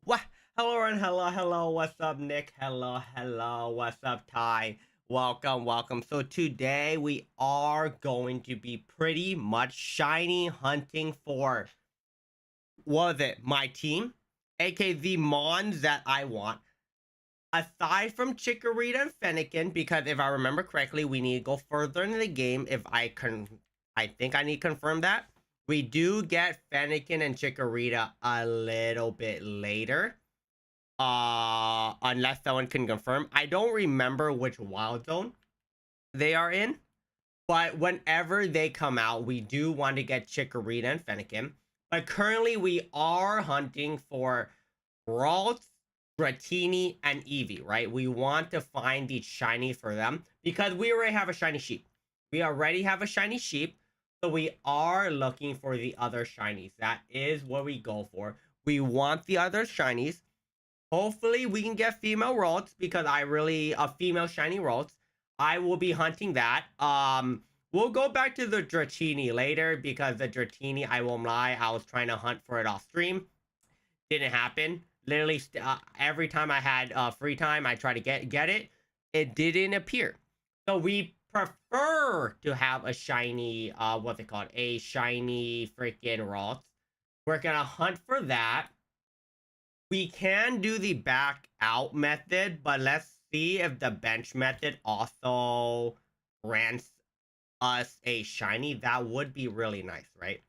What? Hello and hello. What's up, Nick? Hello. What's up, Ty? Welcome. So today we are going to be pretty much shiny hunting for my team, aka the mons that I want. Aside from Chikorita and Fennekin, because if I remember correctly, we need to go further into the game. I think I need to confirm that. We do get Fennekin and Chikorita a little bit later. Unless someone can confirm. I don't remember which wild zone they are in. But whenever they come out, we do want to get Chikorita and Fennekin. But currently we are hunting for Ralts, Dratini, and Eevee, right? We want to find the shiny for them because we already have a shiny sheep. So we are looking for the other shinies. That is what we go for. We want the other shinies. Hopefully we can get female Ralts because a female shiny Ralts. I will be hunting that. We'll go back to the Dratini later because the Dratini, I won't lie, I was trying to hunt for it off stream. Didn't happen. Literally, every time I had free time, I tried to get it. It didn't appear. So we prefer to have a shiny, a shiny freaking Ralts. We're gonna hunt for that. We can do the back out method, but let's see if the bench method also grants us a shiny. That would be really nice, right?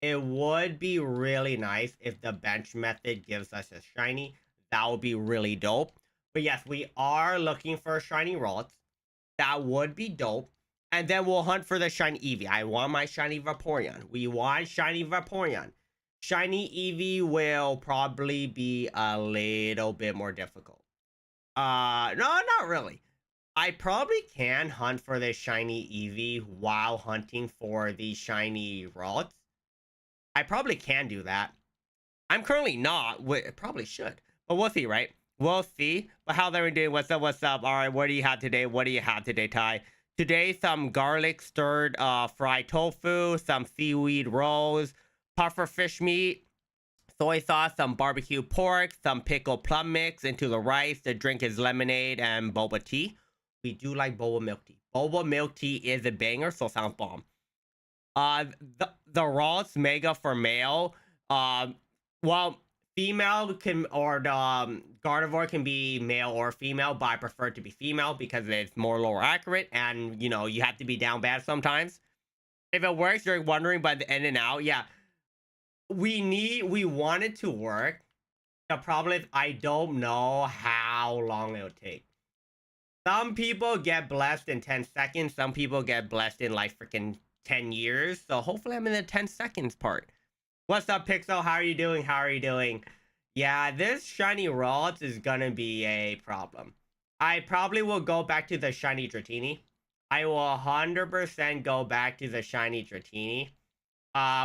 It would be really nice if the bench method gives us a shiny. That would be really dope. But yes, we are looking for a shiny Ralts. That would be dope. And then we'll hunt for the shiny Eevee. I want my shiny Vaporeon. We want shiny Vaporeon. Shiny Eevee will probably be a little bit more difficult. No, not really. I probably can hunt for the shiny Eevee while hunting for the shiny Ralts. I probably can do that. I'm currently not. Probably should. But we'll see, right? We'll see. But how are we doing? What's up? All right, what do you have today? Ty? Today, some garlic stirred fried tofu, some seaweed rolls, puffer fish meat, soy sauce, some barbecue pork, some pickled plum mix into the rice. The drink is lemonade and boba tea. We do like boba milk tea. Boba milk tea is a banger, so sounds bomb. The Ralts Mega for male. Well, Female can, or the Gardevoir can be male or female, but I prefer it to be female because it's more lower accurate, and you know, you have to be down bad sometimes. If it works, you're wondering by the in and out. Yeah, we want it to work. The problem is I don't know how long it'll take. Some people get blessed in 10 seconds. Some people get blessed in like freaking 10 years. So hopefully I'm in the 10 seconds part. What's up, Pixel? How are you doing? How are you doing? Yeah, this shiny Ralts is gonna be a problem. I probably will go back to the shiny Dratini. I will 100% go back to the shiny Dratini.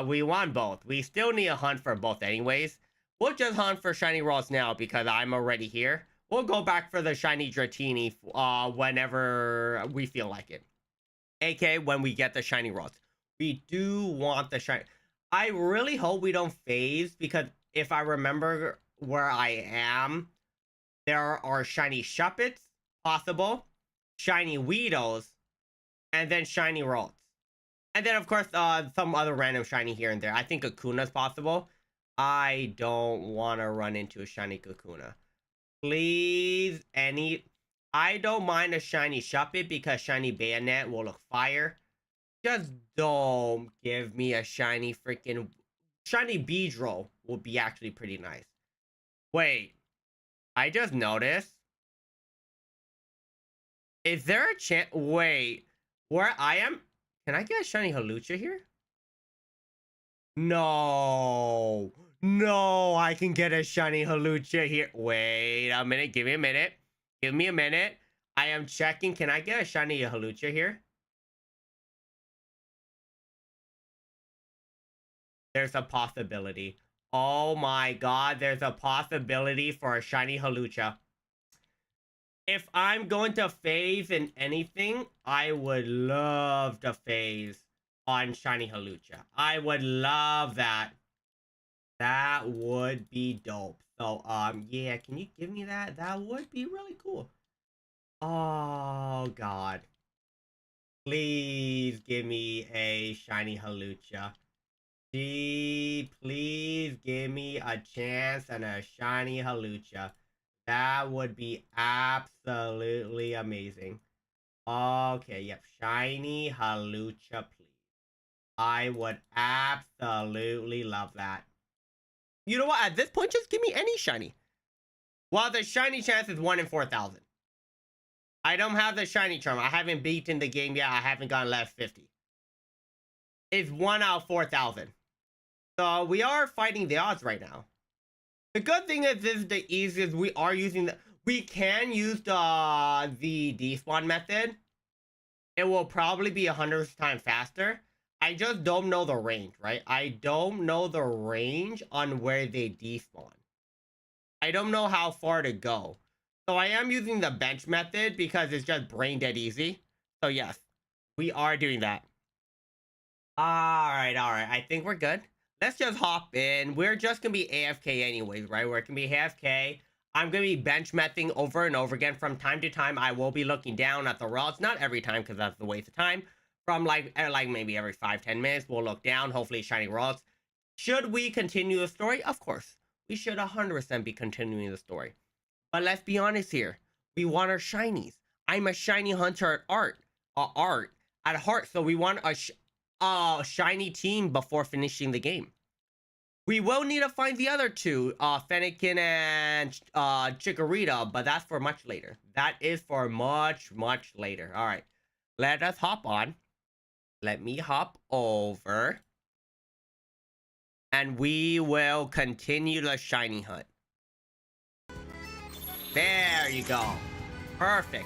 We want both. We still need a hunt for both anyways. We'll just hunt for shiny Ralts now because I'm already here. We'll go back for the shiny Dratini whenever we feel like it. AKA when we get the shiny Ralts. We do want the shiny. I really hope we don't phase because if I remember where I am, there are shiny Shuppets possible, shiny Weedles, and then shiny Ralts. And then, of course, some other random shiny here and there. I think Kakuna's possible. I don't want to run into a shiny Kakuna. Please, I don't mind a shiny Shuppet because shiny Bayonet will look fire. Just don't give me a shiny freaking... Shiny Beedrill will be actually pretty nice. Wait. I just noticed. Is there a chance... Wait. Where I am... Can I get a shiny Hawlucha here? No. No, I can get a shiny Hawlucha here. Wait a minute. Give me a minute. Give me a minute. I am checking. Can I get a shiny Hawlucha here? There's a possibility. Oh my god, there's a possibility for a shiny Hawlucha. If I'm going to phase in anything, I would love to phase on shiny Hawlucha. I would love that. That would be dope. So, yeah, can you give me that? That would be really cool. Oh, God. Please give me a shiny Hawlucha. Please give me a chance and a shiny Hawlucha. That would be absolutely amazing. Okay, yep. Shiny Hawlucha, please. I would absolutely love that. You know what? At this point, just give me any shiny. Well, the shiny chance is 1 in 4,000. I don't have the shiny charm. I haven't beaten the game yet. I haven't gotten left 50. It's 1 out of 4,000. So we are fighting the odds right now. The good thing is this is the easiest. We are using the... We can use the despawn method. It will probably be 100 times faster. I just don't know the range, right? I don't know the range on where they despawn. I don't know how far to go. So I am using the bench method because it's just brain dead easy. So yes, we are doing that. Alright. I think we're good. Let's just hop in. We're just going to be AFK anyways, right? We're going to be AFK. I'm going to be bench mething over and over again. From time to time, I will be looking down at the routes. Not every time because that's a waste of time. From like maybe every 5-10 minutes, we'll look down. Hopefully shiny routes. Should we continue the story? Of course. We should 100% be continuing the story. But let's be honest here. We want our shinies. I'm a shiny hunter at heart. So we want a shiny team before finishing the game. We will need to find the other two, Fennekin and Chikorita, but that's for much later. That is for much later. All right, let us hop on. Let me hop over. And we will continue the shiny hunt. There you go. Perfect.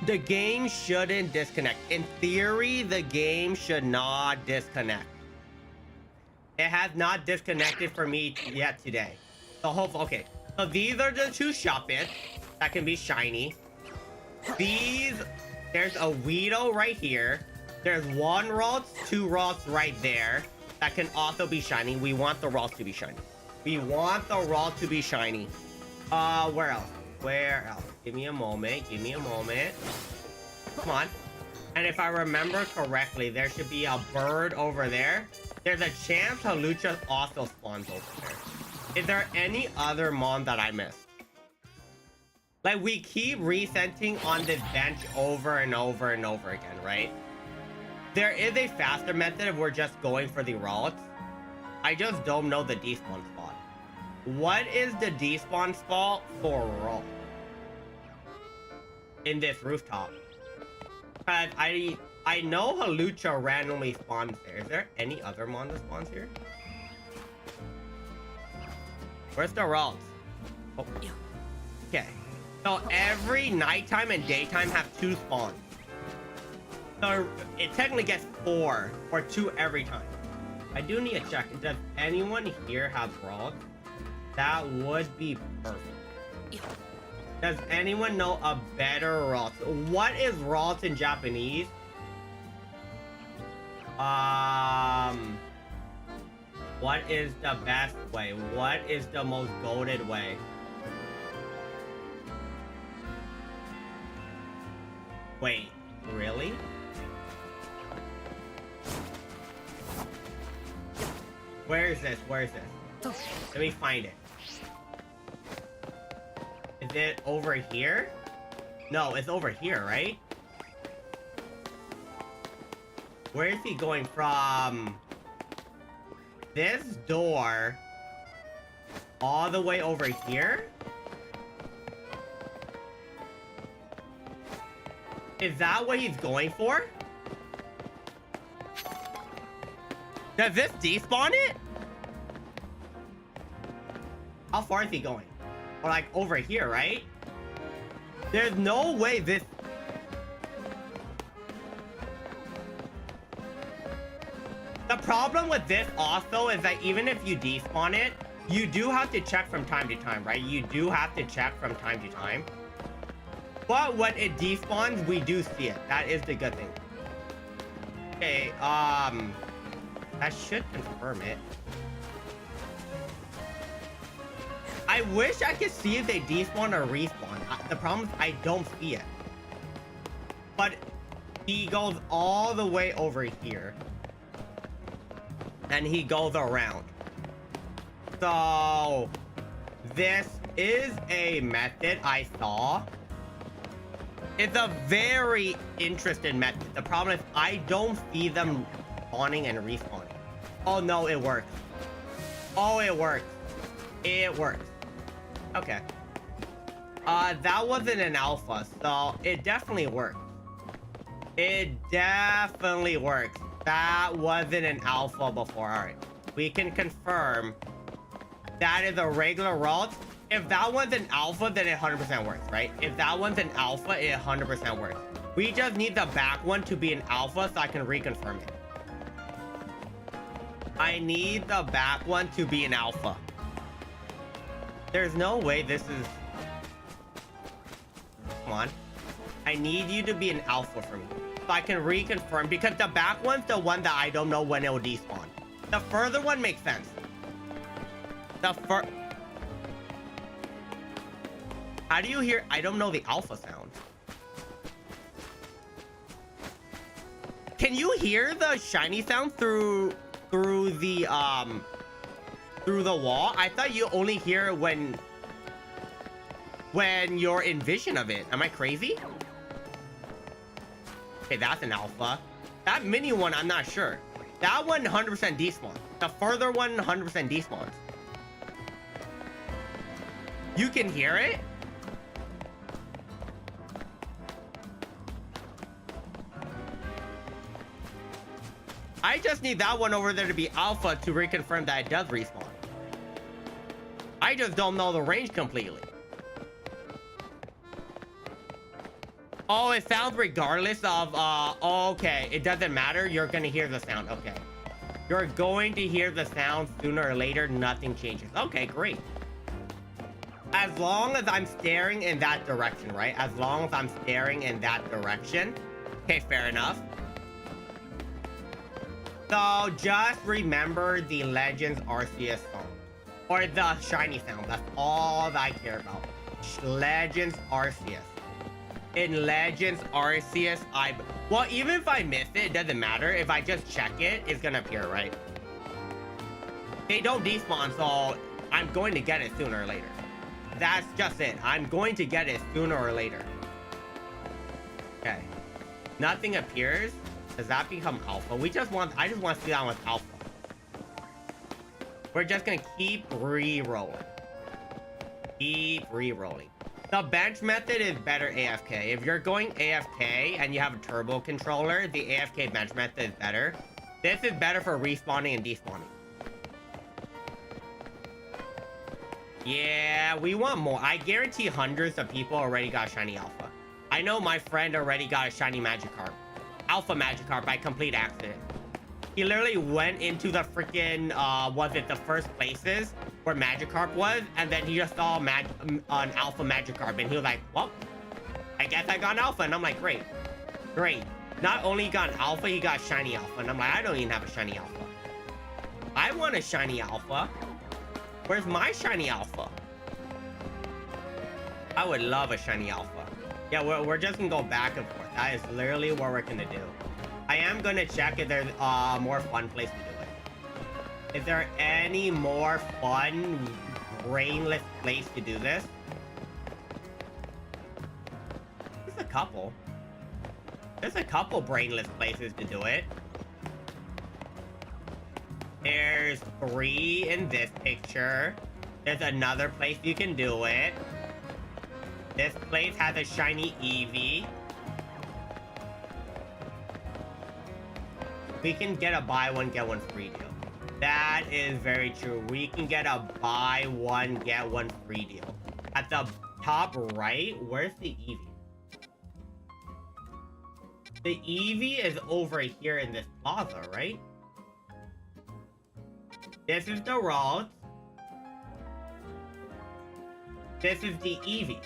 The game shouldn't disconnect. In theory, the game should not disconnect. It has not disconnected for me yet today. So hopefully, okay. So these are the two Shuppets that can be shiny. There's a Weedle right here. There's 1 Ralts, 2 Ralts right there that can also be shiny. We want the Ralts to be shiny. We want the Ralts to be shiny. Where else? Where else? Give me a moment. Give me a moment. Come on. And if I remember correctly, there should be a bird over there. There's a chance Halucha also spawns over there. Is there any other mon that I missed? Like, we keep resetting on this bench over and over and over again, right? There is a faster method if we're just going for the routes. I just don't know the despawn spot. What is the despawn spot for route in this rooftop? Cause I know Halucha randomly spawns there. Is there any other mon that spawns here? Where's the routes? Oh. Okay. So every nighttime and daytime have 2 spawns. So it technically gets 4 or 2 every time. I do need to check. Does anyone here have routes? That would be perfect. Does anyone know a better route? What is route in Japanese? What is the best way? What is the most goated way? Wait, really? Where is this? Where is this? Let me find it. Is it over here? No, it's over here, right? Where is he going from? This door all the way over here? Is that what he's going for? Does this despawn it? How far is he going? Or like over here, right? There's no way this... The problem with this also is that even if you despawn it, you do have to check from time to time, right? You do have to check from time to time. But when it despawns, we do see it. That is the good thing. Okay, that should confirm it. I wish I could see if they despawn or respawn. The problem is I don't see it. But he goes all the way over here. And he goes around. So this is a method I saw. It's a very interesting method. The problem is I don't see them spawning and respawning. Oh no, it works. Oh, it works. It works. Okay. That wasn't an alpha, so it definitely works. It definitely works. That wasn't an alpha before. All right. We can confirm that is a regular route. If that one's an alpha, then it 100% works, right? If that one's an alpha, it 100% works. We just need the back one to be an alpha so I can reconfirm it. I need the back one to be an alpha. There's no way this is... Come on. I need you to be an alpha for me. So I can reconfirm, because the back one's the one that I don't know when it will despawn. The further one makes sense. How do you hear? I don't know the alpha sound. Can you hear the shiny sound through the wall? I thought you only hear it when you're in vision of it. Am I crazy? Okay, that's an alpha. That mini one, I'm not sure. That one 100% despawns. The further one 100% despawns. You can hear it? I just need that one over there to be alpha to reconfirm that it does respawn. I just don't know the range completely. Oh, it sounds regardless of, okay. It doesn't matter. You're gonna hear the sound. Okay. You're going to hear the sound sooner or later. Nothing changes. Okay, great. As long as I'm staring in that direction, right? As long as I'm staring in that direction. Okay, fair enough. So just remember the Legends Arceus song. Or the shiny sound. That's all that I care about. Legends Arceus. In Legends Arceus, well, even if I miss it, it doesn't matter. If I just check it, it's gonna appear, right? They don't despawn, so I'm going to get it sooner or later. That's just it. I'm going to get it sooner or later. Okay. Nothing appears. Does that become alpha? I just want to see that with alpha. We're just gonna keep re-rolling. Keep re-rolling. The bench method is better AFK. If you're going AFK and you have a turbo controller, the AFK bench method is better. This is better for respawning and despawning. Yeah, we want more. I guarantee hundreds of people already got shiny alpha. I know my friend already got a shiny Magikarp. Alpha Magikarp by complete accident. He literally went into the freaking, was it the first places where Magikarp was, and then he just saw an Alpha Magikarp, and he was like, well, I guess I got an Alpha, and I'm like, great. Great. Not only got an Alpha, he got shiny Alpha, and I'm like, I don't even have a shiny Alpha. I want a shiny Alpha. Where's my shiny Alpha? I would love a shiny Alpha. Yeah, we're just gonna go back and forth. That is literally what we're gonna do. I am gonna check if there's a more fun place to do it. Is there any more fun, brainless place to do this? There's a couple. There's a couple brainless places to do it. There's 3 in this picture. There's another place you can do it. This place has a shiny Eevee. We can get a buy one, get one free deal. That is very true. We can get a buy one, get one free deal. At the top right, where's the Eevee? The Eevee is over here in this plaza, right? This is the route. This is the Eevee.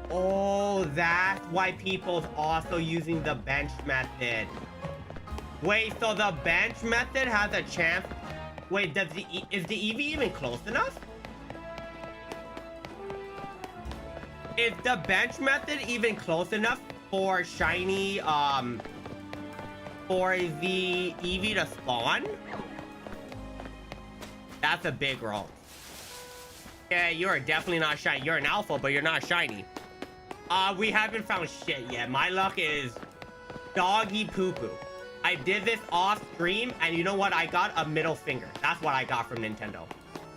Oh, that's why people's also using the bench method. Wait, so the bench method has a chance. Wait, is the Eevee even close enough? Is the bench method even close enough for shiny, for the Eevee to spawn? That's a big roll. Yeah, you are definitely not shiny. You're an alpha, but you're not shiny. We haven't found shit yet. My luck is doggy poo-poo. I did this off stream, and you know what? I got a middle finger. That's what I got from Nintendo.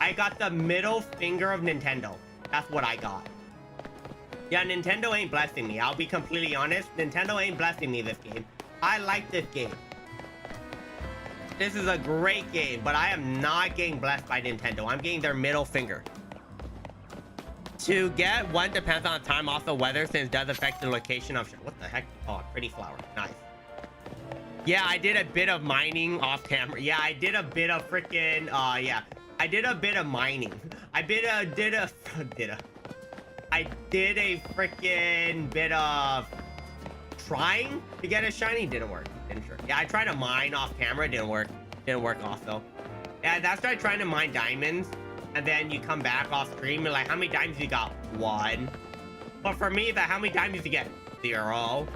I got the middle finger of Nintendo. That's what I got. Yeah, Nintendo ain't blessing me. I'll be completely honest. Nintendo ain't blessing me this game. I like this game. This is a great game, but I am not getting blessed by Nintendo. I'm getting their middle finger. To get one depends on the time, also weather, since it does affect the location of... What the heck? Oh, pretty flower. Nice. Yeah, I did a bit of mining off camera. Yeah, I did a bit of freaking... yeah. I did a bit of mining. I did a freaking bit of trying to get a shiny. Didn't work. Didn't sure. Yeah, I tried to mine off camera. Didn't work. Didn't work also. Yeah, that's why I trying to mine diamonds. And then you come back off stream and like, how many diamonds you got? 1. But for me, how many diamonds you get? 0.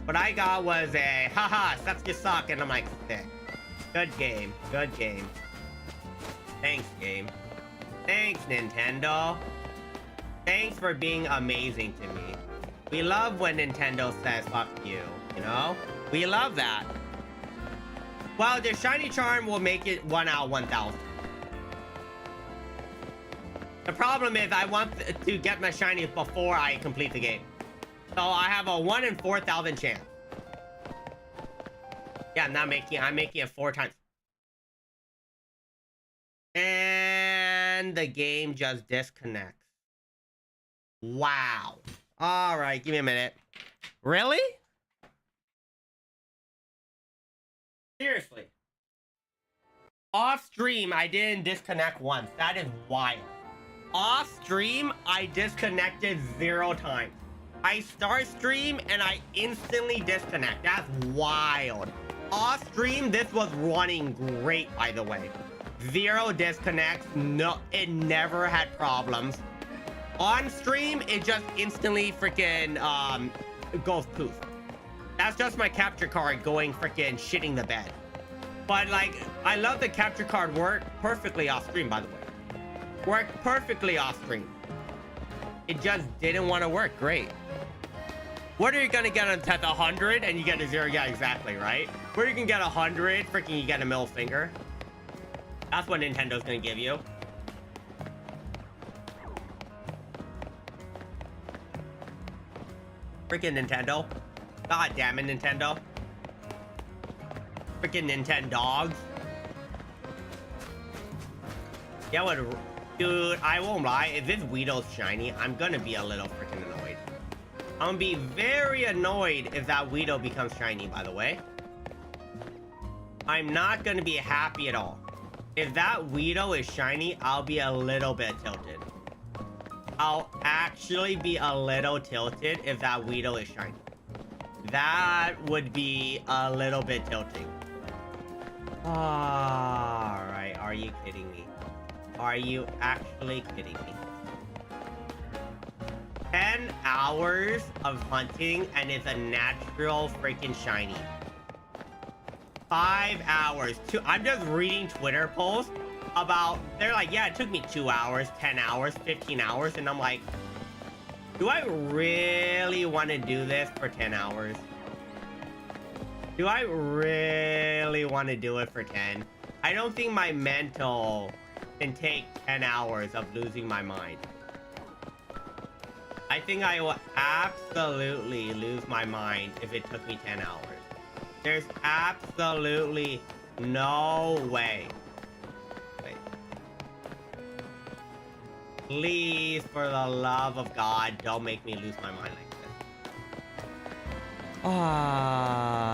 What I got was a, haha, sucks you suck. And I'm like, sick. Good game. Good game. Thanks, game. Thanks, Nintendo. Thanks for being amazing to me. We love when Nintendo says, fuck you, you know? We love that. Well, the shiny charm will make it 1 out of 1,000. The problem is I want to get my shinies before I complete the game. So I have a 1 in 4,000 chance. Yeah, I'm making it 4 times. And the game just disconnects. Wow. All right, give me a minute. Really? Seriously. Off stream, I didn't disconnect once. That is wild. Off stream, I disconnected 0 times. I start stream and I instantly disconnect. That's wild. Off stream, this was running great, by the way. 0 disconnects. No, it never had problems. On stream, it just instantly freaking goes poof. That's just my capture card going freaking shitting the bed. But like, I love the capture card work perfectly off stream, by the way. Worked perfectly off stream. It just didn't want to work. Great. What are you gonna get on test? 100 and you get a 0? Yeah, exactly, right? Where you can get 100, freaking you get a middle finger. That's what Nintendo's gonna give you. Freaking Nintendo. God damn it, Nintendo. Freaking Nintendo dogs. Yeah, what? Dude, I won't lie. If this Weedle's shiny, I'm gonna be a little freaking annoyed. I'm gonna be very annoyed if that Weedle becomes shiny, by the way. I'm not gonna be happy at all. If that Weedle is shiny, I'll be a little bit tilted. I'll actually be a little tilted if that Weedle is shiny. That would be a little bit tilting. Alright, are you kidding me? Are you actually kidding me? 10 hours of hunting and it's a natural freaking shiny. 5 hours. I'm just reading Twitter posts about, they're like, yeah, it took me 2 hours, 10 hours, 15 hours. And I'm like, do I really want to do this for 10 hours? Do I really want to do it for 10? I don't think my mental can take 10 hours of losing my mind. I think I will absolutely lose my mind if it took me 10 hours. There's absolutely no way. Wait. Please, for the love of God, don't make me lose my mind like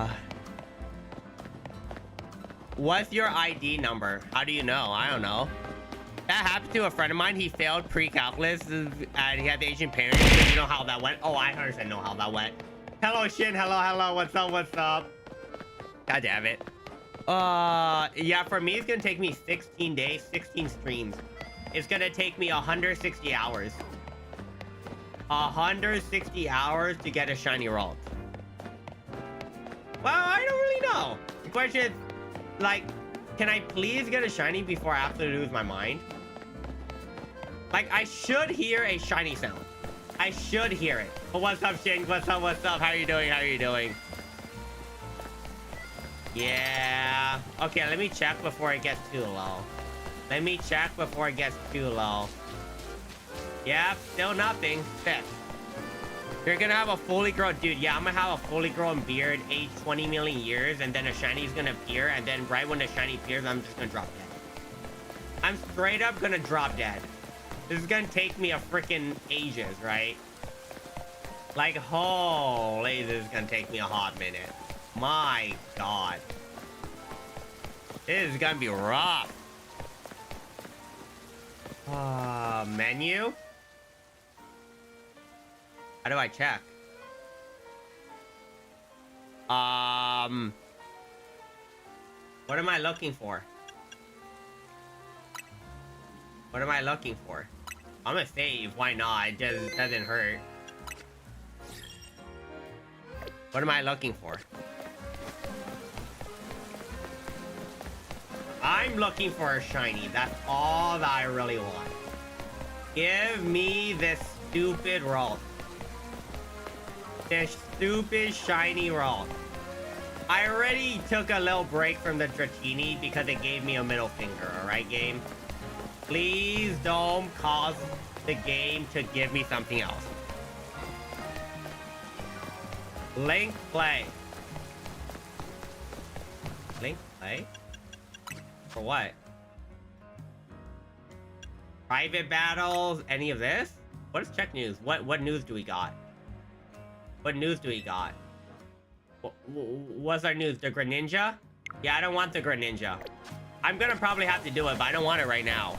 this. What's your ID number? How do you know? I don't know. That happened to a friend of mine. He failed pre-calculus and he had the Asian parents. You know how that went? Oh, I 100% know how that went. Hello, Shin. Hello, hello. What's up? What's up? God damn it. Yeah, for me, it's gonna take me 16 days, 16 streams. It's gonna take me 160 hours. 160 hours to get a shiny roll. Well, I don't really know. The question is, like, can I please get a shiny before I absolutely lose my mind? Like, I should hear a shiny sound. I should hear it. But what's up, Shin? What's up? What's up? How are you doing? How are you doing? Yeah. Okay, let me check before it gets too low. Let me check before it gets too low. Yep, still nothing. 6. You're gonna have a fully grown... Dude, yeah, I'm gonna have a fully grown beard, age 20 million years, and then a shiny's gonna appear, and then right when the shiny appears, I'm just gonna drop dead. I'm straight up gonna drop dead. This is gonna take me a freaking ages, right? Like, holy, this is gonna take me a hot minute. My God. This is gonna be rough. Menu? How do I check? What am I looking for? What am I looking for? I'm gonna save. Why not? It just doesn't hurt. What am I looking for? I'm looking for a shiny. That's all that I really want. Give me this stupid roll. This stupid shiny roll. I already took a little break from the Dratini because it gave me a middle finger, alright, game? Please don't cause the game to give me something else. Link play. Link play? For what? Private battles? Any of this? What is check news? What news do we got? What news do we got? What's our news? The Greninja? Yeah, I don't want the Greninja. I'm gonna probably have to do it, but I don't want it right now.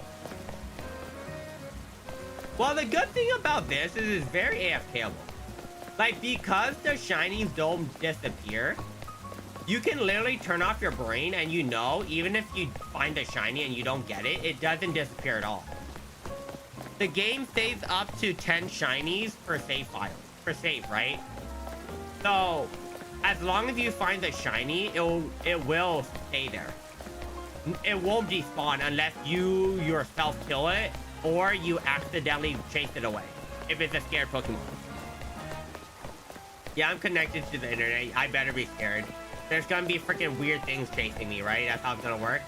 Well, the good thing about this is it's very AFKable. Like, because the shinies don't disappear, you can literally turn off your brain and you know, even if you find a shiny and you don't get it, it doesn't disappear at all. The game saves up to 10 shinies per save file. Per save, right? So, As long as you find the shiny, it will stay there. It won't despawn unless you yourself kill it or you accidentally chase it away. If it's a scared Pokemon. Yeah, I'm connected to the internet. I better be scared. There's gonna be freaking weird things chasing me, right? That's how it's gonna work.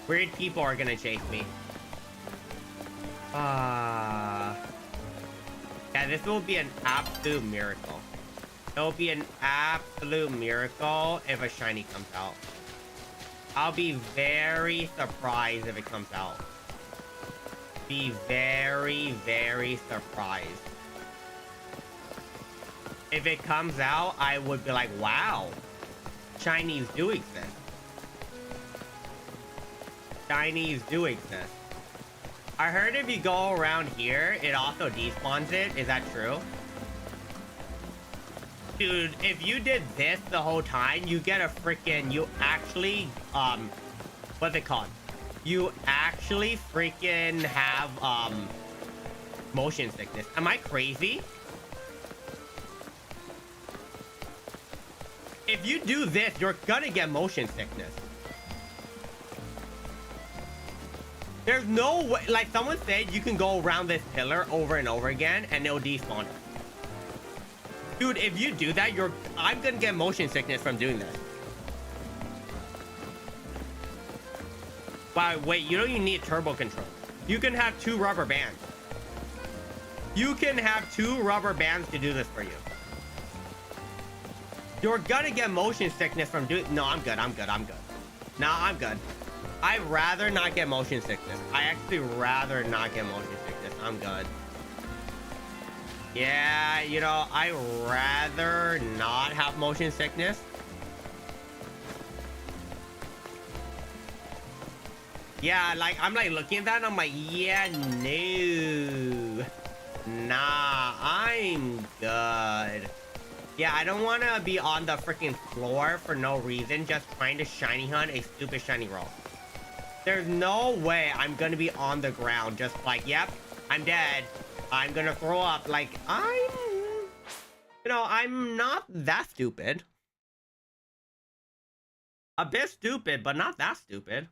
Weird people are gonna chase me. Yeah, this will be an absolute miracle. It will be an absolute miracle if a shiny comes out. I'll be very surprised if it comes out. Be very, very surprised. If it comes out, I would be like, wow. Shinies do exist. Shinies do exist. I heard if you go around here, it also despawns it. Is that true? Dude, if you did this the whole time, you get a freaking... You actually... What's it called? You actually freaking have, motion sickness. Am I crazy? If you do this, you're gonna get motion sickness. There's no way, like someone said, you can go around this pillar over and over again and it'll despawn. Dude, if you do that, I'm gonna get motion sickness from doing this. Wow, wait, you don't even need turbo control. You can have 2 rubber bands. You can have 2 rubber bands to do this for you. You're gonna get motion sickness from doing... No, I'm good. No, I'm good. I'd rather not get motion sickness. I actually rather not get motion sickness. I'm good. Yeah, you know, I'd rather not have motion sickness. Yeah, like, I'm like looking at that and I'm like, yeah, no. Nah, I'm good. Yeah, I don't want to be on the freaking floor for no reason, just trying to shiny hunt a stupid shiny roll. There's no way I'm going to be on the ground just like, yep, I'm dead. I'm going to throw up. Like, I'm not that stupid. A bit stupid, but not that stupid.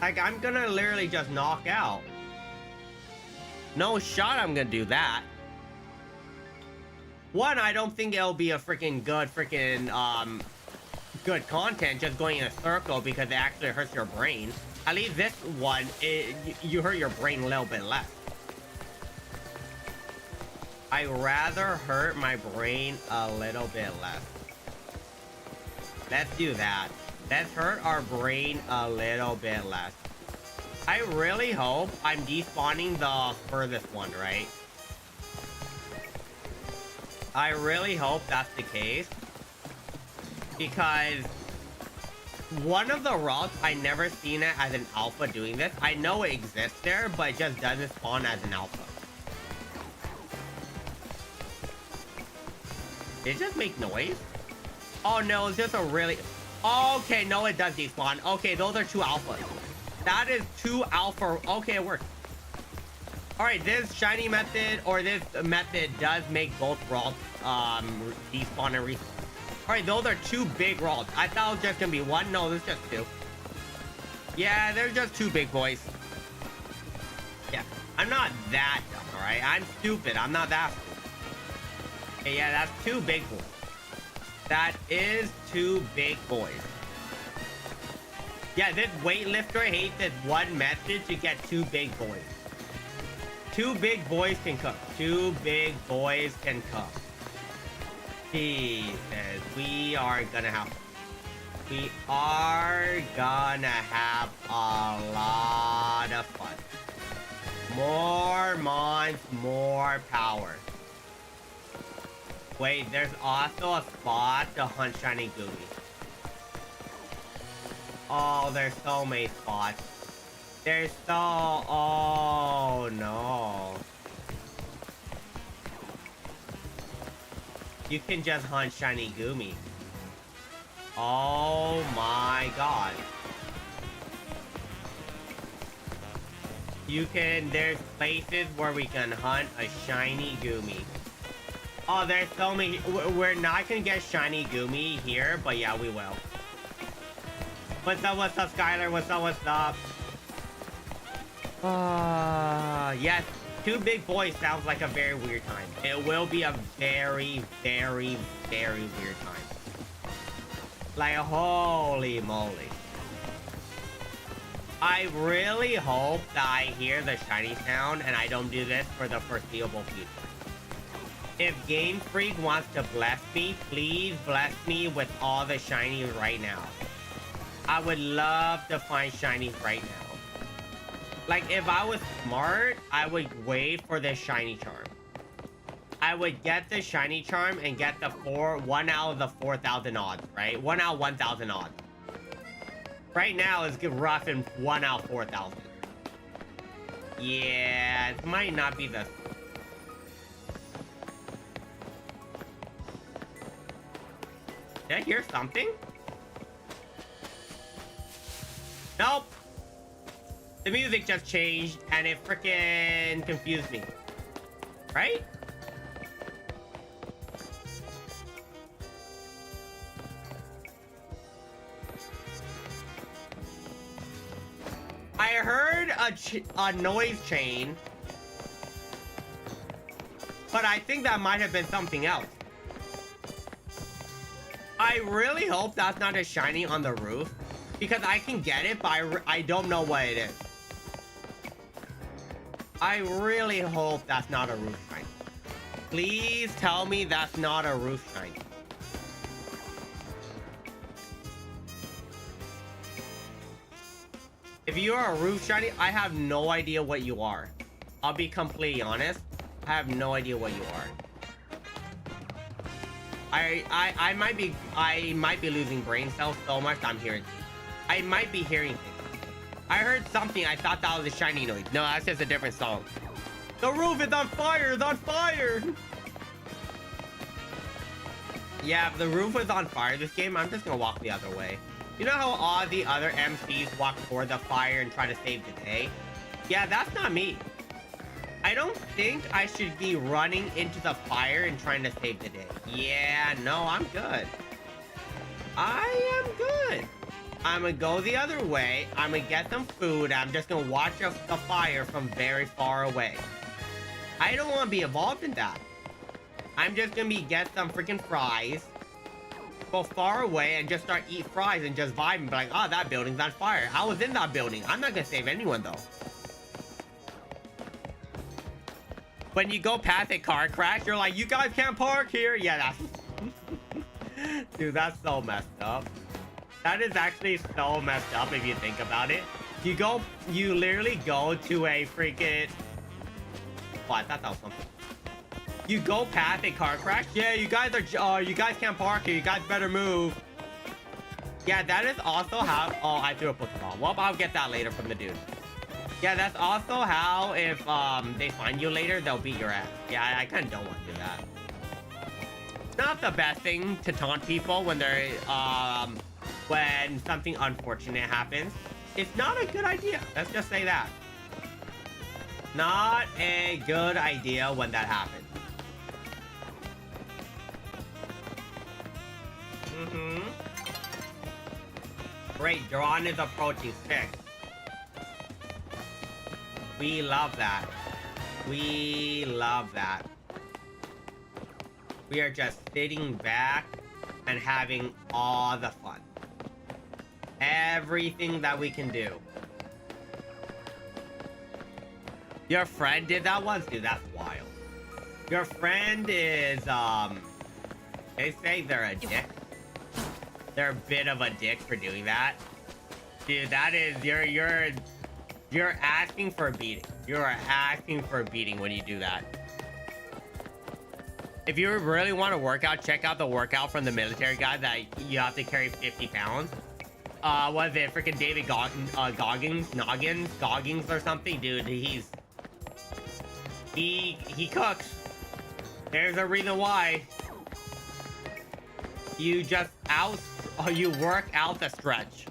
Like, I'm going to literally just knock out. No shot I'm gonna do that. One, I don't think it'll be a freaking good good content just going in a circle because it actually hurts your brain. At least this one, you hurt your brain a little bit less. I'd rather hurt my brain a little bit less. Let's do that. Let's hurt our brain a little bit less. I really hope I'm despawning the furthest one, right? I really hope that's the case. Because one of the routes, I never seen it as an alpha doing this. I know it exists there, but it just doesn't spawn as an alpha. Did it just make noise? Oh no, it's just a really... Okay, no, it does despawn. Okay, those are 2 alphas. That is 2 alpha. Okay, it worked. Alright, this shiny method, or this method does make both routes despawn and respawn. Alright, those are 2 big routes. I thought it was just gonna be 1. No, there's just 2. Yeah, there's just 2 big boys. Yeah, I'm not that dumb, alright? I'm stupid. I'm not that stupid. Okay, yeah, that's 2 big boys. That is 2 big boys. Yeah, this weightlifter hates this one method to get 2 big boys. 2 big boys can cook. 2 big boys can cook. Jesus, we are gonna have a lot of fun. More mons, more power. Wait, there's also a spot to hunt shiny Goomies. Oh, there's so many spots. There's so... Oh, no. You can just hunt shiny Goomy. Oh my god. You can... There's places where we can hunt a shiny Goomy. Oh, there's so many. We're not gonna get shiny Goomy here, but yeah, we will. What's up, Skylar? What's up? Yes. Two big boys sounds like a very weird time. It will be a very, very, very weird time. Like, holy moly. I really hope that I hear the shiny sound and I don't do this for the foreseeable future. If Game Freak wants to bless me, please bless me with all the shinies right now. I would love to find shinies right now. Like, if I was smart, I would wait for the shiny charm. I would get the shiny charm and get the 1 out of the 4,000 odds, right? 1 out of 1,000 odds. Right now, it's rough in 1 out of 4,000. Yeah, it might not be the... Did I hear something? Nope. The music just changed and it freaking confused me. Right? I heard a noise chain, but I think that might have been something else. I really hope that's not a shiny on the roof, because I can get it, but I don't know what it is. I really hope that's not a roof shiny. Please tell me that's not a roof shiny. If you are a roof shiny, I have no idea what you are. I'll be completely honest. I have no idea what you are. I might be losing brain cells so much I'm hearing. I might be hearing things. I heard something. I thought that was a shiny noise. No, that's just a different song. The roof is on fire! It's on fire! Yeah, if the roof is on fire this game, I'm just gonna walk the other way. You know how all the other MCs walk toward the fire and try to save the day? Yeah, that's not me. I don't think I should be running into the fire and trying to save the day. Yeah, no, I'm good. I am good. I'm gonna go the other way. I'm gonna get some food. I'm just gonna watch the fire from very far away. I don't want to be involved in that. I'm just gonna get some freaking fries, go far away and just start eat fries and just vibe and be like, oh, that building's on fire. I was in that building. I'm not gonna save anyone though. When you go past a car crash, you're like, you guys can't park here. Yeah, that's... Dude, that's so messed up. That is actually so messed up if you think about it. You literally go to a freaking... Oh, I thought that was something. You go past a car crash. Yeah, you guys can't park here. You guys better move. Yeah, that is also how... Oh, I threw a Pokeball. Well, I'll get that later from the dude. Yeah, that's also how if they find you later, they'll beat your ass. Yeah, I kind of don't want to do that. It's not the best thing to taunt people when they're when something unfortunate happens. It's not a good idea. Let's just say that. Not a good idea when that happens. Great, Dawn is approaching 6. We love that. We love that. We are just sitting back and having all the fun. Everything that we can do. Your friend did that once? Dude, that's wild. Your friend is, they say they're a dick. They're a bit of a dick for doing that. Dude, that is, you're asking for a beating. You are asking for a beating when you do that. If you really want to work out, check out the workout from the military guy that you have to carry 50 pounds. What is it? Freaking David Goggins or something? Dude, he cooks. There's a reason why. You just you work out the stretch.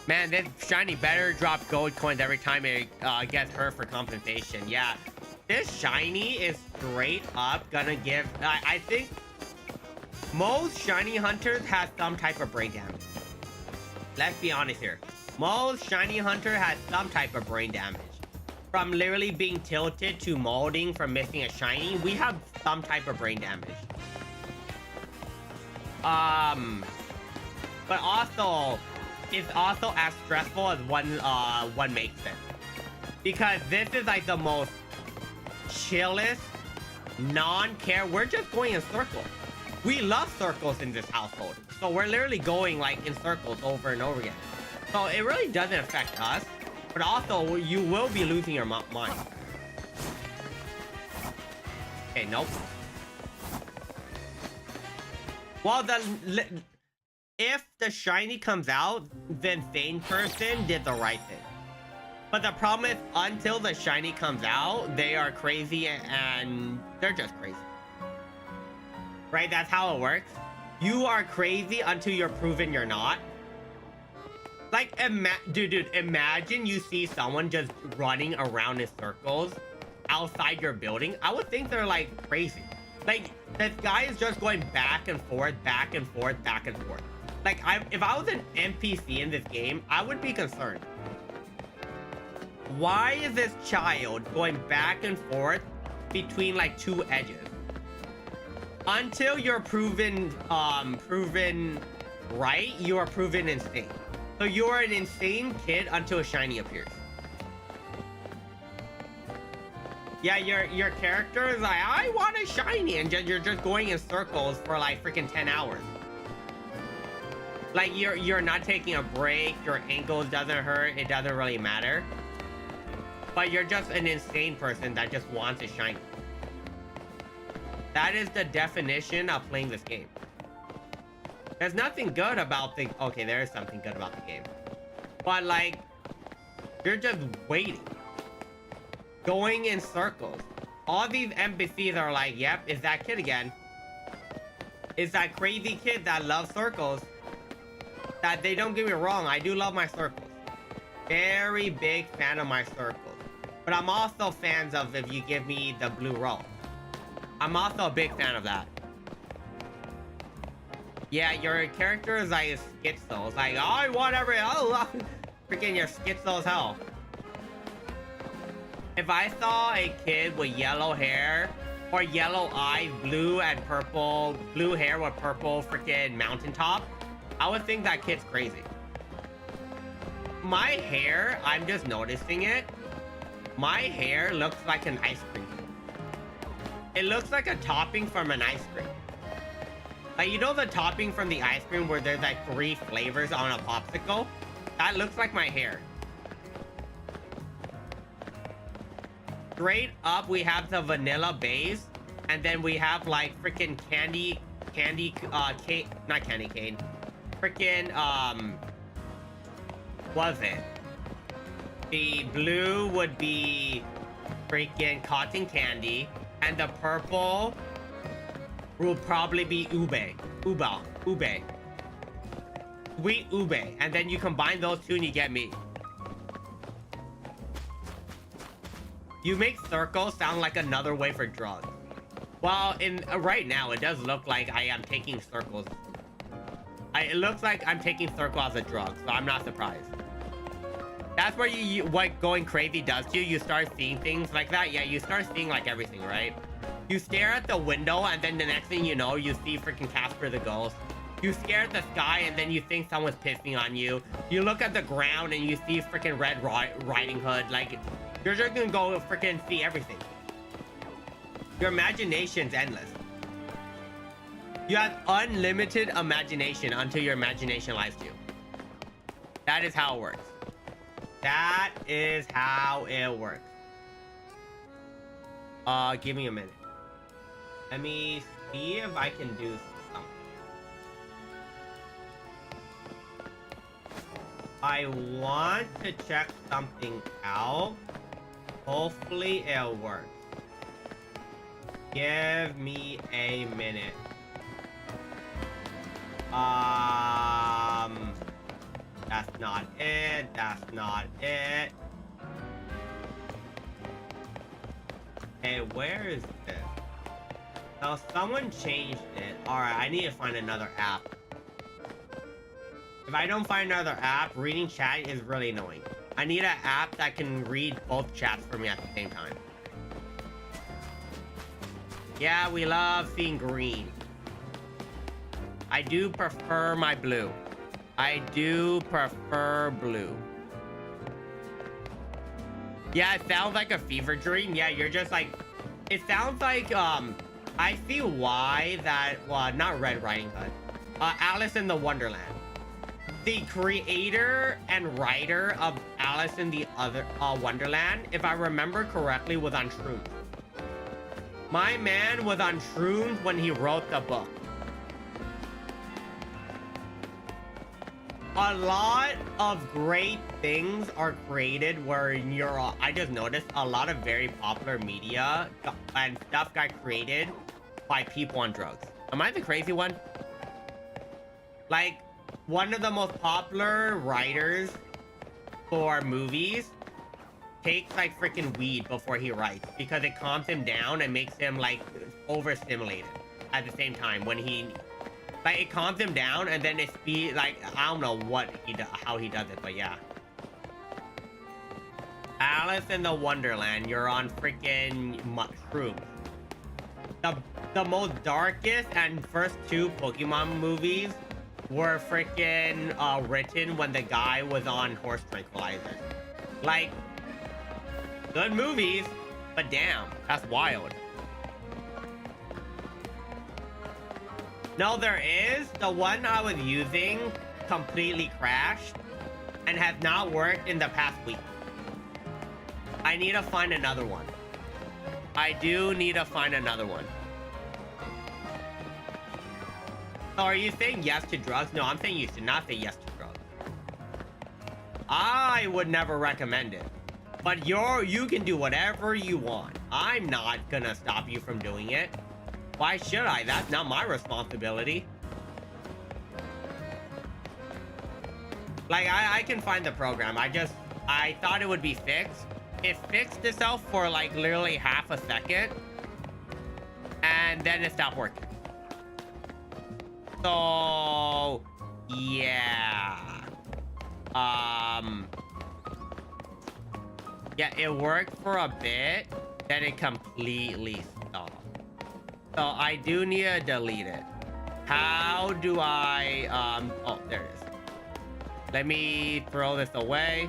Man, this shiny better drop gold coins every time it gets hurt for compensation. Yeah. This shiny is straight up gonna give... I think most shiny hunters have some type of brain damage. Let's be honest here. Most shiny hunter has some type of brain damage. From literally being tilted to molding from missing a shiny, we have some type of brain damage. But also, it's also as stressful as one makes it. Because this is like the most chillest, non-care. We're just going in circles. We love circles in this household. So we're literally going like in circles over and over again. So it really doesn't affect us. But also, you will be losing your mind. Okay, nope. Well, if the shiny comes out, then sane person did the right thing. But the problem is, until the shiny comes out, they are crazy and they're just crazy. Right? That's how it works. You are crazy until you're proven you're not. Like, dude, imagine you see someone just running around in circles outside your building. I would think they're like crazy. Like, this guy is just going back and forth, back and forth, back and forth. Like, if I was an NPC in this game, I would be concerned. Why is this child going back and forth between like two edges? Until you're proven right, you are proven insane. So you're an insane kid until a shiny appears. Yeah, your character is like, I want a shiny, and you're just going in circles for like freaking 10 hours. Like you're not taking a break, your ankles doesn't hurt, it doesn't really matter. But you're just an insane person that just wants a shiny. That is the definition of playing this game. There's nothing good about the... Okay, there is something good about the game. But, like, you're just waiting. Going in circles. All these NPCs are like, yep, it's that kid again. It's that crazy kid that loves circles. That they don't get me wrong, I do love my circles. Very big fan of my circles. But I'm also fans of if you give me the blue roll. I'm also a big fan of that. Yeah, your character is like schizo. It's like, oh, I want every... Oh, freaking you're schizo as hell. If I saw a kid with yellow hair, or yellow eyes, blue and purple, blue hair with purple freaking mountaintop, I would think that kid's crazy. My hair, I'm just noticing it. My hair looks like an ice cream. It looks like a topping from an ice cream. Like, you know the topping from the ice cream where there's like 3 flavors on a popsicle? That looks like my hair. Straight up, we have the vanilla base. And then we have like freaking candy, not candy cane. Freaking, what is it? The blue would be freaking cotton candy. And the purple will probably be ube. Sweet ube. And then you combine those two and you get me. You make circles sound like another way for drugs. Well, right now, it does look like I am taking circles. It looks like I'm taking circles as a drug, so I'm not surprised. That's where what going crazy does to you. You start seeing things like that. Yeah, you start seeing like everything, right? You stare at the window, and then the next thing you know, you see freaking Casper the Ghost. You stare at the sky, and then you think someone's pissing on you. You look at the ground, and you see freaking Red Riding Hood. Like, you're just gonna go freaking see everything. Your imagination's endless. You have unlimited imagination until your imagination lies to you. That is how it works. That is how it works. Give me a minute. Let me see if I can do something. I want to check something out. Hopefully it'll work. Give me a minute. That's not it. That's not it. Okay, where is this? So someone changed it. Alright, I need to find another app. If I don't find another app, reading chat is really annoying. I need an app that can read both chats for me at the same time. Yeah, we love seeing green. I do prefer my blue. I do prefer blue. Yeah, it sounds like a fever dream. Yeah, you're just like... It sounds like, I see why that... Well, not Red Riding Hood. Alice in the Wonderland. The creator and writer of Alice in the Wonderland, if I remember correctly, was on shrooms. My man was on shrooms when he wrote the book. A lot of great things are created where you're... I just noticed a lot of very popular media and stuff got created by people on drugs. Am I the crazy one? Like, one of the most popular writers for movies takes like freaking weed before he writes because it calms him down and makes him like overstimulated at the same time when he... Like, it calms him down, and then it's like, I don't know how he does it, but yeah. Alice in the Wonderland, you're on freaking mushrooms. The most darkest and first two Pokemon movies were freaking written when the guy was on horse tranquilizers. Like, good movies, but damn, that's wild. No, there is. The one I was using completely crashed and has not worked in the past week. I need to find another one. I do need to find another one. So are you saying yes to drugs? No, I'm saying you should not say yes to drugs. I would never recommend it. But you can do whatever you want. I'm not gonna stop you from doing it. Why should I? That's not my responsibility. Like, I can find the program. I thought it would be fixed. It fixed itself for like literally half a second. And then it stopped working. So, yeah. Yeah, it worked for a bit. Then it completely stopped. So I do need to delete it. How do I, oh, there it is. Let me throw this away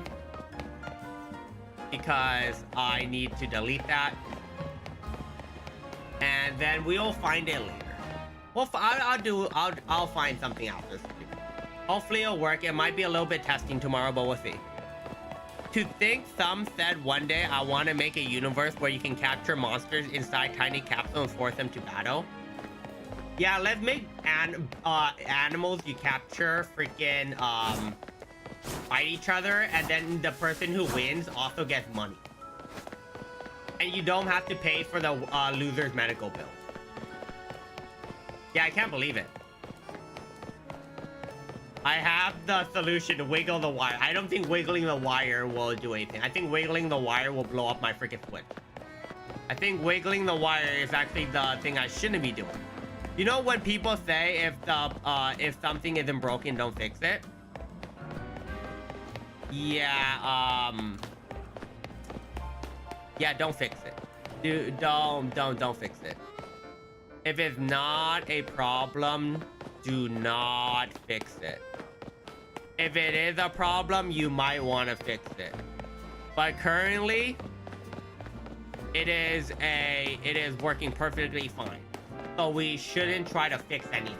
because I need to delete that. And then we'll find it later. Well, I'll find something after. Hopefully it'll work. It might be a little bit testing tomorrow, but we'll see. To think some said one day I want to make a universe where you can capture monsters inside tiny capsules and force them to battle. Yeah, let's make animals you capture freaking fight each other, and then the person who wins also gets money. And you don't have to pay for the loser's medical bill. Yeah, I can't believe it. I have the solution to wiggle the wire. I don't think wiggling the wire will do anything. I think wiggling the wire will blow up my freaking Switch. I think wiggling the wire is actually the thing I shouldn't be doing. You know when people say if something isn't broken, don't fix it? Yeah, yeah, don't fix it. Don't fix it. If it's not a problem, do not fix it. If it is a problem, you might want to fix it. But currently, it is working perfectly fine. So we shouldn't try to fix anything.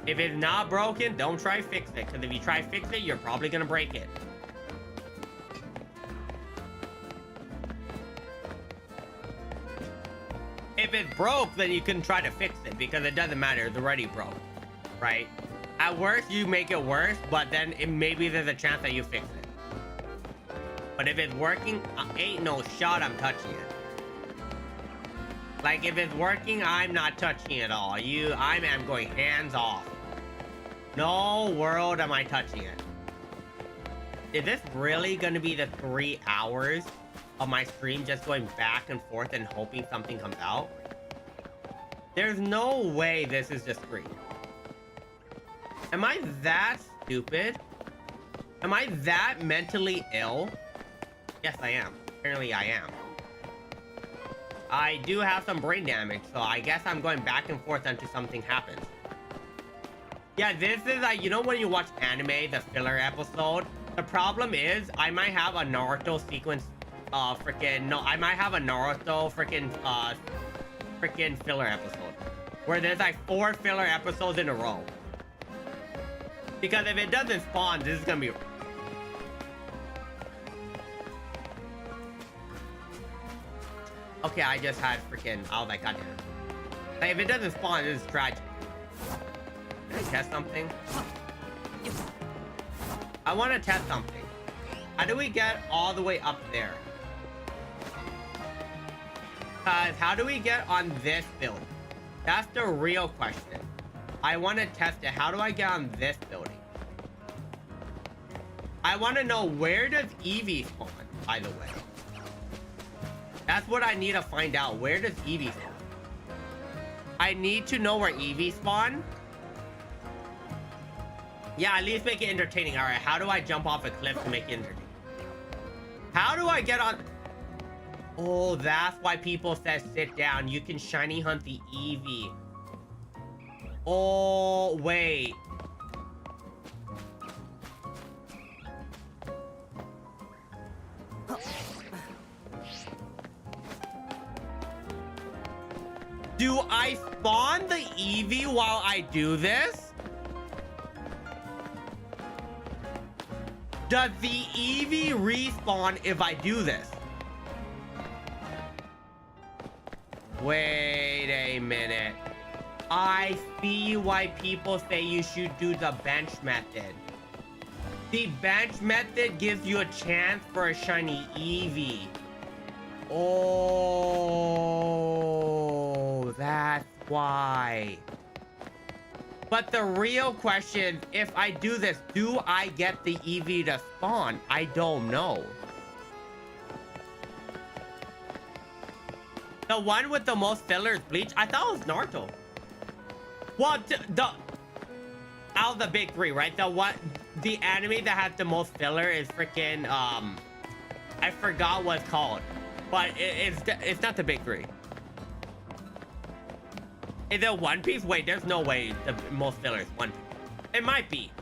If it's not broken, don't try to fix it. Because if you try to fix it, you're probably going to break it. If it's broke, then you can try to fix it. Because it doesn't matter. It's already broke. Right? At worst, you make it worse. But then maybe there's a chance that you fix it. But if it's working, ain't no shot I'm touching it. Like, if it's working, I'm not touching it at all. I'm going hands off. No world am I touching it. Is this really gonna be the 3 hours of my stream just going back and forth and hoping something comes out. There's no way this is just free. Am I that stupid? Am I that mentally ill? Yes, I am. Apparently, I am. I do have some brain damage, so I guess I'm going back and forth until something happens. Yeah, this is like, you know when you watch anime, the filler episode? The problem is, I might have a Naruto sequence, I might have a Naruto freaking filler episode. Where there's like 4 filler episodes in a row. Because if it doesn't spawn, this is gonna be... Okay, I just had freaking... I was like, goddamn. Like, if it doesn't spawn, this is tragic. Can I test something? I want to test something. How do we get all the way up there? How do we get on this building? That's the real question. I want to test it. How do I get on this building? I want to know, where does Eevee spawn, by the way? That's what I need to find out. Where does Eevee spawn? I need to know where Eevee spawn. Yeah, at least make it entertaining. All right, how do I jump off a cliff to make it entertaining? How do I get on... Oh, that's why people said sit down. You can shiny hunt the Eevee. Oh, wait. Do I spawn the Eevee while I do this? Does the Eevee respawn if I do this? Wait a minute. I see why people say you should do the bench method. The bench method gives you a chance for a shiny Eevee. Oh, that's why. But the real question, if I do this, do I get the Eevee to spawn? I don't know. The one with the most fillers, Bleach? I thought it was Naruto. Well, out of the big 3, right? The anime that has the most filler is freaking, I forgot what it's called. But it's not the big 3. Is it One Piece? Wait, there's no way the most filler is One Piece. It might be.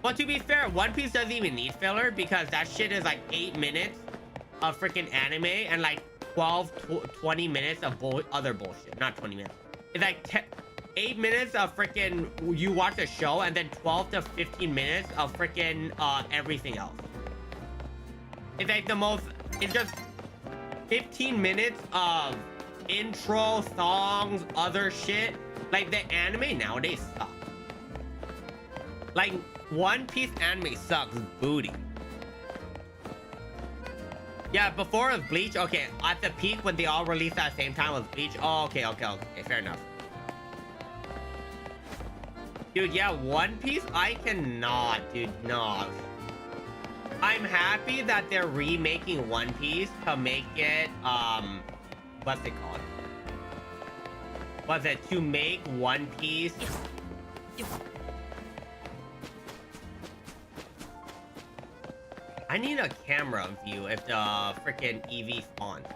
But to be fair, One Piece doesn't even need filler because that shit is like 8 minutes of freaking anime and like 20 minutes of other bullshit. Not 20 minutes. It's like 8 minutes of freaking you watch a show and then 12 to 15 minutes of freaking everything else. It's like the most... It's just 15 minutes of intro, songs, other shit. Like, the anime nowadays sucks. Like, One Piece anime sucks booty. Yeah, before it was Bleach. Okay, at the peak when they all released at the same time was Bleach. Oh, okay, fair enough. Dude, yeah, One Piece, I cannot, dude, no. I'm happy that they're remaking One Piece to make it, what's it called? Was it to make One Piece? I need a camera view if the freaking Eevee spawns.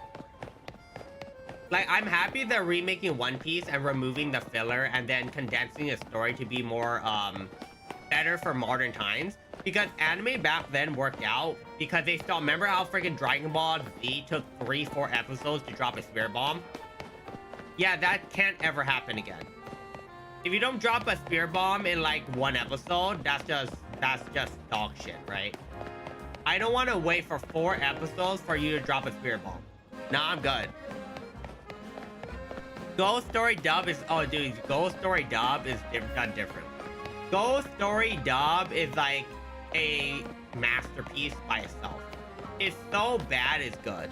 Like, I'm happy they're remaking One Piece and removing the filler and then condensing the story to be more, better for modern times. Because anime back then worked out because they still... Remember how freaking Dragon Ball Z took 3-4 episodes to drop a Spirit Bomb? Yeah, that can't ever happen again. If you don't drop a Spirit Bomb in like 1 episode, that's just dog shit, right? I don't want to wait for 4 episodes for you to drop a Spirit Bomb. Nah, I'm good. Ghost Story Dub is... Oh, dude, Ghost Story Dub is done different. Ghost Story Dub is like a masterpiece by itself. It's so bad it's good.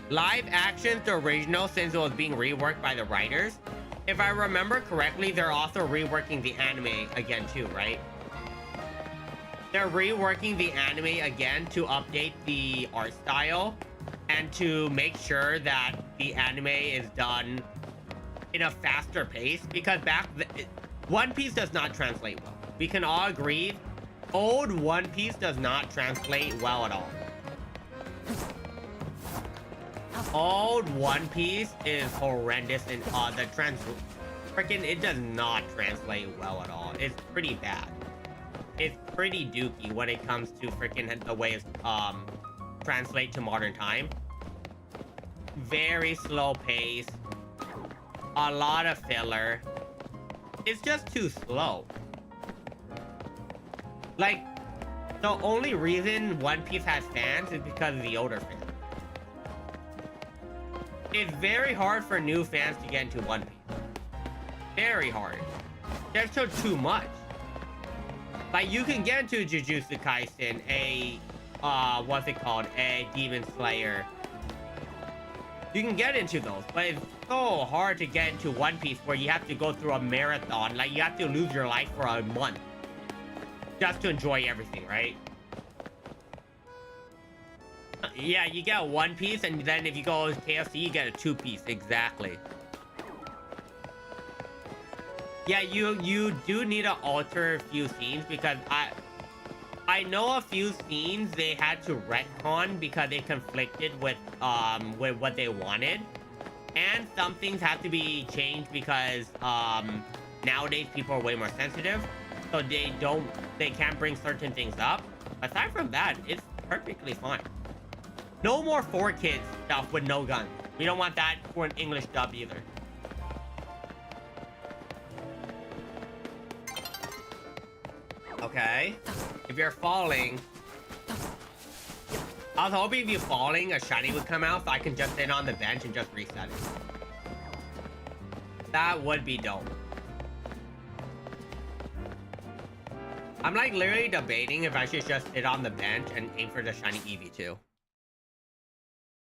Live action's the original since it was being reworked by the writers. If I remember correctly, they're also reworking the anime again too, right? They're reworking the anime again to update the art style and to make sure that the anime is done in a faster pace, because One Piece does not translate well. We can all agree, old One Piece does not translate well at all. Old One Piece is horrendous in it does not translate well at all. It's pretty bad. It's pretty dookie when it comes to freaking the way it's translate to modern time. Very slow pace. A lot of filler. It's just too slow. Like, the only reason One Piece has fans is because of the older fans. It's very hard for new fans to get into One Piece. Very hard. There's still too much. Like, you can get into Jujutsu Kaisen, what's it called? A Demon Slayer. You can get into those, but it's so hard to get into One Piece where you have to go through a marathon. Like, you have to lose your life for a month just to enjoy everything, right? Yeah, you get One Piece, and then if you go to KFC, you get a 2-piece. Exactly. Yeah, you do need to alter a few scenes, because I know a few scenes they had to retcon because they conflicted with what they wanted, and some things have to be changed because nowadays people are way more sensitive, so they can't bring certain things up. Aside from that, it's perfectly fine. No more 4Kids stuff with no guns. We don't want that for an English dub either. Okay. If you're falling... I was hoping if you're falling, a shiny would come out so I can just sit on the bench and just reset it. That would be dope. I'm like literally debating if I should just sit on the bench and aim for the shiny Eevee too.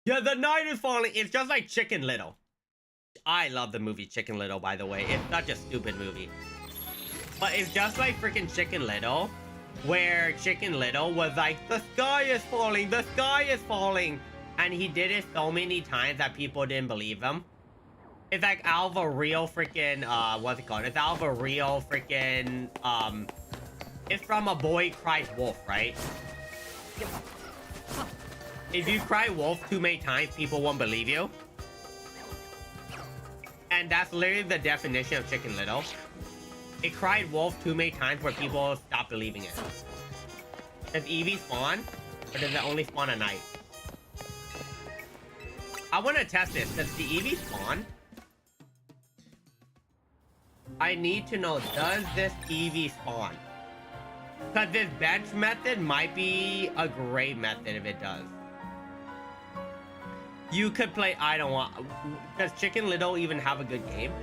Yeah, the night is falling. It's just like Chicken Little. I love the movie Chicken Little, by the way. It's such a stupid movie. But it's just like freaking Chicken Little, where Chicken Little was like, the sky is falling, the sky is falling. And he did it so many times that people didn't believe him. It's like out of a real freaking, what's it called? It's out of a real freaking, it's from A Boy Cries Wolf, right? If you cry wolf too many times, people won't believe you. And that's literally the definition of Chicken Little. It cried wolf too many times where people stop believing it. Does Eevee spawn? Or does it only spawn at night? I want to test this. Does the Eevee spawn? I need to know, does this Eevee spawn? Because this bench method might be a great method if it does. You could play, I don't want... Does Chicken Little even have a good game?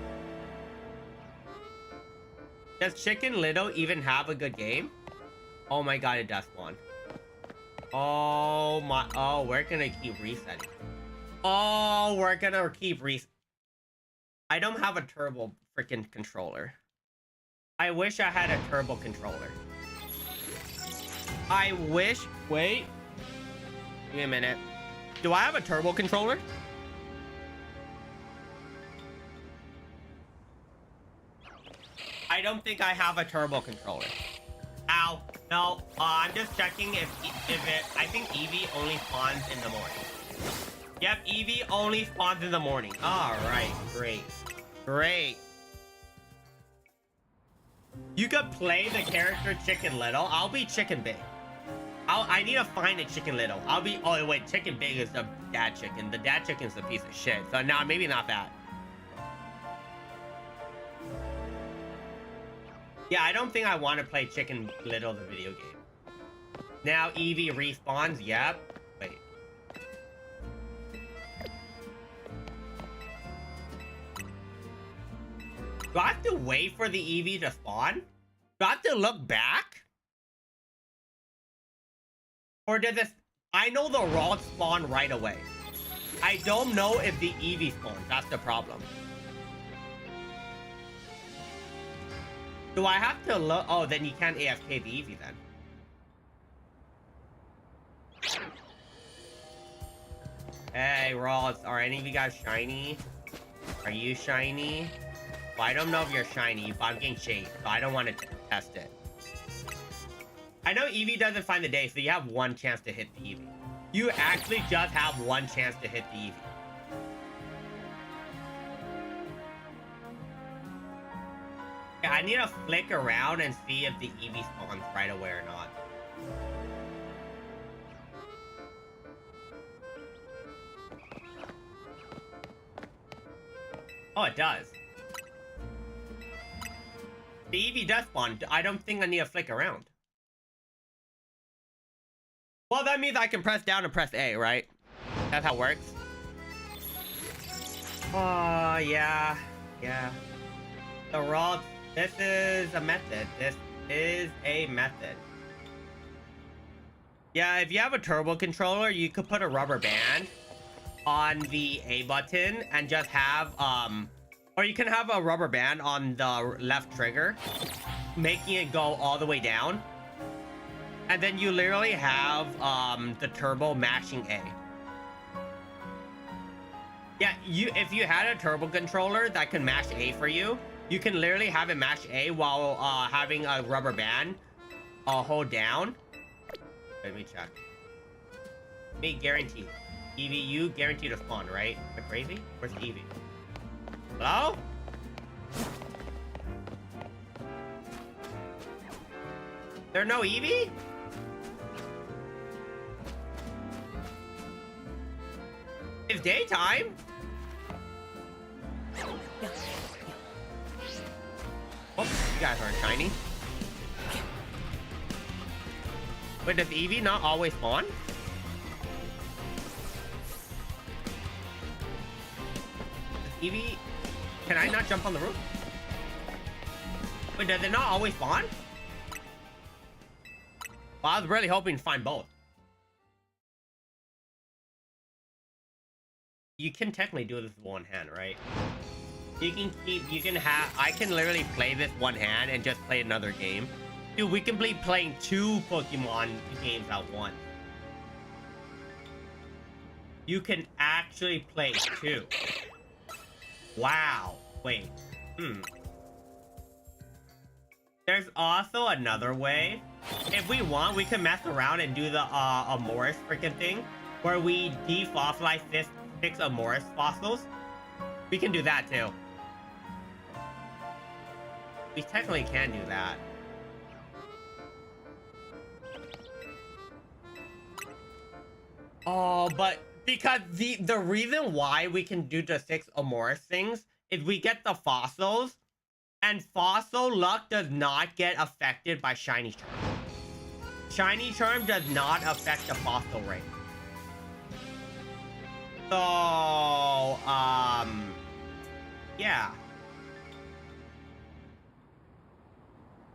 Does Chicken Little even have a good game? Oh my god, it does spawn. Oh my... Oh, we're gonna keep resetting. Oh, we're gonna keep resetting. I don't have a turbo freaking controller. I wish I had a turbo controller. I wish... Wait. Give me a minute. Do I have a turbo controller? I don't think I have a turbo controller. Ow. No. I'm just checking if it... I think Eevee only spawns in the morning. Yep, Eevee only spawns in the morning. Alright, great. Great. You could play the character Chicken Little. I'll be Chicken Big. I need to find a Chicken Little. I'll be... Oh, wait. Chicken Big is the dad chicken. The dad chicken's a piece of shit. So, no, maybe not that. Yeah, I don't think I want to play Chicken Little, the video game. Now, Eevee respawns. Yep. Wait. Do I have to wait for the Eevee to spawn? Do I have to look back? Or does this... I know the raw spawn right away. I don't know if the Eevee spawns. That's the problem. Do I have to look... Oh, then you can't AFK the Eevee then. Okay, Rolls, are any of you guys shiny? Are you shiny? Well, I don't know if you're shiny, but I'm getting shade, so I don't want to test it. I know Eevee doesn't find the day, so you have one chance to hit the Eevee. You actually just have one chance to hit the Eevee. Yeah, I need to flick around and see if the Eevee spawns right away or not. Oh, it does. The Eevee does spawn. I don't think I need to flick around. Well, that means I can press down and press A, right? That's how it works. Oh, yeah. Yeah. The raw... This is a method. This is a method. Yeah, if you have a turbo controller, you could put a rubber band on the A button and just have, or you can have a rubber band on the left trigger, making it go all the way down. And then you literally have, the turbo mashing A. Yeah, if you had a turbo controller that can mash A for you, you can literally have it mash A while, having a rubber band, hold down. Let me check. Me guaranteed. Eevee, you guaranteed to spawn, right? Am I crazy? Where's Eevee? Hello? There no Eevee? It's daytime? Oh, you guys aren't shiny. Wait, does Eevee not always spawn? Eevee, can I not jump on the roof? Wait, does it not always spawn? Well, I was really hoping to find both. You can technically do this with one hand, right? You can have, I can literally play this one hand and just play another game. Dude, we can be playing 2 Pokemon games at once. You can actually play 2. Wow. Wait. There's also another way. If we want, we can mess around and do the Amoris freaking thing, where we defossilize 6 Amoris fossils. We can do that too. We technically can do that. Oh, but because the reason why we can do the 6 Amoris things is we get the fossils, and fossil luck does not get affected by shiny charm. Shiny charm does not affect the fossil rate. So, yeah.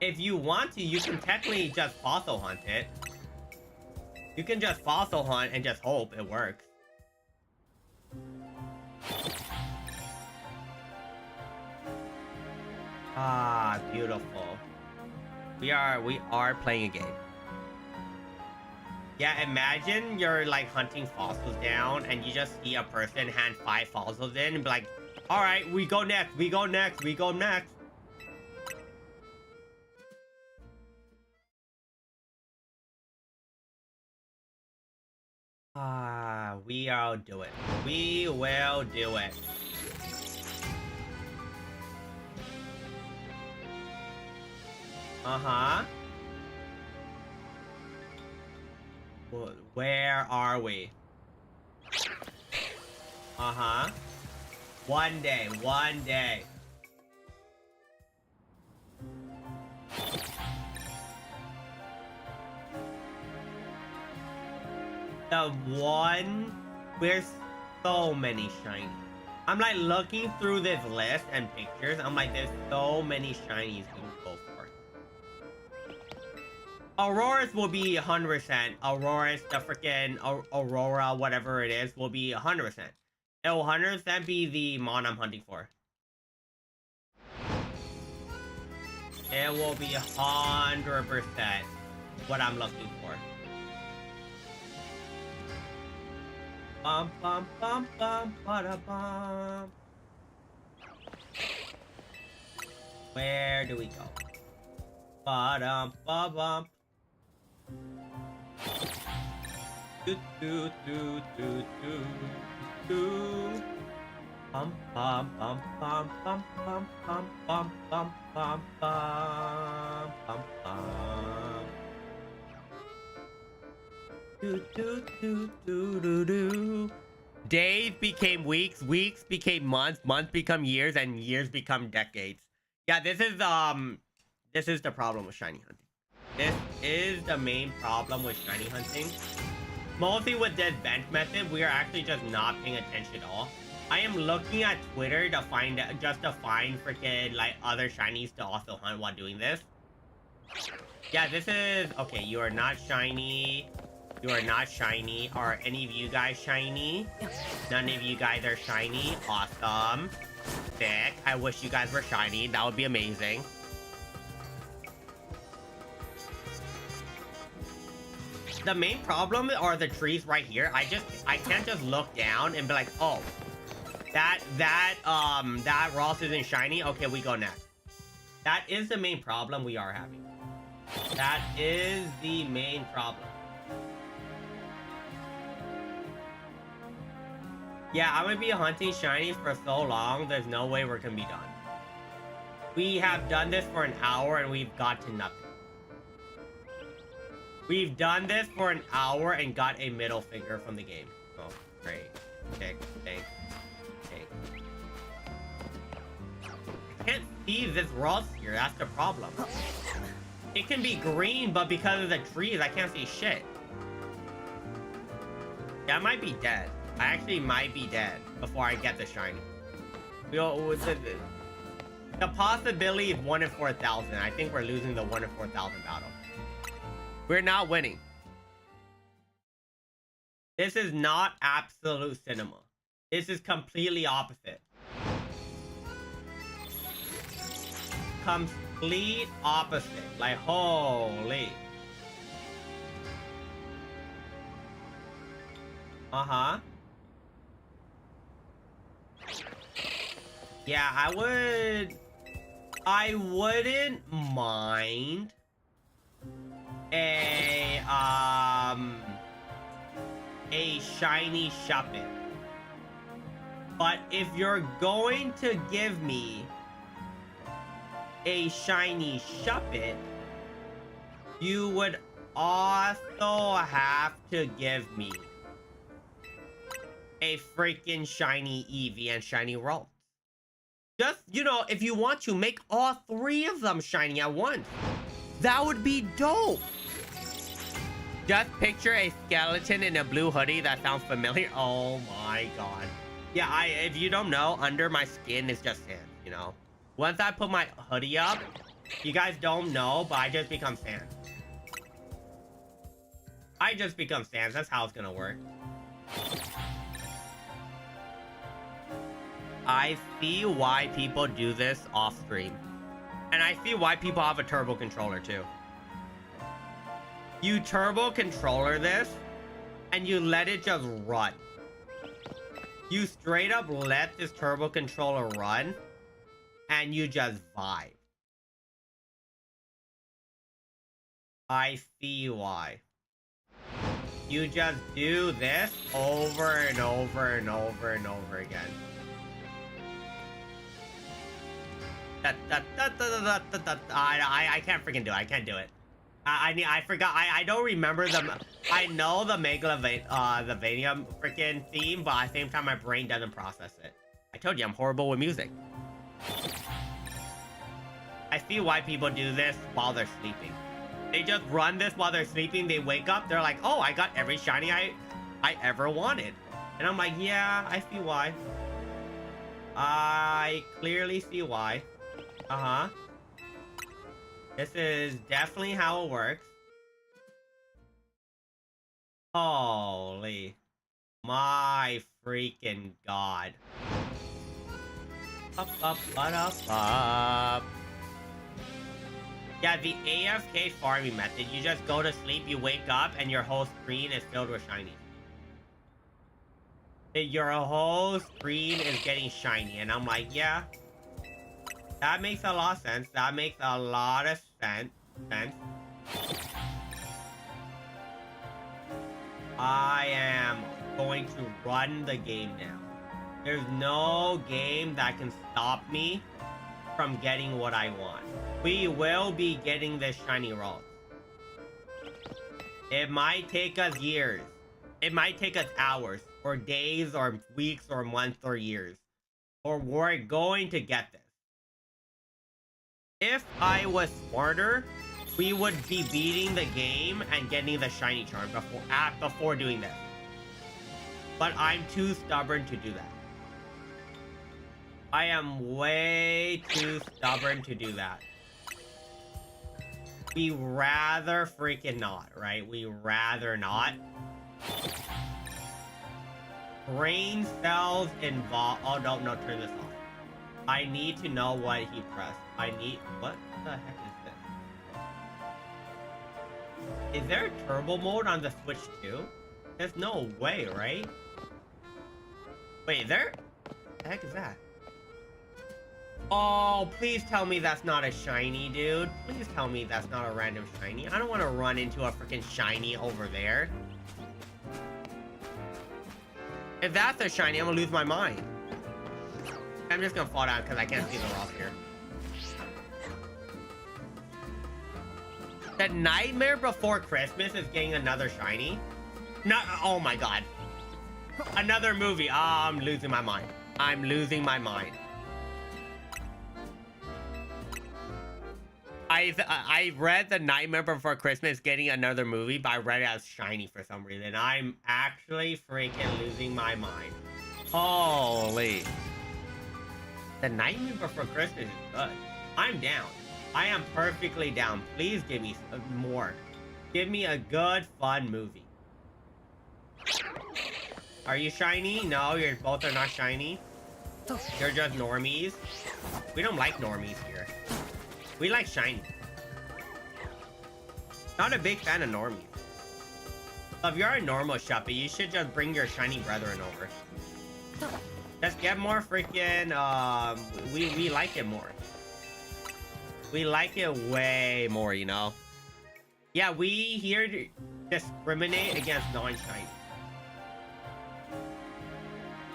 If you want to, you can technically just fossil hunt it. You can just fossil hunt and just hope it works. Ah, beautiful. We are playing a game. Yeah, imagine you're like hunting fossils down and you just see a person hand 5 fossils in and be like, all right, we go next, we go next, we go next. Ah, we'll do it. We will do it. Uh-huh. Well, where are we? Uh-huh. One day, one day. The one... There's so many shinies. I'm like looking through this list and pictures. I'm like, there's so many shinies we can go for. Auroras will be 100%. Auroras, the freaking Aurora, whatever it is, will be 100%. It will 100% be the mon I'm hunting for. It will be 100% what I'm looking for. Bum bum bum bum bada bum. Where do we go? Ba-dum ba bum. Do do do do do do. Bum bum bum bum bum bum bum bum bum bum bum bum bum. Do do do do do do. Days became weeks, weeks became months, months become years, and years become decades. Yeah, this is the problem with shiny hunting. This is the main problem with shiny hunting. Mostly with this bench method, we are actually just not paying attention at all. I am looking at Twitter to find freaking like other shinies to also hunt while doing this. Yeah, this is okay. You are not shiny. You are not shiny. Are any of you guys shiny? None of you guys are shiny. Awesome. Sick. I wish you guys were shiny. That would be amazing. The main problem are the trees right here. I can't just look down and be like, oh, that Ross isn't shiny. Okay, we go next. That is the main problem we are having. That is the main problem. Yeah, I'm gonna be hunting shinies for so long, there's no way we're gonna be done. We have done this for an hour and we've got to nothing. We've done this for an hour and got a middle finger from the game. Oh, great. Take. I can't see this Ross here, that's the problem. It can be green, but because of the trees, I can't see shit. Yeah, I might be dead. I actually might be dead before I get the shiny. The possibility is 1 in 4,000. I think we're losing the 1 in 4,000 battle. We're not winning. This is not absolute cinema. This is completely opposite. Complete opposite. Like, holy. Uh-huh. Yeah, I wouldn't mind a shiny Shuppet. But if you're going to give me a shiny Shuppet, you would also have to give me a freaking shiny Eevee and shiny Ralts. Just, you know, if you want to, make all 3 of them shiny at once. That would be dope. Just picture a skeleton in a blue hoodie. That sounds familiar. Oh my god. Yeah, if you don't know, under my skin is just sand, you know? Once I put my hoodie up, you guys don't know, but I just become sand. I just become sand. That's how it's gonna work. I see why people do this off stream. And I see why people have a turbo controller too. You turbo controller this and you let it just run. You straight up let this turbo controller run and you just vibe. I see why. You just do this over and over and over and over again. I can't freaking do it. I can't do it. I forgot. I don't remember them. I know the the Vania freaking theme, but at the same time, my brain doesn't process it. I told you I'm horrible with music. I see why people do this while they're sleeping. They just run this while they're sleeping. They wake up. They're like, oh, I got every shiny I ever wanted. And I'm like, yeah, I see why. I clearly see why. Uh-huh. This is definitely how it works. Holy. My freaking god. Up, up, up, up. Yeah, the AFK farming method, you just go to sleep, you wake up, and your whole screen is filled with shinies. Your whole screen is getting shiny. And I'm like, yeah, that makes a lot of sense. That makes a lot of sense. I am going to run the game now. There's no game that can stop me from getting what I want. We will be getting this shiny roll. It might take us years. It might take us hours, or days, or weeks, or months, or years. Or we're going to get this. If I was smarter, we would be beating the game and getting the shiny charm before doing this. But I'm too stubborn to do that. I am way too stubborn to do that. We rather freaking not, right? We rather not. Brain cells involved. Oh, no, turn this off. I need to know what he pressed. What the heck is this? Is there a turbo mode on the Switch too? There's no way, right? Wait, what the heck is that? Oh, please tell me that's not a shiny, dude. Please tell me that's not a random shiny. I don't want to run into a freaking shiny over there. If that's a shiny, I'm gonna lose my mind. I'm just gonna fall down because I can't see the rock here. The Nightmare Before Christmas is getting another shiny? No, oh my god. Another movie. I'm losing my mind. I'm losing my mind. I read The Nightmare Before Christmas getting another movie, but I read it as shiny for some reason. I'm actually freaking losing my mind. Holy. The Nightmare Before Christmas is good. I'm down. I am perfectly down. Please give me more. Give me a good, fun movie. Are you shiny? No, you're both are not shiny. You're just normies. We don't like normies here. We like shiny. Not a big fan of normies. So if you're a normal Shuppy, you should just bring your shiny brethren over. Just get more freaking, we like it more. We like it way more, you know? Yeah, we here discriminate against non-shiny.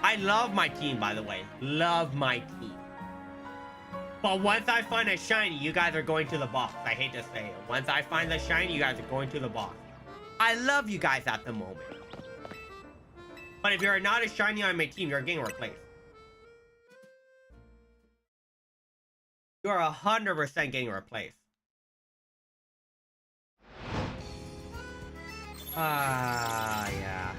I love my team, by the way. Love my team. But once I find a shiny, you guys are going to the box. I hate to say it. Once I find the shiny, you guys are going to the box. I love you guys at the moment. But if you're not a shiny on my team, you're getting replaced. You're 100% getting replaced. Yeah.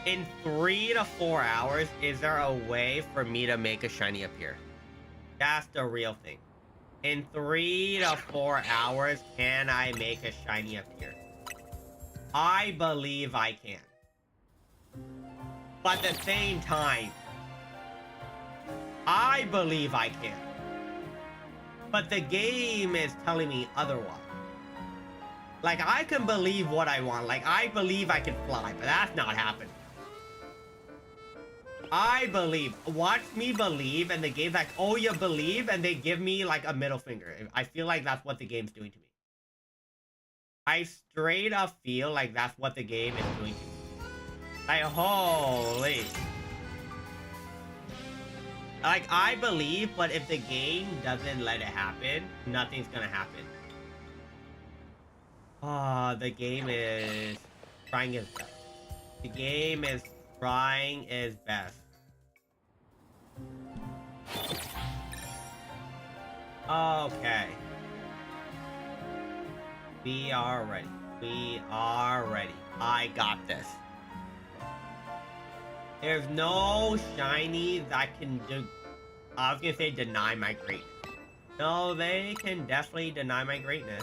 In 3 to 4 hours, is there a way for me to make a shiny appear? That's the real thing. In 3 to 4 hours, can I make a shiny appear? I believe I can. But at the same time, I believe I can. But the game is telling me otherwise. Like, I can believe what I want. Like, I believe I can fly, but that's not happening. I believe. Watch me believe, and the game's like, oh, you believe? And they give me, like, a middle finger. I feel like that's what the game's doing to me. I straight up feel like that's what the game is doing to me. Like, holy. Like, I believe, but if the game doesn't let it happen, nothing's gonna happen. The game is trying its best. The game is trying its best. Okay. We are ready. We are ready. I got this. There's no shiny that can do... I was gonna say deny my greatness. No, they can definitely deny my greatness.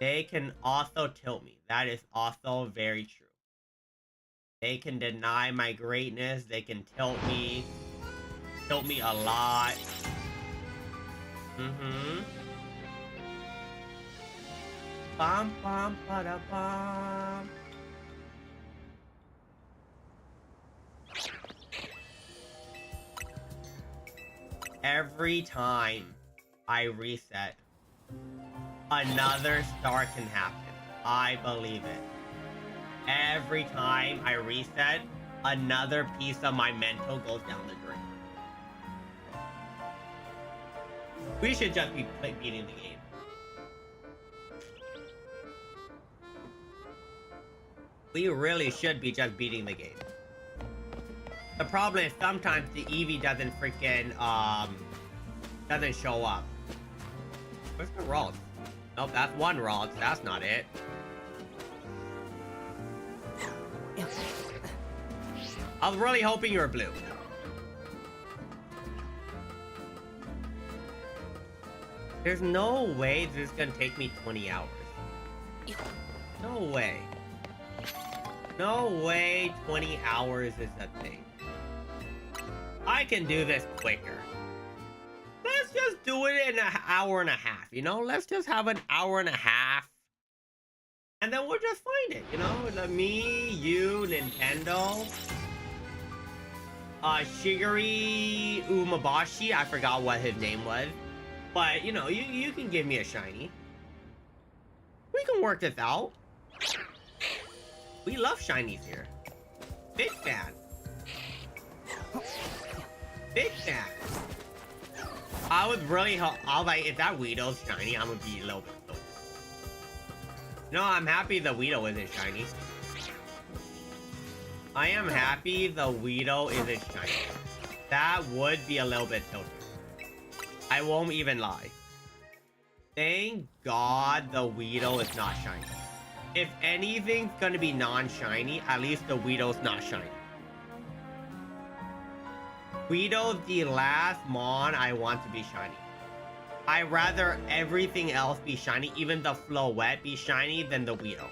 They can also tilt me. That is also very true. They can deny my greatness. They can tilt me. Tilt me a lot. Bum, bum, ba-da, bum. Every time I reset, another star can happen. I believe it. Every time I reset, another piece of my mental goes down the drain. We should just be beating the game. We really should be just beating the game. The problem is sometimes the Eevee doesn't freaking, doesn't show up. Where's the Ralts? Nope, that's one Ralts. That's not it. I was really hoping you were blue. There's no way this is gonna take me 20 hours. No way. No way 20 hours is a thing. I can do this quicker. Let's just do it in an hour and a half, you know? Let's just have an hour and a half. And then we'll just find it, you know? Me, you, Nintendo. Shigeru Umabashi, I forgot what his name was. But, you know, you can give me a shiny. We can work this out. We love shinies here. Big fan. Big fan. I was like, if that Weedle's shiny, I'm gonna be a little bit slow. No, I'm happy the Weedle isn't shiny. I am happy the Weedle isn't shiny. That would be a little bit tilted. I won't even lie. Thank God the Weedle is not shiny. If anything's gonna be non-shiny, at least the Weedle's not shiny. Weedle's the last Mon I want to be shiny. I'd rather everything else be shiny, even the Floette be shiny, than the Weedle.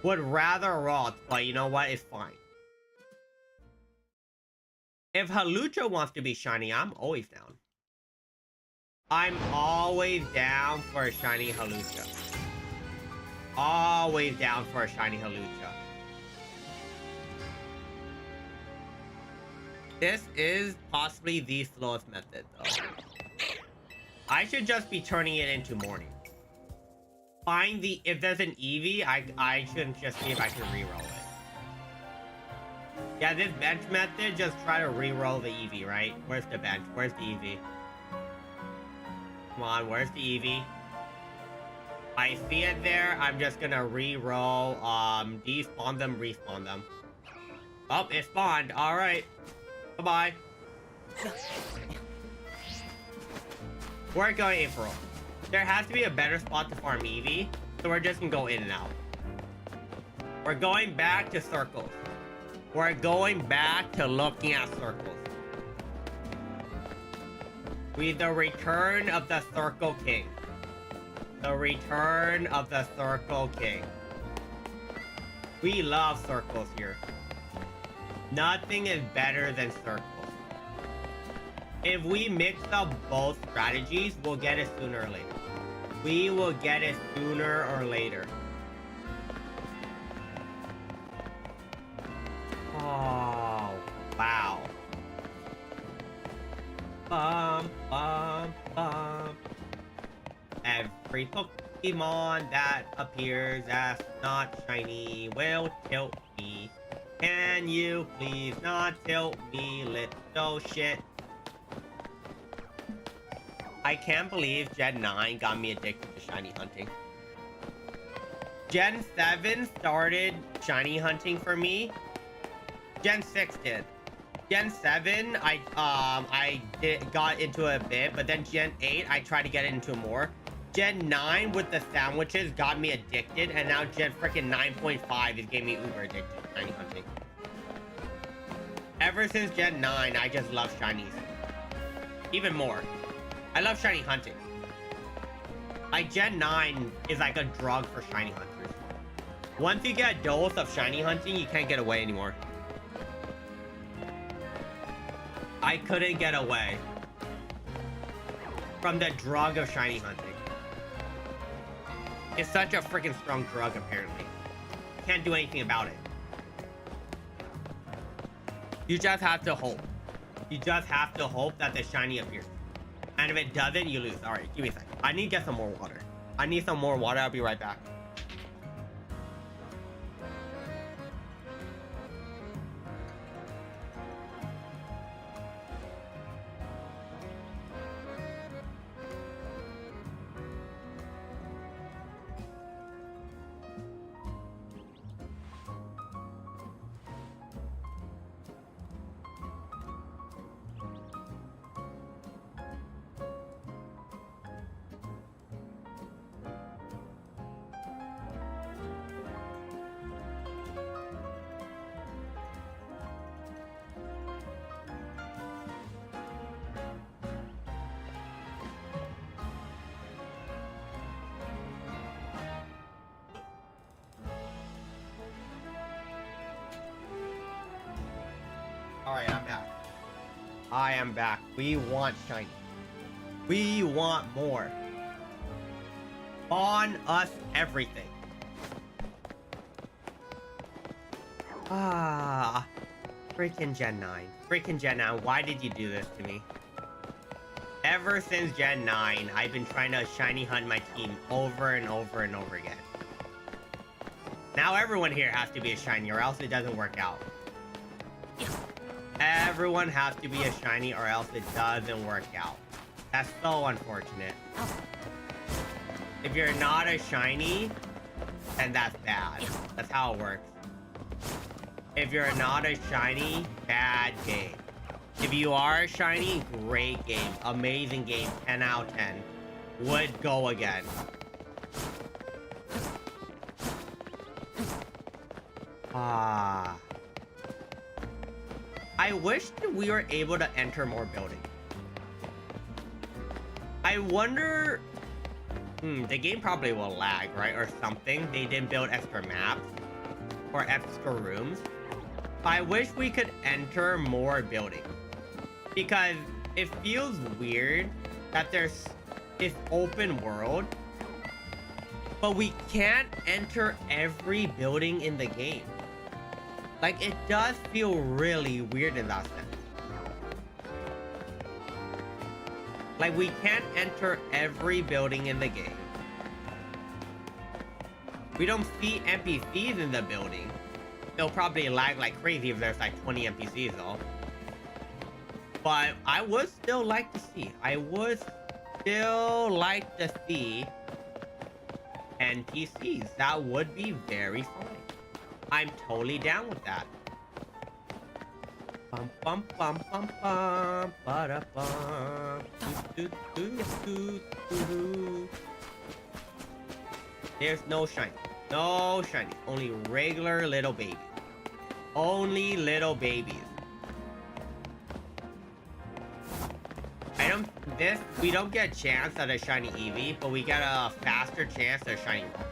Would rather Ralts, but you know what? It's fine. If Halucha wants to be shiny, I'm always down. I'm always down for a shiny Halucha. Always down for a shiny Halucha. This is possibly the slowest method, though. I should just be turning it into morning. Find the... If there's an Eevee, I should just see if I can reroll it. Yeah, this bench method, just try to reroll the Eevee, right? Where's the bench? Where's the Eevee? Come on, where's the Eevee? I see it there. I'm just gonna re-roll, despawn them, respawn them. Oh, it spawned. Alright. Bye-bye. We're going in for all. There has to be a better spot to farm Eevee, so we're just gonna go in and out. We're going back to circles. We're going back to looking at circles. The return of the Circle King. The return of the Circle King. We love circles here. Nothing is better than circles. If we mix up both strategies, we'll get it sooner or later. We will get it sooner or later. Oh, wow. Bum, bum, bum. Every Pokemon that appears as not shiny will tilt me. Can you please not tilt me, little shit? I can't believe Gen 9 got me addicted to shiny hunting. Gen 7 started shiny hunting for me. Gen 6 did. Gen 7, I got into it a bit, but then Gen 8, I tried to get into more. Gen 9 with the sandwiches got me addicted, and now Gen freaking 9.5 is getting me uber addicted to shiny hunting. Ever since Gen 9, I just love shinies. Even more. I love shiny hunting. Like, Gen 9 is like a drug for shiny hunters. Once you get a dose of shiny hunting, you can't get away anymore. I couldn't get away from the drug of shiny hunting. It's such a freaking strong drug, apparently. Can't do anything about it. You just have to hope. You just have to hope that the shiny appears. And if it doesn't, you lose. All right, give me a second. I need to get some more water. I need some more water. I'll be right back. Alright, I'm back. I am back. We want shiny. We want more. On us everything. Ah. Freaking Gen 9. Freaking Gen 9. Why did you do this to me? Ever since Gen 9, I've been trying to shiny hunt my team over and over and over again. Now everyone here has to be a shiny or else it doesn't work out. Everyone has to be a shiny or else it doesn't work out. That's so unfortunate. If you're not a shiny, then that's bad. That's how it works. If you're not a shiny, bad game. If you are a shiny, great game. Amazing game. 10 out of 10. Would go again. Ah. I wish that we were able to enter more buildings. I wonder... the game probably will lag, right? Or something. They didn't build extra maps. Or extra rooms. But I wish we could enter more buildings. Because it feels weird that there's this open world. But we can't enter every building in the game. Like, it does feel really weird in that sense. Like, we can't enter every building in the game. We don't see NPCs in the building. They'll probably lag like crazy if there's like 20 NPCs though. But I would still like to see. I would still like to see NPCs. That would be very fun. I'm totally down with that. Bum bum bum bum bum ba da bum. Do, do, do, do, do. There's no shiny. No shiny. Only regular little babies. Only little babies. We don't get a chance at a shiny Eevee, but we get a faster chance at a shiny Rock.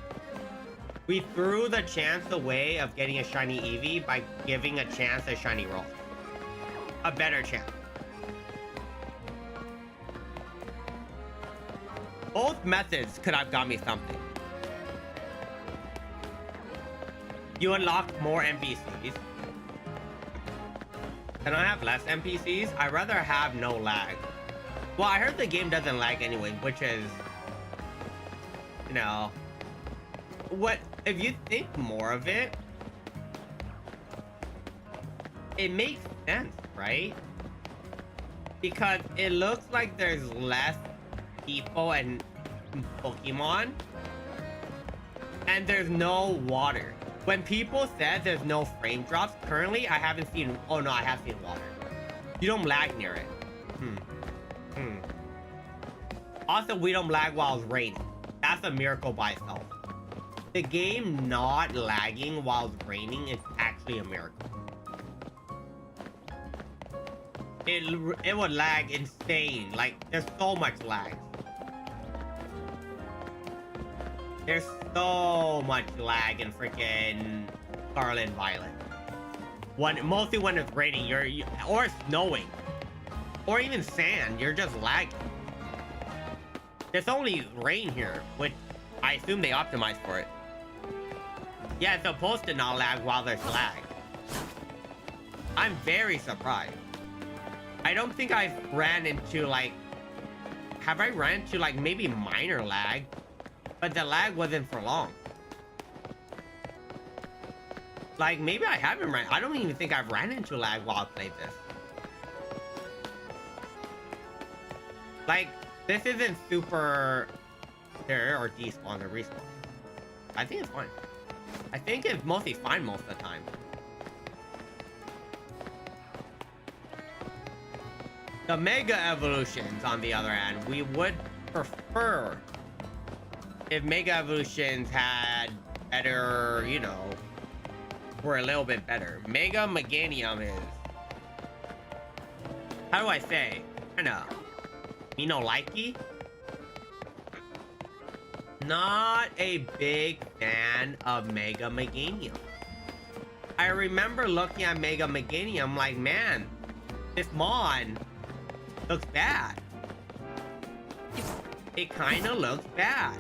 We threw the chance away of getting a shiny Eevee by giving a chance at shiny Roll. A better chance. Both methods could have got me something. You unlock more NPCs. Can I have less NPCs? I'd rather have no lag. Well, I heard the game doesn't lag anyway, which is... You know... What... If you think more of it... It makes sense, right? Because it looks like there's less people and Pokemon. And there's no water. When people said there's no frame drops, currently I haven't seen... Oh no, I have seen water. You don't lag near it. Also, we don't lag while it's raining. That's a miracle by itself. The game not lagging while it's raining is actually a miracle. It would lag insane. Like, there's so much lag. There's so much lag in freaking Scarlet and Violet. Mostly when it's raining, or snowing, or even sand, you're just lagging. There's only rain here, which I assume they optimized for it. Yeah, it's supposed to not lag while there's lag. I'm very surprised. I don't think I've ran into like... Have I ran into like maybe minor lag? But the lag wasn't for long. Like maybe I haven't ran... I don't even think I've ran into lag while I played this. Like, this isn't super... There or despawn or respawn. I think it's fine. I think it's mostly fine most of the time. The Mega Evolutions, on the other hand, we would prefer if Mega Evolutions had better, you know, were a little bit better. Mega Meganium is... How do I say? Kinda... You know, likey? Not a big fan of Mega Meganium. I remember looking at Mega Meganium like, man, this mon looks bad. It kind of looks bad.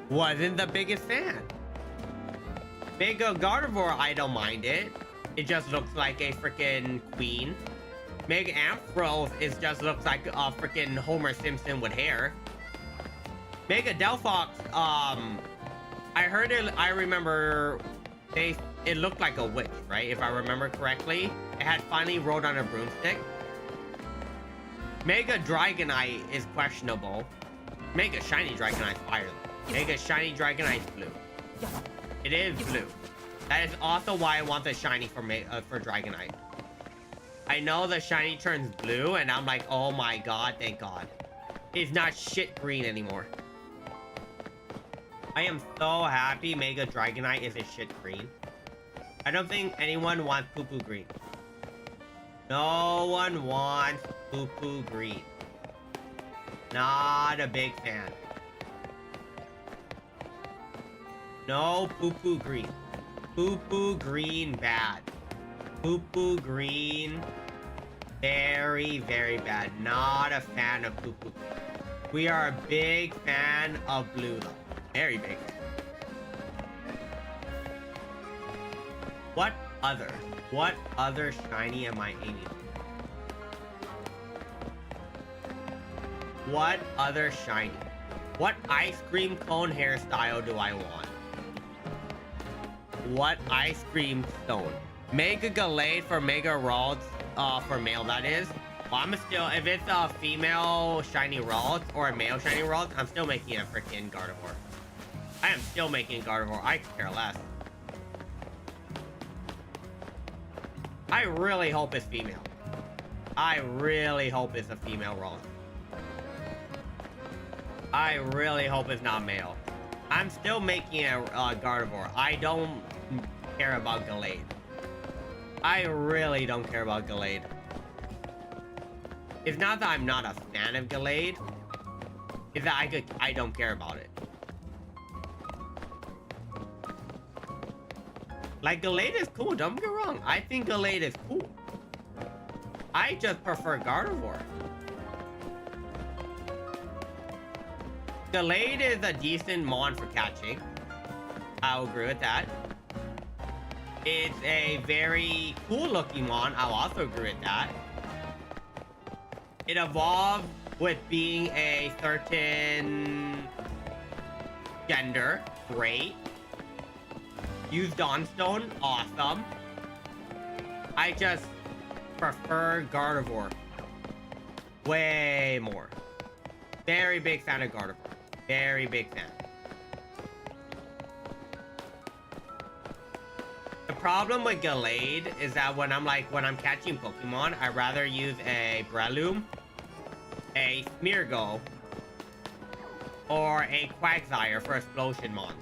Wasn't the biggest fan. Mega Gardevoir, I don't mind it. It just looks like a freaking queen. Mega Ampharos is just looks like a freaking Homer Simpson with hair. Mega Delphox, I heard it, I remember it looked like a witch, right? If I remember correctly. It had finally rode on a broomstick. Mega Dragonite is questionable. Mega Shiny Dragonite is fire though. Mega Shiny Dragonite is blue. It is blue. That is also why I want the shiny for Dragonite. I know the shiny turns blue and I'm like, oh my god, thank god. It's not shit green anymore. I am so happy Mega Dragonite is a shit green. I don't think anyone wants poo-poo green. No one wants poo-poo green. Not a big fan. No poo-poo green. Poo-poo green bad. Poo-poo green very, very bad. Not a fan of poo-poo. We are a big fan of blue though. Very big fan. What other shiny am I aiming for? What other shiny? What ice cream cone hairstyle do I want? What ice cream stone? Mega Gallade for Mega Ralts, for male that is. Well, I'm still, if it's a female shiny Ralts or a male shiny Ralts, I'm still making a freaking Gardevoir. I am still making Gardevoir. I could care less. I really hope it's female. I really hope it's a female Ralts. I really hope it's not male. I'm still making a Gardevoir. I don't care about Gallade. I really don't care about Gallade. It's not that I'm not a fan of Gallade. It's that I don't care about it. Like, Gallade is cool, don't get me wrong. I think Gallade is cool. I just prefer Gardevoir. Gallade is a decent mon for catching. I'll agree with that. It's a very cool looking mon. I'll also agree with that. It evolved with being a certain gender. Great. Used Dawnstone. Awesome. I just prefer Gardevoir way more. Very big fan of Gardevoir. Very big fan. The problem with Gallade is that when I'm catching Pokemon, I'd rather use a Breloom, a Smeargle, or a Quagsire for Explosion Mon.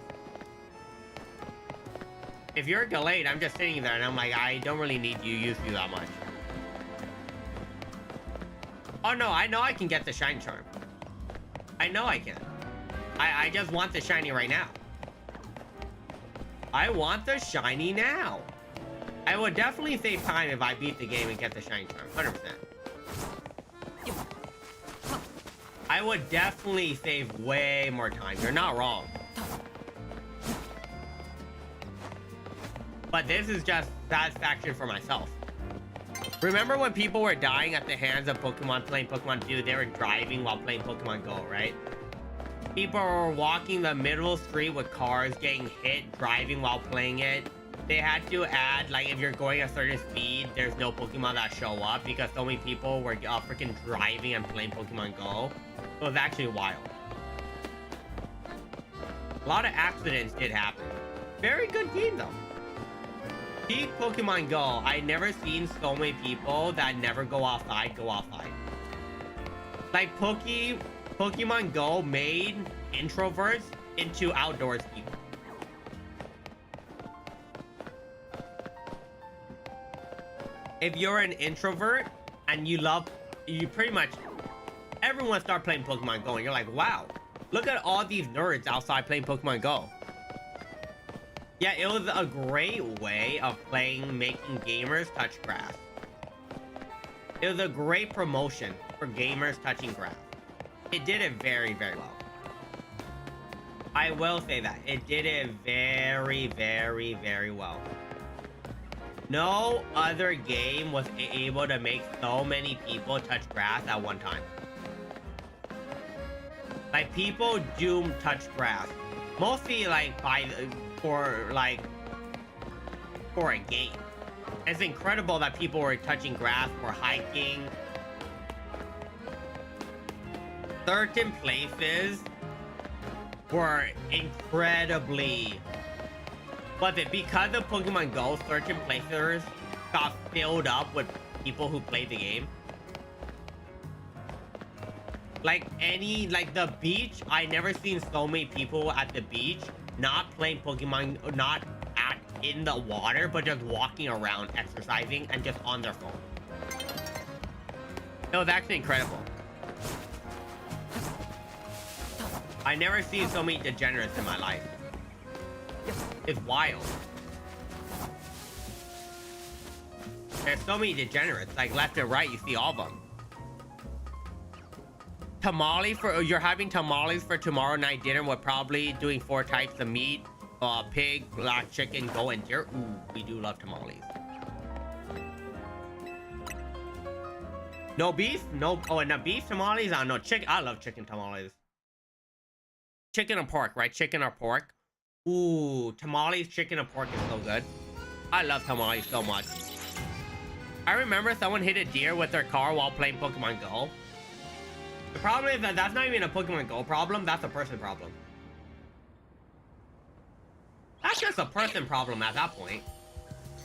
If you're a Gallade, I'm just sitting there and I'm like, I don't really need you, use you that much. Oh no, I know I can get the Shine Charm. I know I can. I just want the shiny right now. I want the shiny now. I would definitely save time if I beat the game and get the shiny charm. 100%. I would definitely save way more time. You're not wrong. But this is just satisfaction for myself. Remember when people were dying at the hands of Pokemon playing Pokemon 2? They were driving while playing Pokemon Go, right? People were walking the middle street with cars, getting hit, driving while playing it. They had to add, like, if you're going a certain speed, there's no Pokemon that show up because so many people were freaking driving and playing Pokemon Go. It was actually wild. A lot of accidents did happen. Very good game, though. Peak Pokemon Go, I never seen so many people that never go outside. Like, Pokemon Go made introverts into outdoors people. If you're an introvert and you pretty much, everyone start playing Pokemon Go and you're like, wow, look at all these nerds outside playing Pokemon Go. Yeah, it was a great way of making gamers touch grass. It was a great promotion for gamers touching grass. It did it very, very well. I will say that. It did it very, very, very well. No other game was able to make so many people touch grass at one time. Like, people do touch grass. Mostly, like, for a game. It's incredible that people were touching grass for hiking. Certain places were incredibly... But because of Pokemon Go, certain places got filled up with people who played the game. Like the beach, I never seen so many people at the beach not playing Pokemon, not in the water, but just walking around, exercising, and just on their phone. It was actually incredible. I never seen so many degenerates in my life. It's wild. There's so many degenerates, like left and right, you see all of them. You're having tamales for tomorrow night dinner. We're probably doing 4 types of meat. Pig, black chicken, goat, and deer. Ooh, we do love tamales. No beef? No, oh, and no beef tamales? I don't know. Chicken, I love chicken tamales. Chicken and pork, right? Chicken or pork. Ooh, tamales, chicken, and pork is so good. I love tamales so much. I remember someone hit a deer with their car while playing Pokemon Go. The problem is that that's not even a Pokemon Go problem, that's a person problem. That's just a person problem at that point.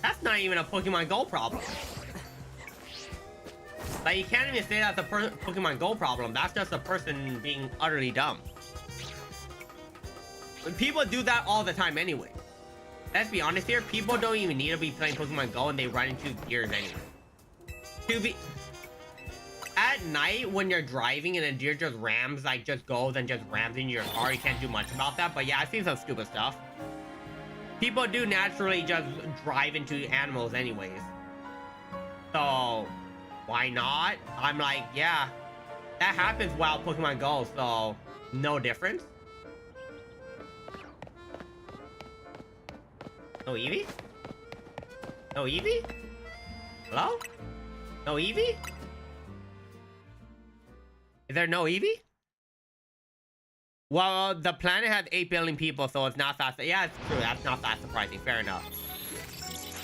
That's not even a Pokemon Go problem. Like, you can't even say that's a Pokemon Go problem. That's just a person being utterly dumb. People do that all the time anyway. Let's be honest here. People don't even need to be playing Pokemon Go and they run into deers anyway. At night when you're driving and a deer just rams, like just goes and just rams into your car, you can't do much about that. But yeah, I've seen some stupid stuff. People do naturally just drive into animals anyways. So why not? I'm like, yeah, that happens while Pokemon Go, so no difference. No Eevee? No Eevee? Hello? No Eevee? Is there no Eevee? Well, the planet has 8 billion people, so it's not that... Yeah, it's true. That's not that surprising. Fair enough.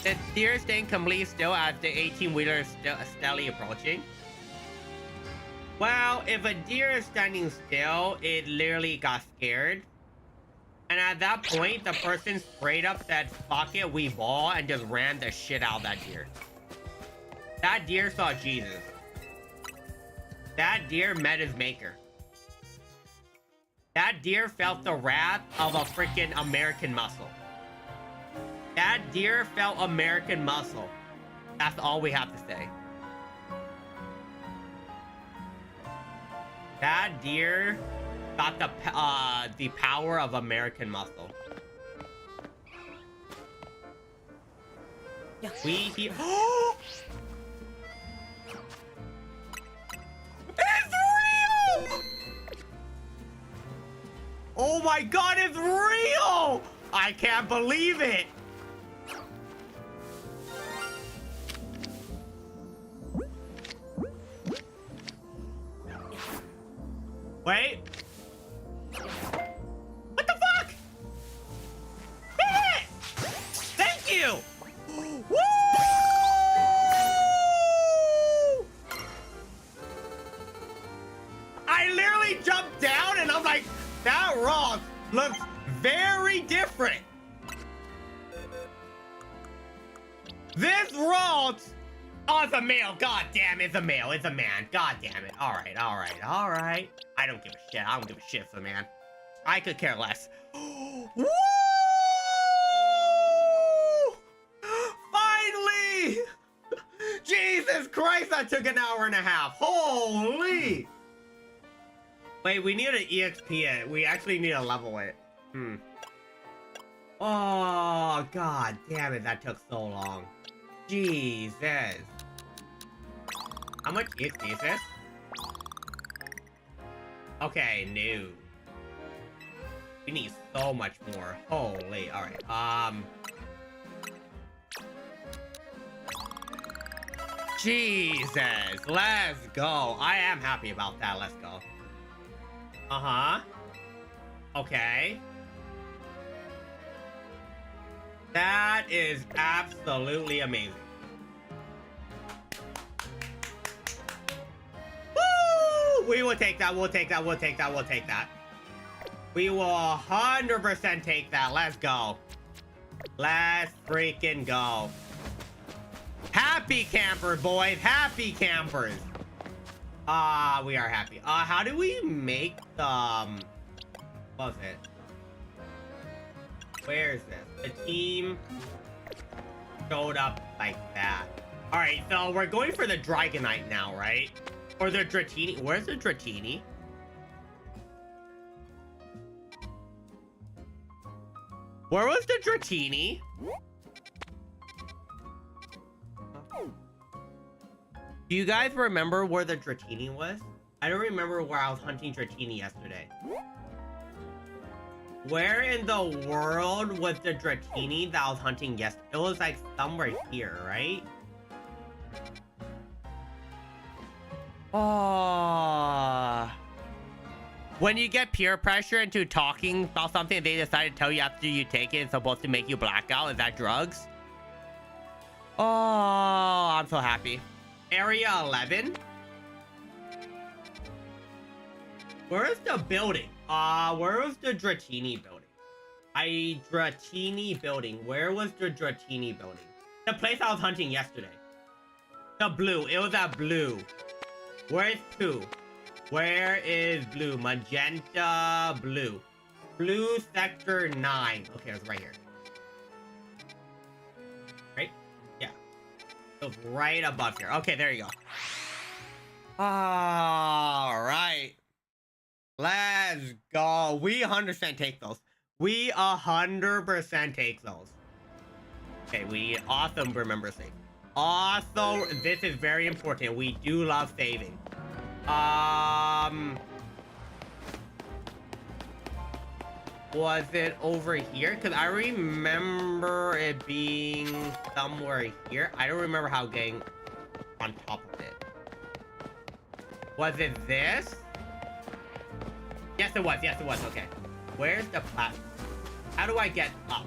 The deer staying completely still as the 18-wheeler is steadily approaching. Well, if a deer is standing still, it literally got scared. And at that point, the person straight up said, fuck it, we ball, and just ran the shit out of that deer. That deer saw Jesus. That deer met his maker. That deer felt the wrath of a freaking American muscle. That deer felt American muscle. That's all we have to say. That deer got the power of American muscle. Yeah. It's real! Oh my god, it's real! I can't believe it! Wait. What the fuck? Hit it! Thank you! Woo! I literally jumped down and I'm like, that rock looks very different. This rock, oh, it's a male. God damn, it's a male. It's a man. God damn it. All right, all right, all right. I don't give a shit. I don't give a shit for the man. I could care less. Woo! Finally! Jesus Christ, that took an hour and a half. Holy! Wait, we need to EXP it. We actually need to level it. Oh, god damn it, that took so long. Jesus. How much EXP is this? Okay, no. We need so much more. Holy, alright. Jesus, let's go. I am happy about that. Let's go. Uh-huh. Okay. That is absolutely amazing. Woo! We will take that. We'll take that. We'll take that. We'll take that. We will 100% take that. Let's go. Let's freaking go. Happy campers, boys. Happy campers. We are happy. How do we make the, what was it? Where is this? The team showed up like that. Alright, so we're going for the Dragonite now, right? Or the Dratini. Where's the Dratini? Where was the Dratini? Do you guys remember where the Dratini was? I don't remember where I was hunting Dratini yesterday. Where in the world was the Dratini that I was hunting yesterday? It was like somewhere here, right? Oh. When you get peer pressure into talking about something, they decide to tell you after you take it, it's supposed to make you black out. Is that drugs? Oh, I'm so happy. Area 11? Where is the building? Where was the Dratini building? Dratini building. Where was the Dratini building? The place I was hunting yesterday. The blue. It was at blue. Where's Pooh? Where is blue? Magenta blue. Blue sector 9. Okay, it's right here. Right? Yeah. It was right above here. Okay, there you go. All right. Let's go. We 100% take those. We 100% take those. Okay, we awesome remember save. Also, this is very important. We do love saving. Was it over here? Because I remember it being somewhere here. I don't remember how getting on top of it. Was it this? Yes, it was. Yes, it was. Okay. Where's the platform? How do I get up?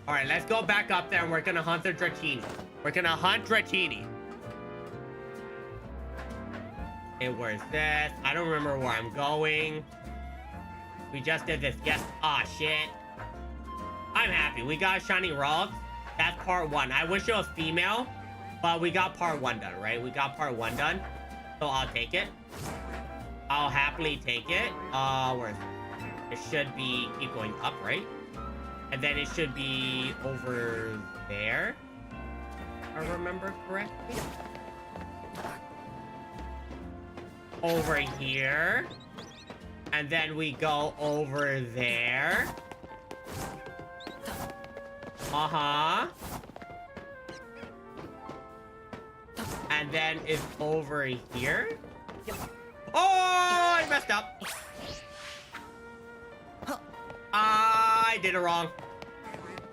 Alright, let's go back up there and we're gonna hunt the Dratini. We're gonna hunt Dratini. Okay, where's this? I don't remember where I'm going. We just did this. Yes. Ah, shit. I'm happy. We got shiny rocks. That's part 1. I wish it was female, but we got part 1 done, right? We got part 1 done. So I'll take it. I'll happily take it. Where is it? It should be keep going up, right? And then it should be over there. If I remember correctly. Over here. And then we go over there. Uh-huh. And then it's over here. Oh, I messed up. I did it wrong.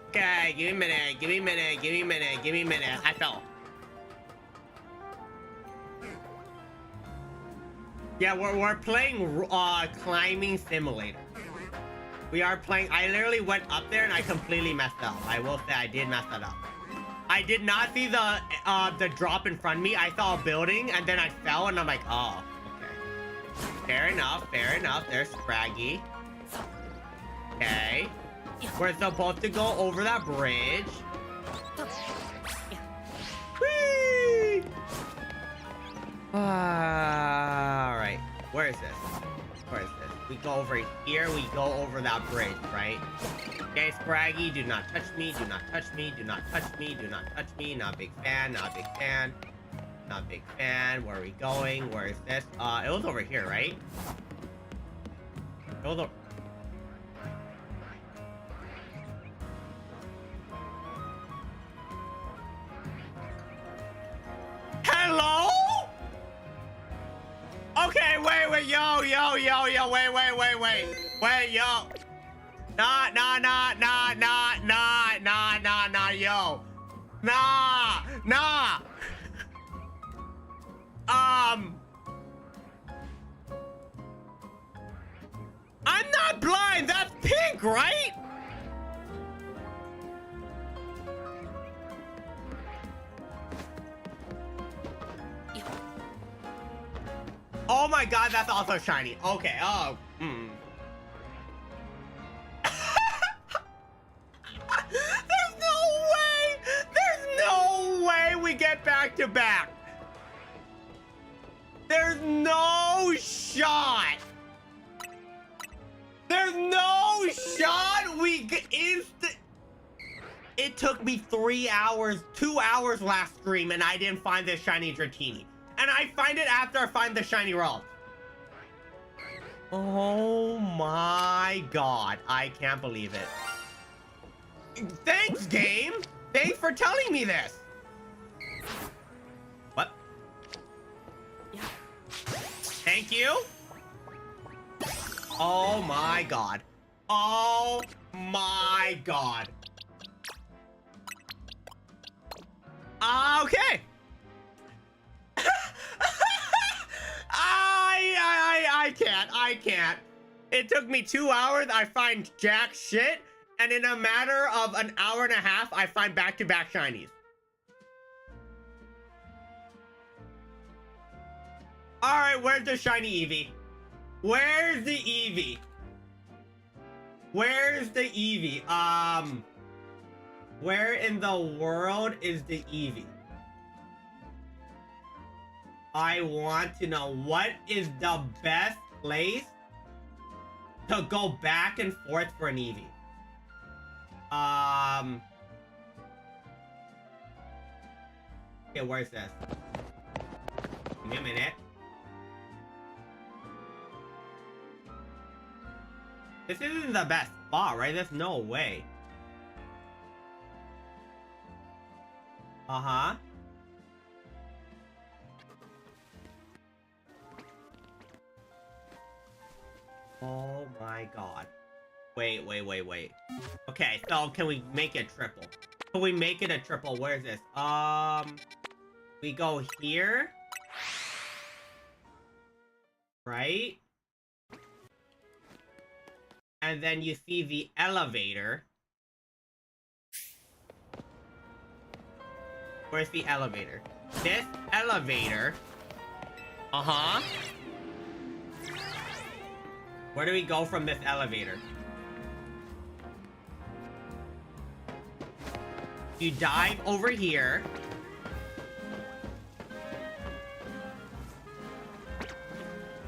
Okay, give me a minute, give me a minute, give me a minute, give me a minute. I fell. Yeah, we're playing climbing simulator. We are playing. I literally went up there and I completely messed up. I will say I did mess that up. I did not see the drop in front of me. I saw a building and then I fell and I'm like, oh, okay. Fair enough, fair enough. There's Scraggy. Okay. We're supposed to go over that bridge. Whee! Alright. Where is this? Where is this? We go over here. We go over that bridge, right? Okay, Scraggy, do not touch me. Do not touch me. Do not touch me. Do not touch me. Not a big fan. Not a big fan. Not a big fan. Where are we going? Where is this? It was over here, right? It was over... Hello? Okay, wait, yo, wait, yo. Nah, yo. Nah. I'm not blind, that's pink, right? Oh my god, that's also shiny. Okay, oh. There's no way we get back to back. There's no shot. There's no shot we instant. It took me 3 hours, 2 hours last stream, and I didn't find this shiny Dratini. And I find it after I find the shiny roll. Oh my god. I can't believe it. Thanks, game. Thanks for telling me this. What? Thank you. Oh my god. Oh my god. Okay. I can't. It took me 2 hours. I find jack shit. And in a matter of an hour and a half, I find back-to-back shinies. All right, where's the shiny Eevee? Where's the Eevee? Where's the Eevee? Where in the world is the Eevee? I want to know what is the best place to go back and forth for an Eevee. Okay, where's this? Give me a minute. This isn't the best spot, right? There's no way. Uh-huh. Oh my god. Wait. Okay, so can we make it triple? Can we make it a triple? Where is this? We go here. Right? And then you see the elevator. Where's the elevator? This elevator. Uh-huh. Where do we go from this elevator? You dive over here.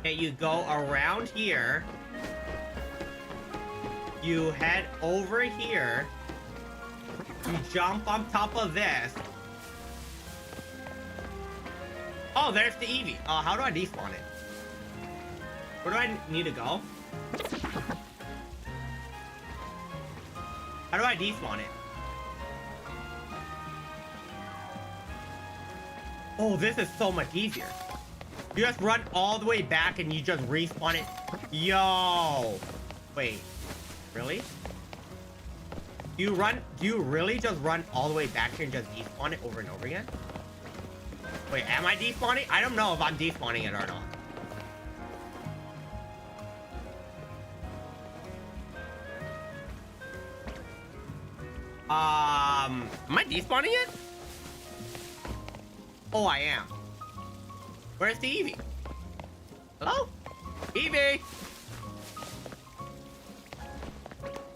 Okay, you go around here. You head over here. You jump on top of this. Oh, there's the Eevee. How do I despawn it? Where do I need to go? How do I despawn it? Oh, this is so much easier. You just run all the way back and you just respawn it. Yo. Wait. Really? Do you really just run all the way back here and just despawn it over and over again? Wait, am I despawning? I don't know if I'm despawning it or not. Am I despawning it? Oh, I am. Where's the Eevee? Hello? Eevee?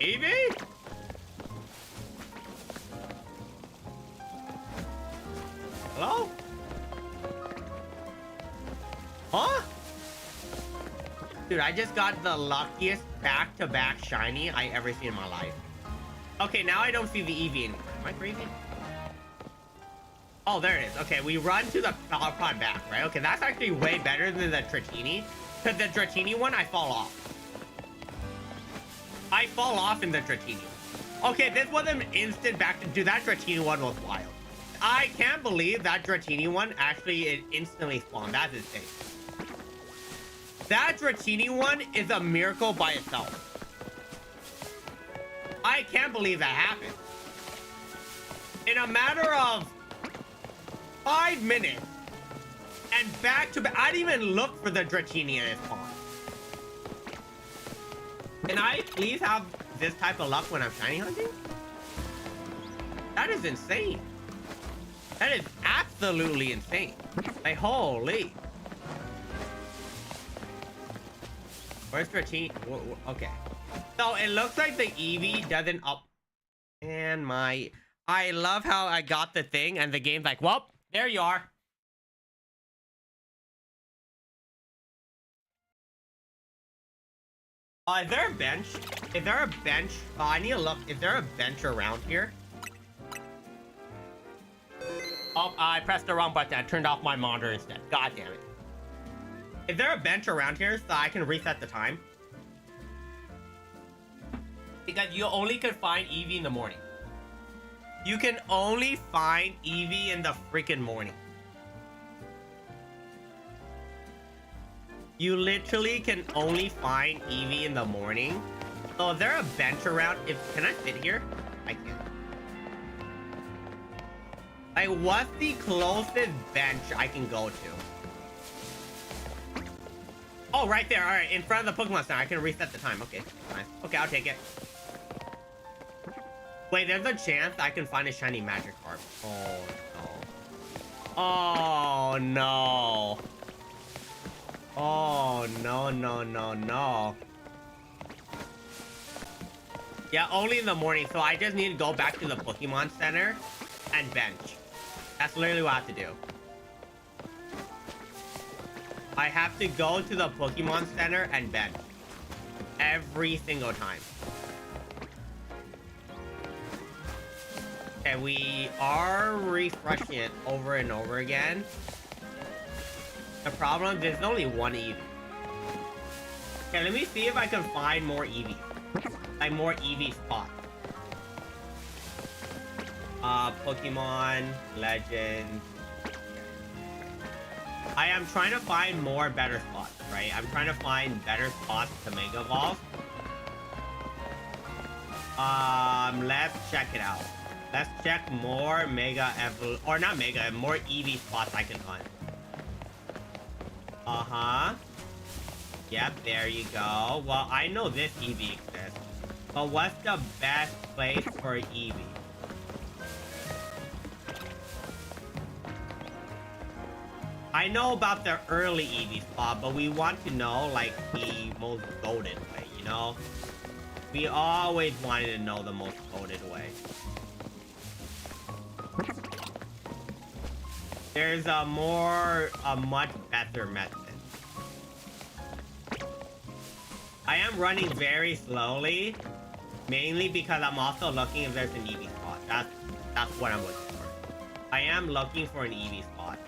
Eevee? Hello? Huh? Dude, I just got the luckiest back-to-back shiny I ever seen in my life. Okay, now I don't see the Eevee anymore. Am I crazy? Oh, there it is. Okay, we run to the flower pot back, right? Okay, that's actually way better than the Dratini. Because the Dratini one, I fall off. I fall off in the Dratini. Okay, this was an instant back to... Dude, that Dratini one was wild. I can't believe that Dratini one actually it instantly spawned. That's insane. That Dratini one is a miracle by itself. I can't believe that happened. In a matter of 5 minutes and back to back. I didn't even look for the Dratini in its spawn. Can I please have this type of luck when I'm shiny hunting? That is insane. That is absolutely insane. Like, holy. Where's Dratini? Okay. So it looks like the Eevee doesn't up. And my... I love how I got the thing and the game's like, well, there you are. Is there a bench? Is there a bench? I need to look. Is there a bench around here? Oh, I pressed the wrong button. I turned off my monitor instead. God damn it. Is there a bench around here so I can reset the time? Because you only can find Eevee in the morning. You can only find Eevee in the freaking morning. You literally can only find Eevee in the morning. So is there a bench around? Can I sit here? I can't. Like, what's the closest bench I can go to? Oh, right there. All right, in front of the Pokemon Center. I can reset the time. Okay, nice. Okay, I'll take it. Wait, there's a chance I can find a shiny Magikarp. Oh, no. Oh, no. Oh, no, no, no, no. Yeah, only in the morning. So I just need to go back to the Pokemon Center and bench. That's literally what I have to do. I have to go to the Pokemon Center and bench. Every single time. Okay, we are refreshing it over and over again. The problem is there's only one Eevee. Okay, let me see if I can find more Eevees. Like more Eevee spots. Pokemon Legends. I am trying to find more better spots, right? I'm trying to find better spots to Mega Evolve. Let's check it out. Let's check more Mega Evol... Or not Mega, more Eevee spots I can hunt. Uh-huh. Yep, there you go. Well, I know this Eevee exists. But what's the best place for Eevee? I know about the early Eevee spot, but we want to know, like, the most goated way, you know? We always wanted to know the most goated way. There's a much better method. I am running very slowly, mainly because I'm also looking if there's an Eevee spot. That's what I'm looking for. I am looking for an Eevee spot.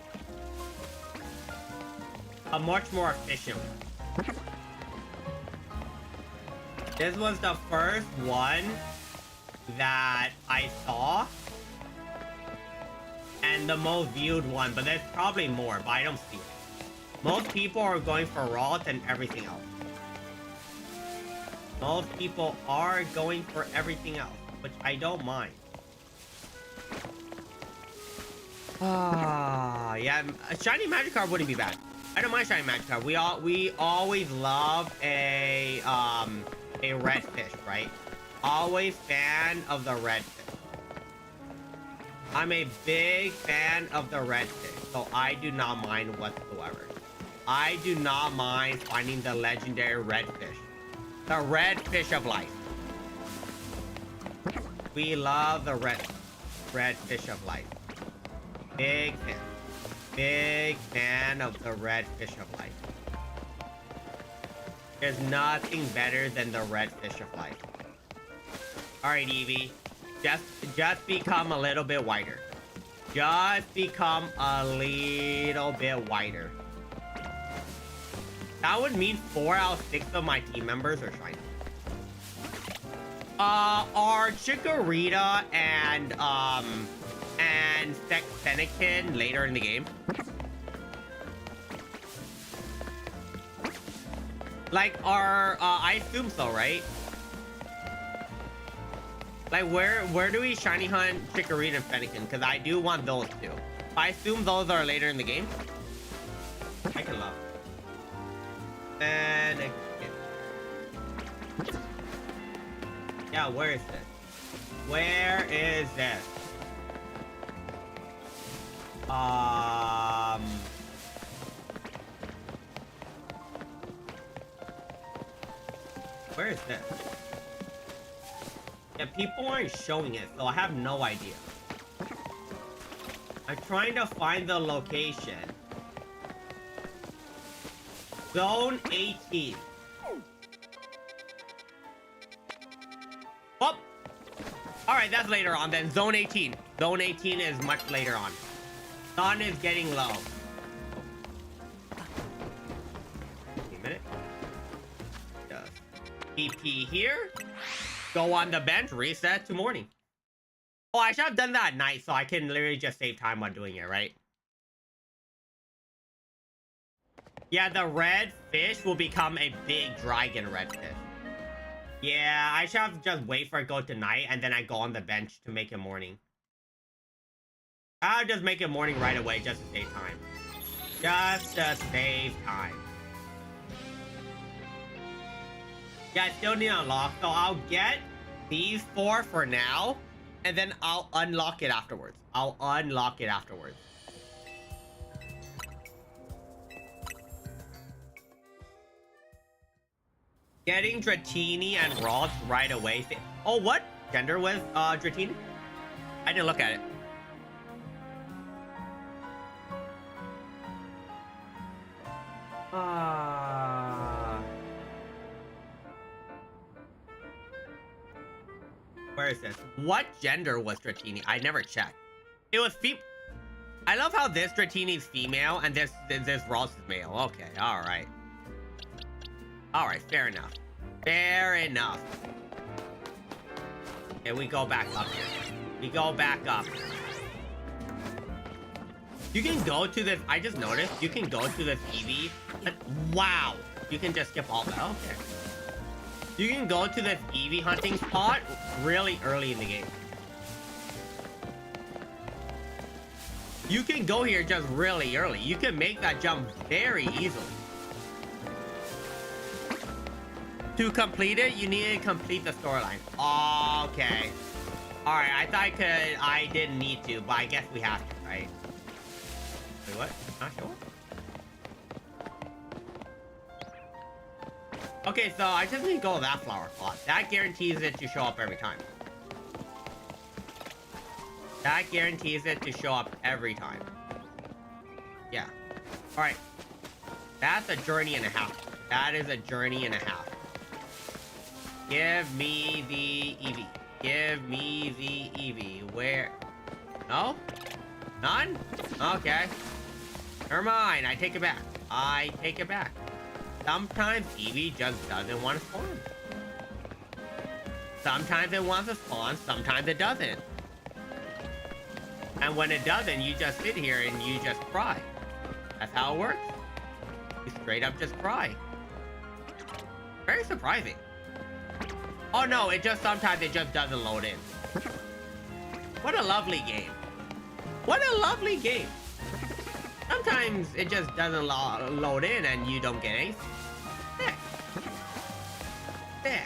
A much more efficient one. This was the first one that I saw. And the most viewed one, but there's probably more, but I don't see it. Most people are going for Ralt and everything else. Most people are going for everything else, which I don't mind. Ah, yeah, a shiny Magikarp wouldn't be bad. I don't mind shiny Magikarp. We always love a red fish, right? Always fan of the red fish. I'm a big fan of the redfish, so I do not mind whatsoever. I do not mind finding the legendary redfish. The redfish of life. We love the redfish of life. Big fan. Big fan of the redfish of life. There's nothing better than the redfish of life. Alright, Eevee. Just become a little bit wider. Just become a little bit wider. That would mean 4 out of 6 of my team members are shiny. Are Chikorita and Fennekin later in the game? Like, I assume so, right? Like, where do we shiny hunt Chikorita and Fennekin? Because I do want those two. I assume those are later in the game. I can love. Fennekin. Yeah, where is this? Where is this? Where is this? Yeah, people aren't showing it, so I have no idea. I'm trying to find the location. Zone 18. Oh! Alright, that's later on then. Zone 18. Zone 18 is much later on. Sun is getting low. Wait a minute. Just TP here. Go on the bench, reset to morning. Oh, I should have done that at night so I can literally just save time while doing it, right? Yeah, the red fish will become a big dragon redfish. Yeah, I should have just wait for it go to night and then I go on the bench to make it morning. I'll just make it morning right away just to save time. Just to save time. Yeah, I still need to unlock, so I'll get these 4 for now, and then I'll unlock it afterwards. I'll unlock it afterwards. Getting Dratini and Ralts right away. Oh, what gender was Dratini? I didn't look at it. Where is this? What gender was Dratini? I never checked. It was I love how this Dratini's female and this Ralts is male. Okay, alright. Alright, fair enough. Fair enough. Okay, we go back up here. We go back up. You can go to this. I just noticed you can go to this Eevee. Wow. You can just skip all that. Okay. You can go to this Eevee hunting spot really early in the game. You can go here just really early. You can make that jump very easily. To complete it, you need to complete the storyline. Okay. Alright, I thought I didn't need to, but I guess we have to, right? Wait, what? Not sure? Okay, so I just need to go to that flower plot. That guarantees it to show up every time. That guarantees it to show up every time. Yeah. Alright. That's a journey and a half. That is a journey and a half. Give me the Eevee. Give me the Eevee. Where? No? None? Okay. Never mind. I take it back. I take it back. Sometimes Eevee just doesn't want to spawn. Sometimes it wants to spawn, sometimes it doesn't. And when it doesn't, you just sit here and you just cry. That's how it works. You straight up just cry. Very surprising. Oh no, sometimes it just doesn't load in. What a lovely game. What a lovely game. Sometimes it just doesn't load in and you don't get anything. Sick. Sick.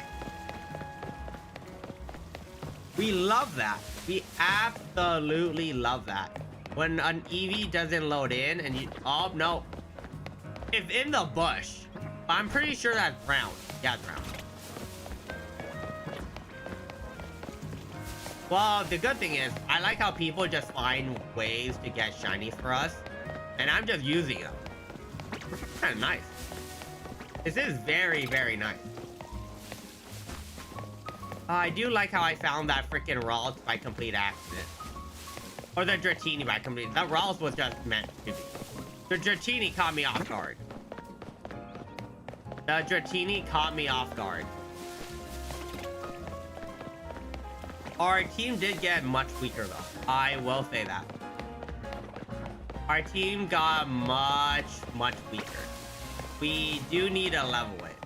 We love that. We absolutely love that. When an EV doesn't load in and you... Oh, no. It's in the bush. I'm pretty sure that's brown. Yeah, it's brown. Well, the good thing is, I like how people just find ways to get shinies for us. And I'm just using them. Kind of nice. This is very, very nice. I do like how I found that freaking Rawls by complete accident. Or the Dratini by complete... That Rawls was just meant to be. The Dratini caught me off guard. The Dratini caught me off guard. Our team did get much weaker though. I will say that. Our team got much, much weaker. We do need to level it.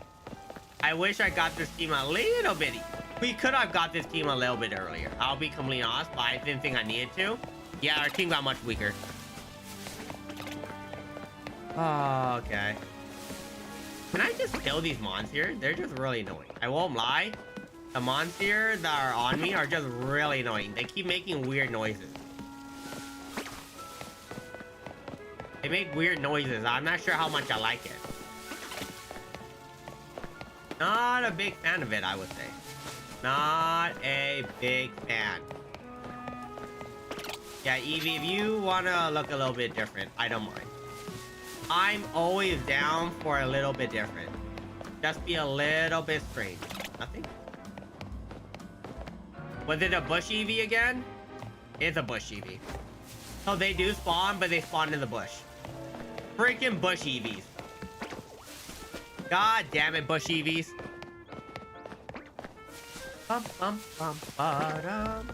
I wish I got this team a little bit. We could have got this team a little bit earlier. I'll be completely honest, but I didn't think I needed to. Yeah, our team got much weaker. Oh, okay. Can I just kill these mons here? They're just really annoying. I won't lie. The mons here that are on me are just really annoying. They keep making weird noises. They make weird noises. I'm not sure how much I like it. Not a big fan of it, I would say. Not a big fan. Yeah, Evie, if you want to look a little bit different, I don't mind. I'm always down for a little bit different. Just be a little bit strange. Nothing? Was it a bush Eevee again? It's a bush Eevee. So they do spawn, but they spawn in the bush. Freaking bush Eevees. God damn it, bush Eevees. Bum, bum, bum, ba-dum.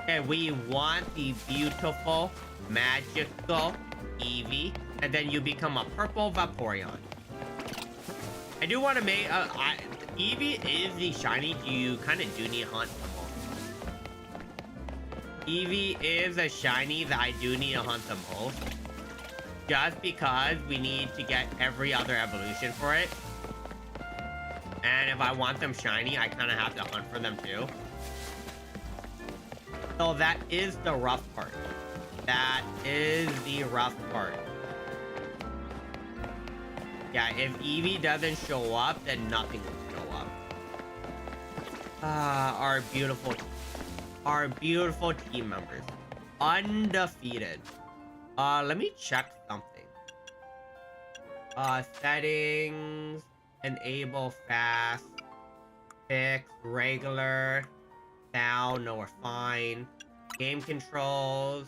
Okay, we want the beautiful, magical Eevee. And then you become a purple Vaporeon. I do want to make... Eevee is the shiny you kind of do need to hunt the most. Eevee is a shiny that I do need to hunt the most. Just because we need to get every other evolution for it. And if I want them shiny, I kind of have to hunt for them too. So that is the rough part. That is the rough part. Yeah, if Eevee doesn't show up, then nothing will show up. Our beautiful team members. Undefeated. Let me check something. Settings. Enable fast. Fix. Regular. Sound. No, we're fine. Game controls.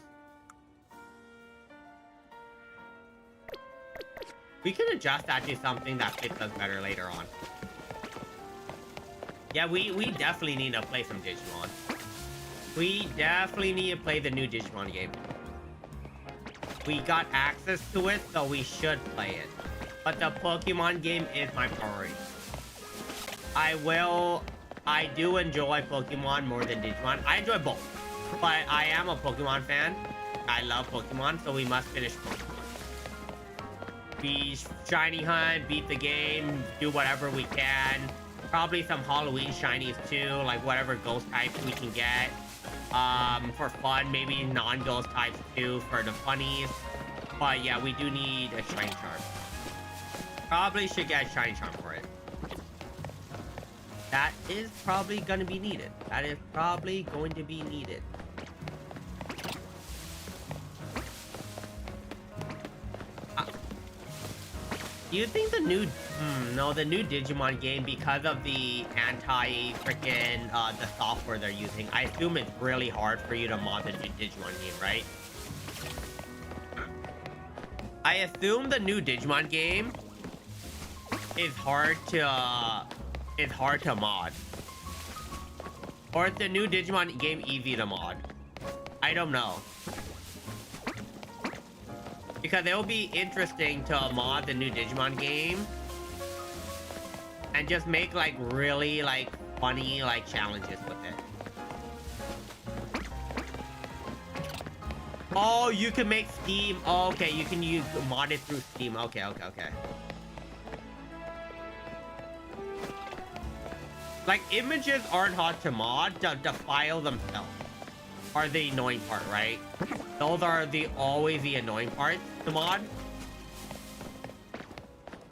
We can adjust that to something that fits us better later on. Yeah, we definitely need to play some Digimon. We definitely need to play the new Digimon game. We got access to it, so we should play it. But the Pokemon game is my priority. I do enjoy Pokemon more than Digimon. I enjoy both. But I am a Pokemon fan. I love Pokemon, so we must finish Pokemon. Be shiny hunt, beat the game, do whatever we can. Probably some Halloween shinies too, like whatever ghost types we can get. For fun, maybe non-ghost types too for the funnies. But yeah, we do need a shiny charm. Probably should get a shiny charm for it. That is probably gonna be needed. That is probably going to be needed. Do you think the new... the new Digimon game, because of the anti-freaking, the software they're using, I assume it's really hard for you to mod the new Digimon game, right? I assume the new Digimon game is hard to mod. Or is the new Digimon game easy to mod? I don't know. Because it will be interesting to mod the new Digimon game and just make like really like funny like challenges with it. Oh, you can make Steam. Oh, okay, you can mod it through Steam. Okay. Like images aren't hard to mod, the file themselves. are the annoying part, right? Those are always the annoying parts, the mod.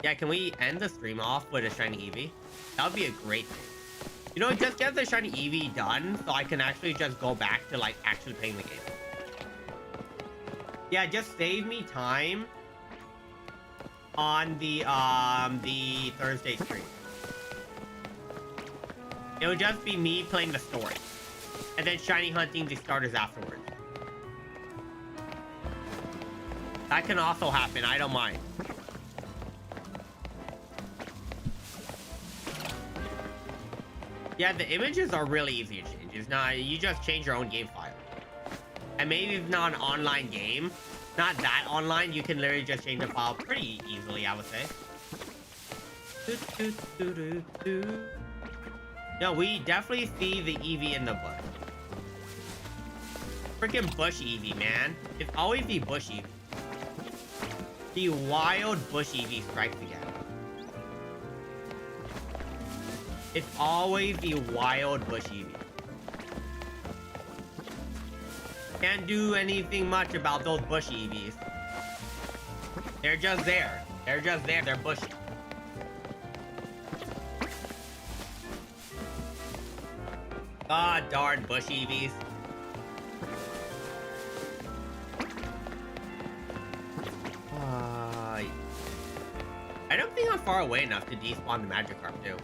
Yeah, can we end the stream off with a shiny Eevee? That would be a great thing. You know, just get the shiny Eevee done so I can actually just go back to like actually playing the game. Yeah, just save me time on the Thursday stream. It would just be me playing the story and then shiny hunting the starters afterwards. That can also happen. I don't mind. Yeah, the images are really easy to change. It's not, you just change your own game file. And maybe it's not an online game, not that online, you can literally just change the file pretty easily, I would say. No, we definitely see the Eevee in the bush. Freaking bush Eevee, man. It's always the bush Eevee. The wild bush Eevee strikes again. It's always the wild bush Eevee. Can't do anything much about those bush Eevees. They're just there. They're just there. They're bushy. Ah, darn bush Eevees. I don't think I'm far away enough to despawn the Magikarp, too.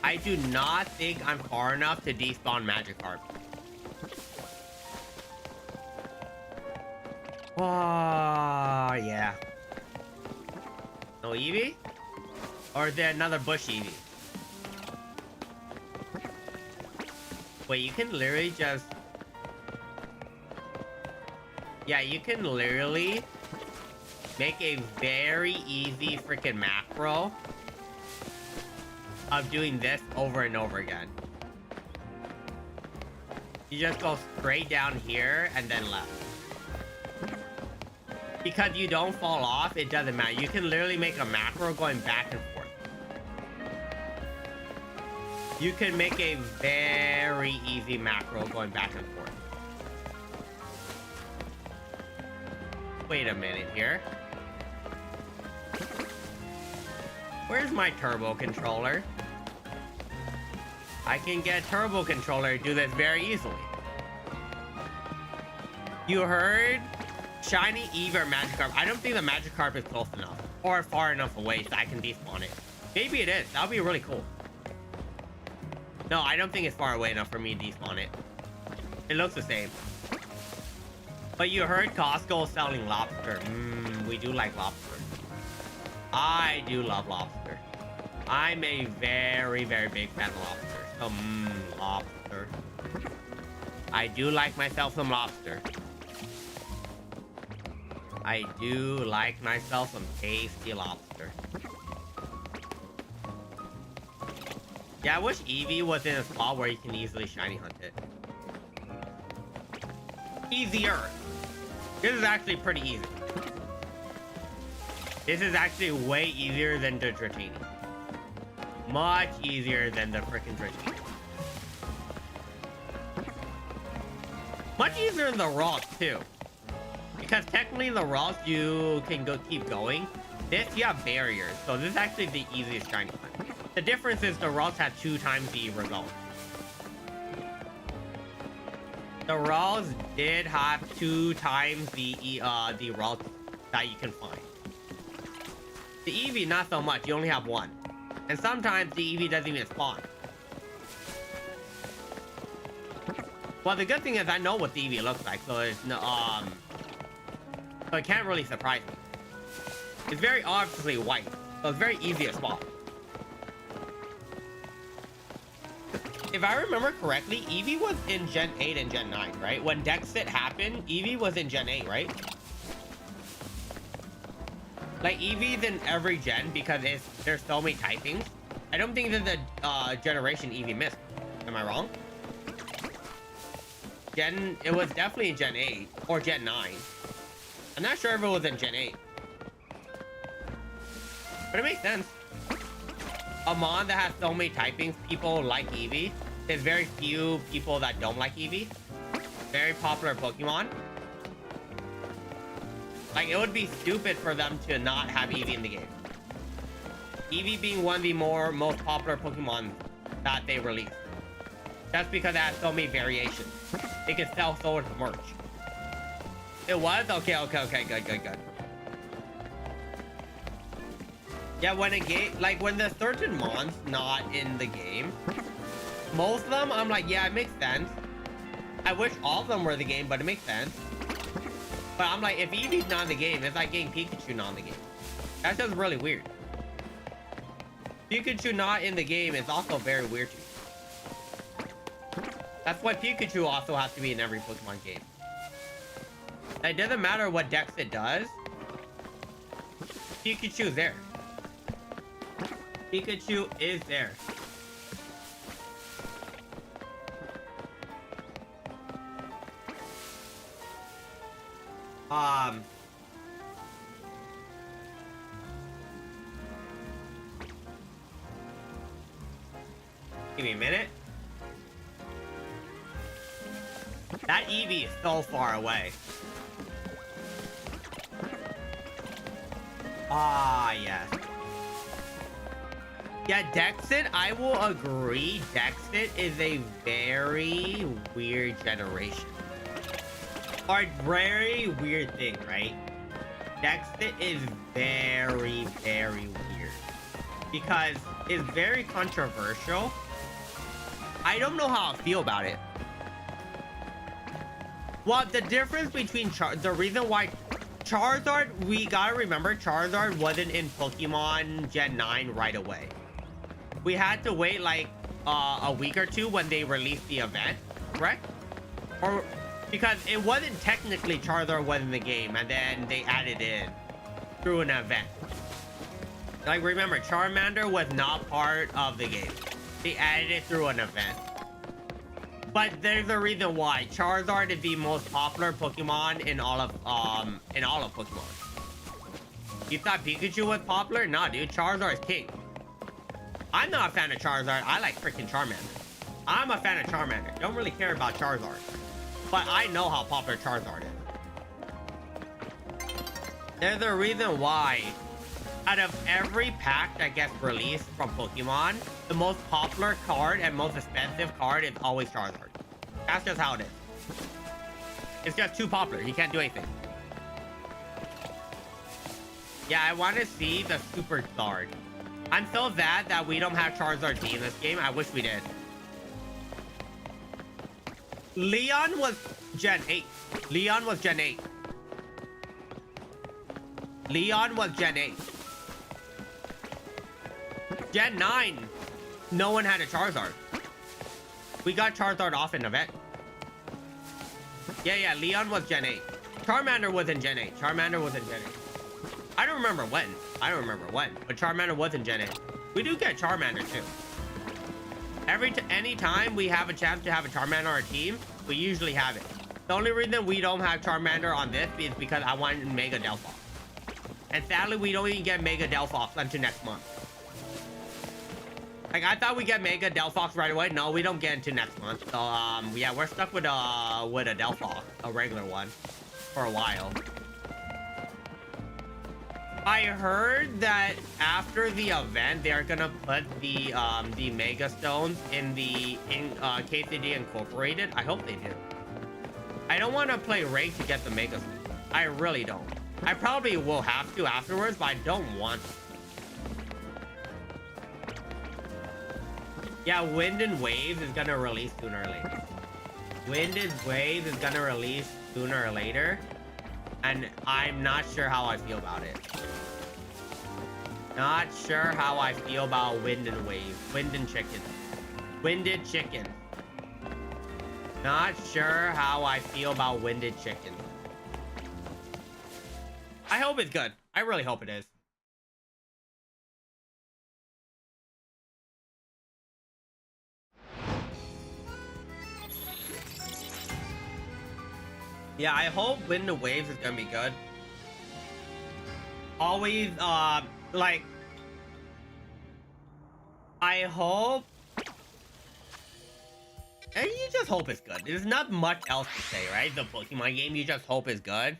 I do not think I'm far enough to despawn Magikarp. Oh, yeah. No Eevee? Or is there another bush Eevee? Wait, you can literally just... Yeah, you can literally make a very easy freaking macro of doing this over and over again. You just go straight down here and then left. Because you don't fall off, it doesn't matter. You can literally make a macro going back and forth. You can make a very easy macro going back and forth. Wait a minute here. Where's my turbo controller? I can get turbo controller to do this very easily. You heard shiny Eevee or Magikarp. I don't think the Magikarp is close enough or far enough away so I can despawn it. Maybe it is. That would be really cool. No, I don't think it's far away enough for me to despawn it. It looks the same. But you heard Costco selling lobster. We do like lobster. I do love lobster. I'm a very, very big fan of lobster. So, lobster. I do like myself some lobster. I do like myself some tasty lobster. Yeah, I wish Eevee was in a spot where you can easily shiny hunt it. Easier. This is actually pretty easy. This is actually way easier than the Dratini. Much easier than the frickin' Dratini. Much easier than the Rocks too. Because technically the Rocks you can keep going. This you have barriers, so this is actually the easiest shiny one. The difference is the Rocks have 2 times the result. The Rocks did have 2 times the Rocks that you can find. The Eevee, not so much. You only have 1. And sometimes the Eevee doesn't even spawn. Well, the good thing is I know what the Eevee looks like, so it's no, so it can't really surprise me. It's very obviously white, so it's very easy to spot. If I remember correctly, Eevee was in Gen 8 and Gen 9, right? When Dexit happened, Eevee was in Gen 8, right? Like, Eevee's in every gen because there's so many typings. I don't think there's a generation Eevee missed. Am I wrong? It was definitely in Gen 8 or Gen 9. I'm not sure if it was in Gen 8. But it makes sense. A mod that has so many typings, people like Eevee. There's very few people that don't like Eevee. Very popular Pokemon. Like, it would be stupid for them to not have Eevee in the game. Eevee being one of the most popular Pokemon that they released. That's because it has so many variations. It can sell so much merch. It was? Okay, good. Yeah, when a game, like when the certain mons not in the game, most of them, I'm like, yeah, it makes sense. I wish all of them were the game, but it makes sense. But I'm like, if Eevee's not in the game, it's like getting Pikachu not in the game. That's just really weird. Pikachu not in the game is also very weird to me. That's why Pikachu also has to be in every Pokemon game. It doesn't matter what dex it does. Pikachu's there. Pikachu is there. Give me a minute. That Eevee is so far away. Ah, yes. Yeah, Dexit, I will agree. Dexit is a very weird generation. Or a very weird thing, right? Dexit is very, very weird. Because it's very controversial. I don't know how I feel about it. Well, the difference between the reason why Charizard, we gotta remember, Charizard wasn't in Pokemon Gen 9 right away. We had to wait like a week or two when they released the event, correct? Or because it wasn't technically Charizard was in the game, and then they added in through an event. Like, remember, Charmander was not part of the game. They added it through an event. But there's a reason why. Charizard is the most popular Pokemon in all of Pokemon. You thought Pikachu was popular? Nah, dude, Charizard is king. I'm not a fan of Charizard. I like freaking Charmander. I'm a fan of Charmander. Don't really care about Charizard. But I know how popular Charizard is. There's a reason why out of every pack that gets released from Pokemon, the most popular card and most expensive card is always Charizard. That's just how it is. It's just too popular. You can't do anything. Yeah, I want to see the Super Guard. I'm so sad that we don't have Charizard D in this game. I wish we did. Leon was Gen 8. Leon was Gen 8. Leon was Gen 8. Gen 9, no one had a Charizard. We got Charizard off in event. Yeah, Leon was Gen 8. Charmander was in Gen 8. Charmander was in Gen 8. I don't remember when. But Charmander was in Gen 8. We do get Charmander too. Any time we have a chance to have a Charmander on our team, we usually have it. The only reason we don't have Charmander on this is because I want Mega Delphox. And sadly, we don't even get Mega Delphox until next month. Like, I thought we get Mega Delphox right away. No, we don't get into next month. So, yeah, we're stuck with a Delphox, a regular one, for a while. I heard that after the event, they're gonna put the Mega Stones in case they did incorporate it. I hope they do. I don't want to play Raid to get the Mega Stones. I really don't. I probably will have to afterwards, but I don't want to. Yeah, Wind and Waves is gonna release sooner or later. Wind and Waves is gonna release sooner or later. And I'm not sure how I feel about it. Not sure how I feel about Wind and Waves. Wind and Chicken. Winded Chicken. Not sure how I feel about Winded Chicken. I hope it's good. I really hope it is. Yeah, I hope Wind and Waves is gonna be good. Always, like, I hope And you just hope it's good. There's not much else to say, right? The Pokemon game, you just hope it's good.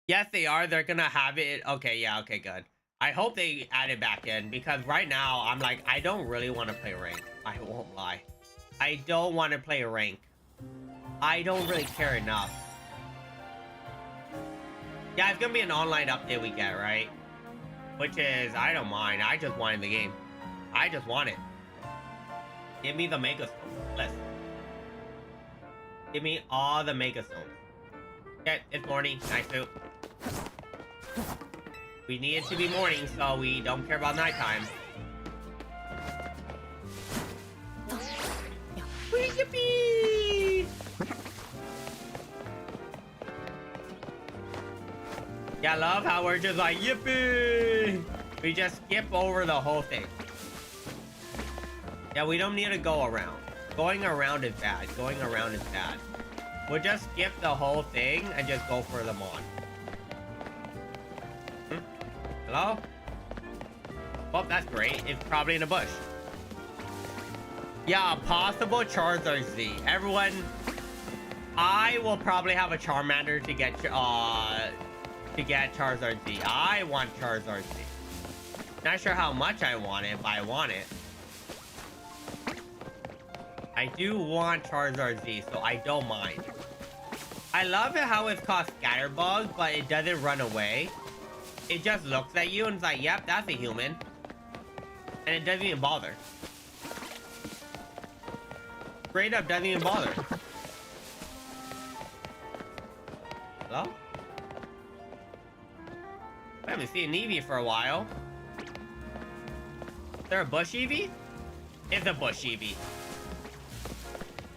Yes, they are. They're gonna have it. Okay, yeah, okay, good. I hope they add it back in because right now I'm like, I don't really want to play rank. I won't lie. I don't want to play rank. I don't really care enough. Yeah, it's gonna be an online update we get, right? Which is, I don't mind. I just want in the game. I just want it. Give me the Mega Stones. Listen. Give me all the Mega Stones. Okay, it's morning. Nice suit. We need it to be morning, so we don't care about nighttime. Yippee! Yeah, I love how we're just like, yippee! We just skip over the whole thing. Yeah, we don't need to go around. Going around is bad. Going around is bad. We'll just skip the whole thing and just go for them on. Hello? Well, that's great. It's probably in a bush. Yeah, possible Charizard Z. Everyone, I will probably have a Charmander to get Charizard Z. I want Charizard Z. Not sure how much I want it, but I want it. I do want Charizard Z, so I don't mind. I love it how it's called Scatterbug, but it doesn't run away. It just looks at you and it's like, yep, that's a human. And it doesn't even bother. Straight up doesn't even bother. Hello? I haven't seen an Eevee for a while. Is there a bush Eevee? It's a bush Eevee.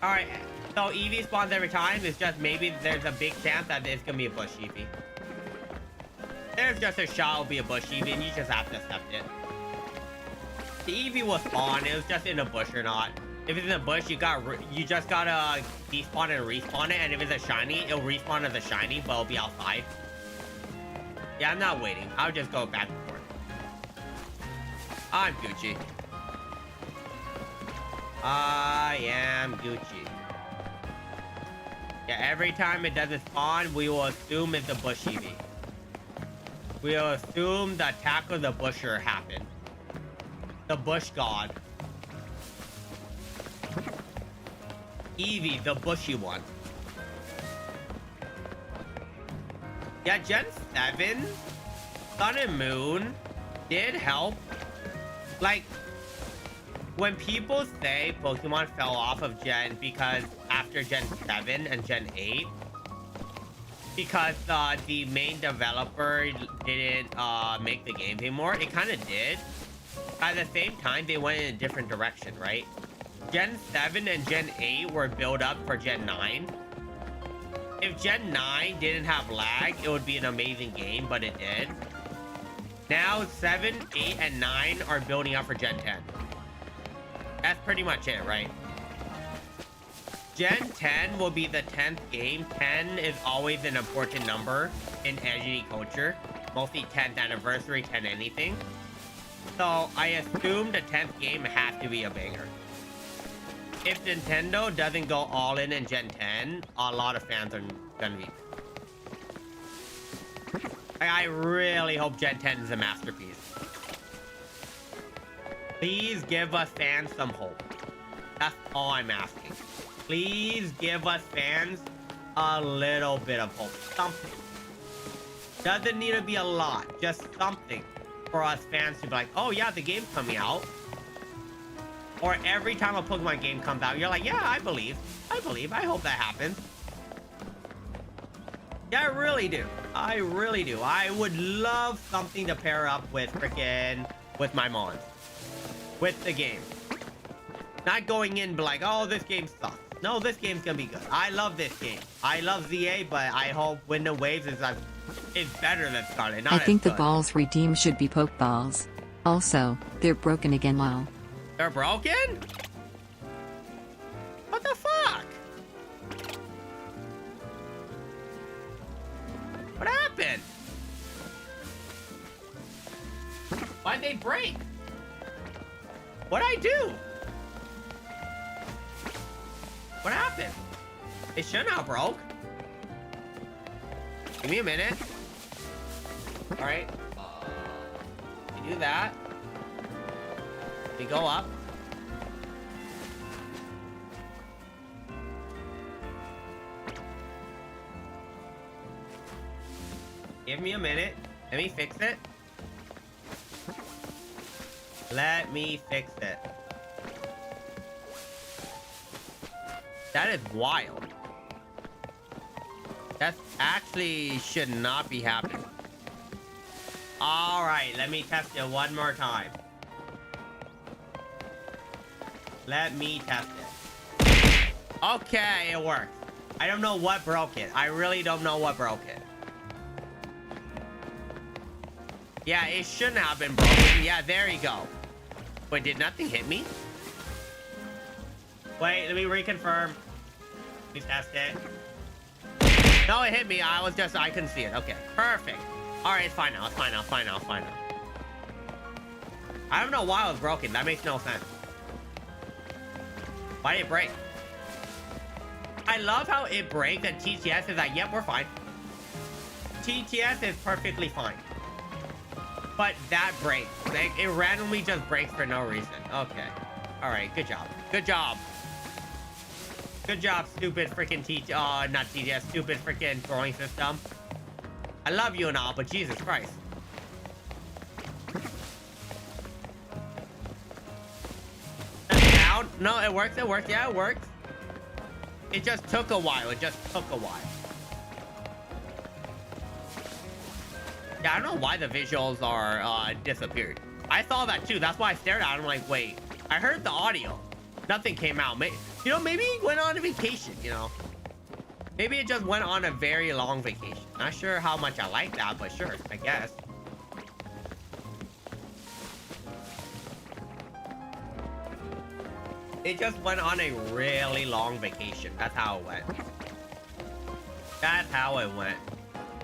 Alright, so Eevee spawns every time. It's just maybe there's a big chance that it's gonna be a bush Eevee. There's just a shot it'll be a bush Eevee, and you just have to accept it. The Eevee will spawn. It was just in a bush or not. If it's in a bush, you just gotta despawn and respawn it. And if it's a shiny, it'll respawn as a shiny, but it'll be outside. Yeah, I'm not waiting. I'll just go back and forth. I'm Gucci. I am Gucci. Yeah, every time it doesn't spawn, we will assume it's a bush Eevee. We'll assume the attack of the busher happened. The bush god. Eevee, the bushy one. Yeah, Gen 7, Sun and Moon did help. Like, when people say Pokemon fell off of Gen because after Gen 7 and Gen 8, because the main developer didn't make the game anymore, it kind of did. At the same time, they went in a different direction, right? Gen 7 and Gen 8 were built up for Gen 9. If Gen 9 didn't have lag, it would be an amazing game, but it did. Now, 7, 8, and 9 are building up for Gen 10. That's pretty much it, right? Gen 10 will be the 10th game. 10 is always an important number in Asian culture. Mostly 10th anniversary, 10 anything. So, I assume the 10th game has to be a banger. If Nintendo doesn't go all in Gen 10, a lot of fans are gonna be... I really hope Gen 10 is a masterpiece. Please give us fans some hope. That's all I'm asking. Please give us fans a little bit of hope. Something. Doesn't need to be a lot. Just something for us fans to be like, oh yeah, the game's coming out. Or every time a Pokemon game comes out, you're like, yeah, I believe. I hope that happens. Yeah, I really do. I really do. I would love something to pair up with with my Mons. With the game. Not going in but like, oh, this game sucks. No, this game's gonna be good. I love this game. I love ZA, but I hope Wind and Waves is better than Scarlet. Not I think the balls redeemed should be Pokeballs. Also, they're broken again, lol. They're broken? What the fuck? What happened? Why'd they break? What'd I do? What happened? It shouldn't have broke. Give me a minute. All right. We do that. We go up. Give me a minute. Let me fix it. Let me fix it. That is wild. That actually should not be happening. All right, let me test it one more time. Let me test it. Okay, it works. I don't know what broke it. I really don't know what broke it. Yeah, it shouldn't have been broken. Yeah, there you go. Wait, did nothing hit me? Wait, let me reconfirm. Please test it. No, it hit me. I couldn't see it. Okay, perfect. All right, it's fine now. It's fine now. It's fine now. It's fine now. I don't know why it was broken. That makes no sense. Why did it break? I love how it breaks and TTS is like, yep, we're fine. TTS is perfectly fine. But that breaks. Like, it randomly just breaks for no reason. Okay. All right, good job. Good job. Good job, stupid freaking not TTS, stupid freaking throwing system. I love you and all, but Jesus Christ. That's down. No, it works. It works. Yeah, it works. It just took a while. It just took a while. Yeah, I don't know why the visuals are disappeared. I saw that too. That's why I stared at it. I'm like, wait. I heard the audio. Nothing came out. Maybe he went on a vacation, you know. Maybe it just went on a very long vacation. Not sure how much I like that, but sure, I guess. It just went on a really long vacation. That's how it went. That's how it went.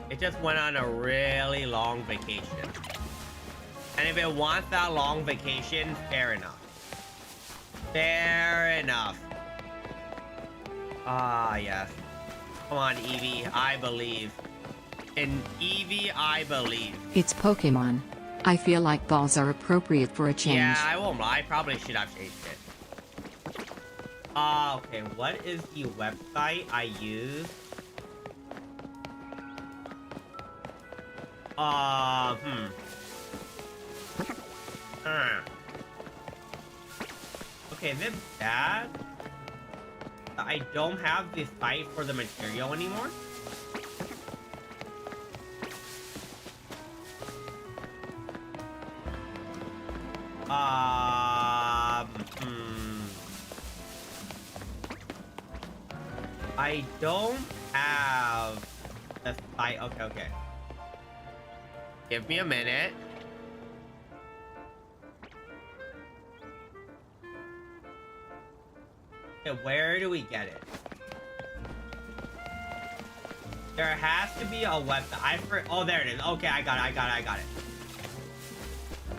It just went on a really long vacation. And if it wants that long vacation, fair enough. Fair enough. Ah, yes. Come on, Eevee. I believe. In Eevee, I believe. It's Pokemon. I feel like balls are appropriate for a change. Yeah, I won't lie. I probably should have changed it. Okay. What is the website I use? Okay, is it bad? I don't have the site for the material anymore. I don't have the site. Okay. Give me a minute. Okay, where do we get it? There has to be a website. Oh, there it is. Okay, I got it.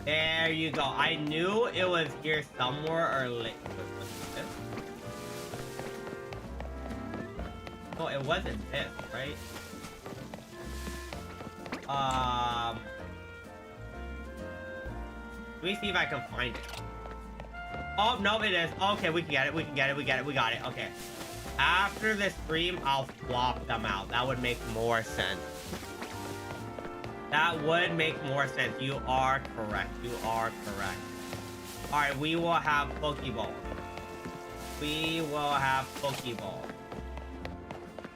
There you go. I knew it was here somewhere or late. No, it wasn't this, right? Let me see if I can find it. Oh, no, it is. Okay, we can get it. We got it. Okay. After the stream, I'll swap them out. That would make more sense. That would make more sense. You are correct. Alright, we will have Pokeballs.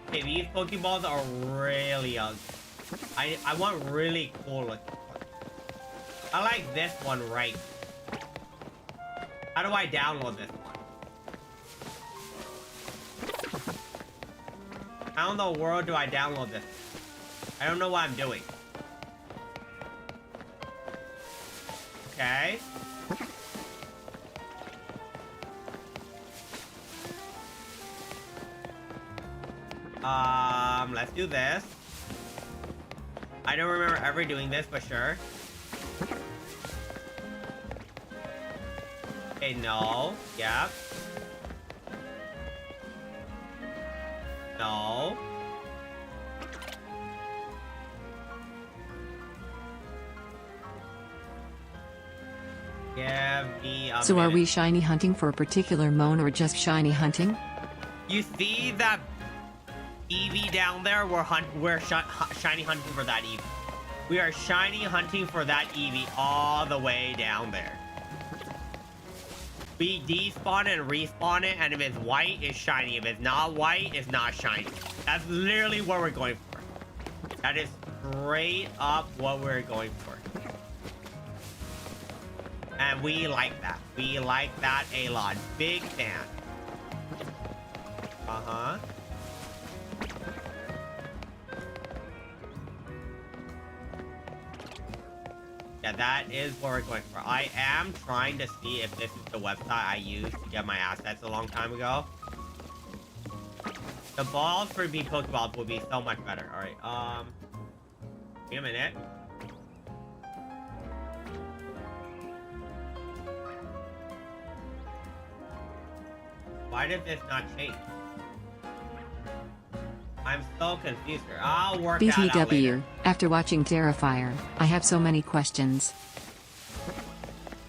Okay, these Pokeballs are really ugly. I want really cool looking ones. I like this one right. How do I download this one? How in the world do I download this? I don't know what I'm doing. Okay. Let's do this. I don't remember ever doing this, but sure. Okay, no. Yep. No. Give me a So are minute. we shiny hunting for a particular Mon or just shiny hunting? You see that Eevee down there? We're shiny hunting for that Eevee. We are shiny hunting for that Eevee all the way down there. We despawn and respawn it, and if it's white, it's shiny. If it's not white, it's not shiny. That's literally what we're going for. That is straight up what we're going for. And we like that. We like that a lot. Big fan. Uh-huh. Yeah, that is what we're going for. I am trying to see if this is the website I used to get my assets a long time ago. The balls for me Pokeballs would be so much better. Alright, give me a minute. Why did this not change? I'm so confused here. I'll work that out later. BTW, after watching Terrifier, I have so many questions.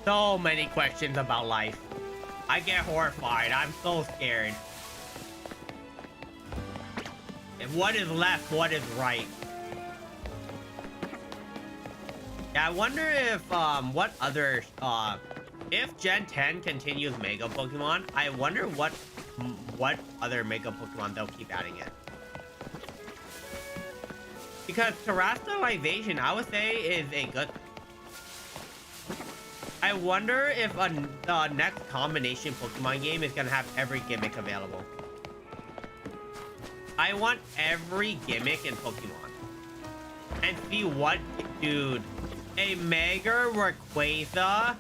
So many questions about life. I get horrified. I'm so scared. If what is left, what is right? Yeah, I wonder if, what other, if Gen 10 continues Mega Pokemon, I wonder what other Mega Pokemon they'll keep adding in. Because terrestrialization, I would say, is a good thing. I wonder if the next combination Pokemon game is gonna have every gimmick available. I want every gimmick in Pokemon. And see what, dude, a Mega Rayquaza,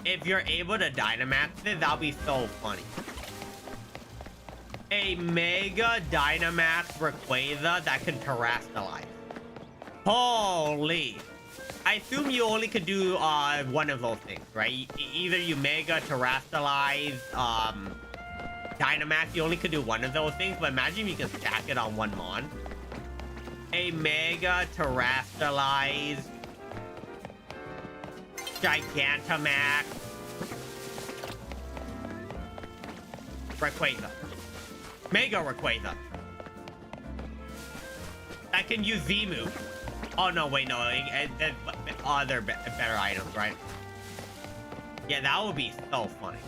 if you're able to Dynamax it, that'll be so funny. A Mega Dynamax Rayquaza that can terrestrialize. Holy. I assume you only could do one of those things, right? Either you Mega Terrestrialize, Dynamax, you only could do one of those things, but imagine if you can stack it on one Mon. A Mega Terrestrialize Gigantamax Rayquaza. Mega Rayquaza. I can use Z-move. Oh, no, wait, no. Other better items, right? Yeah, that would be so funny.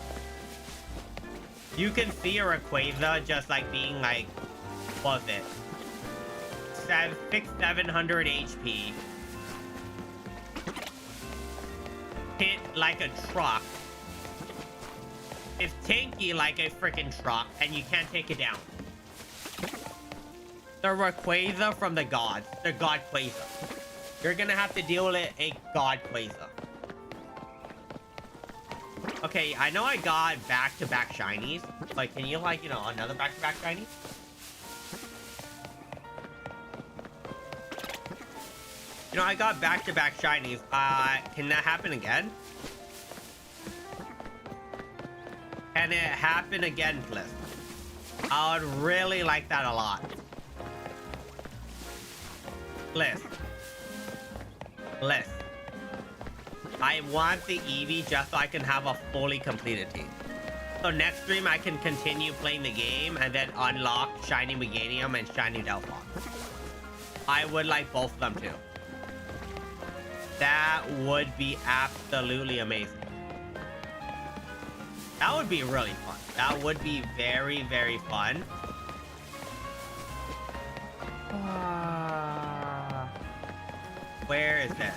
You can see a Rayquaza just, like, being, like, what was it? 700 HP. Hit like a truck. It's tanky like a freaking truck, and you can't take it down. The Rayquaza from the gods. The God Quaza. You're gonna have to deal with a God Quaza. Okay, I know I got back-to-back shinies. Like, can you, like, you know, another back-to-back shiny? You know, I got back-to-back shinies. Can that happen again? Can it happen again, please? I would really like that a lot. Bliss. Bliss. I want the Eevee just so I can have a fully completed team. So next stream I can continue playing the game and then unlock Shiny Meganium and Shiny Delphos. I would like both of them too. That would be absolutely amazing. That would be really fun. That would be very, very fun. Where is this?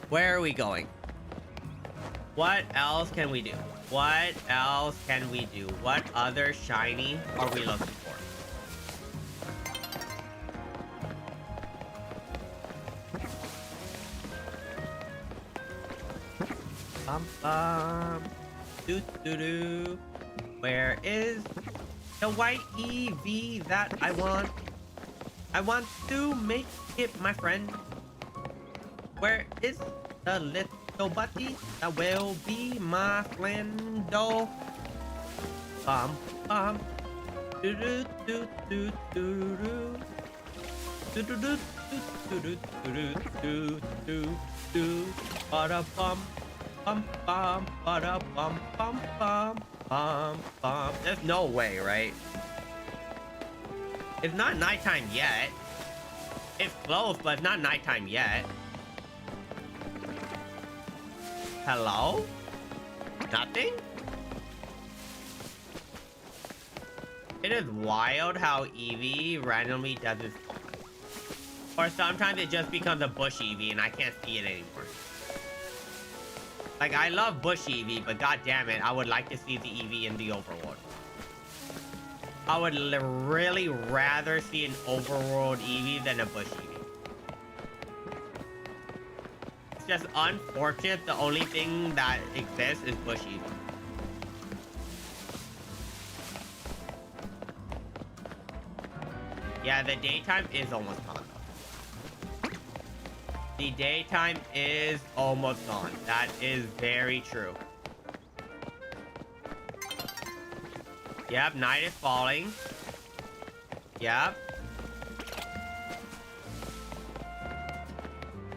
Where are we going? What else can we do? What else can we do? What other shiny are we looking for? Doo doo doo. Where is the white EV that I want? I want to make it my friend. Where is the little little buddy that will be my friendo. Bum bum. Do do do do do do. Do do do do do do do do do. Bada bum bum bum. Bada bum bum bum bum bum. There's no way, right? It's not nighttime yet. It's close, but it's not nighttime yet. Hello? Nothing? It is wild how Eevee randomly does this. Or sometimes it just becomes a bush Eevee and I can't see it anymore. Like, I love bush Eevee, but god damn it, I would like to see the Eevee in the overworld. I would really rather see an overworld Eevee than a bush Eevee. It's just unfortunate the only thing that exists is bush Eevee. Yeah, the daytime is almost gone. The daytime is almost gone. That is very true. Yep, night is falling. Yep.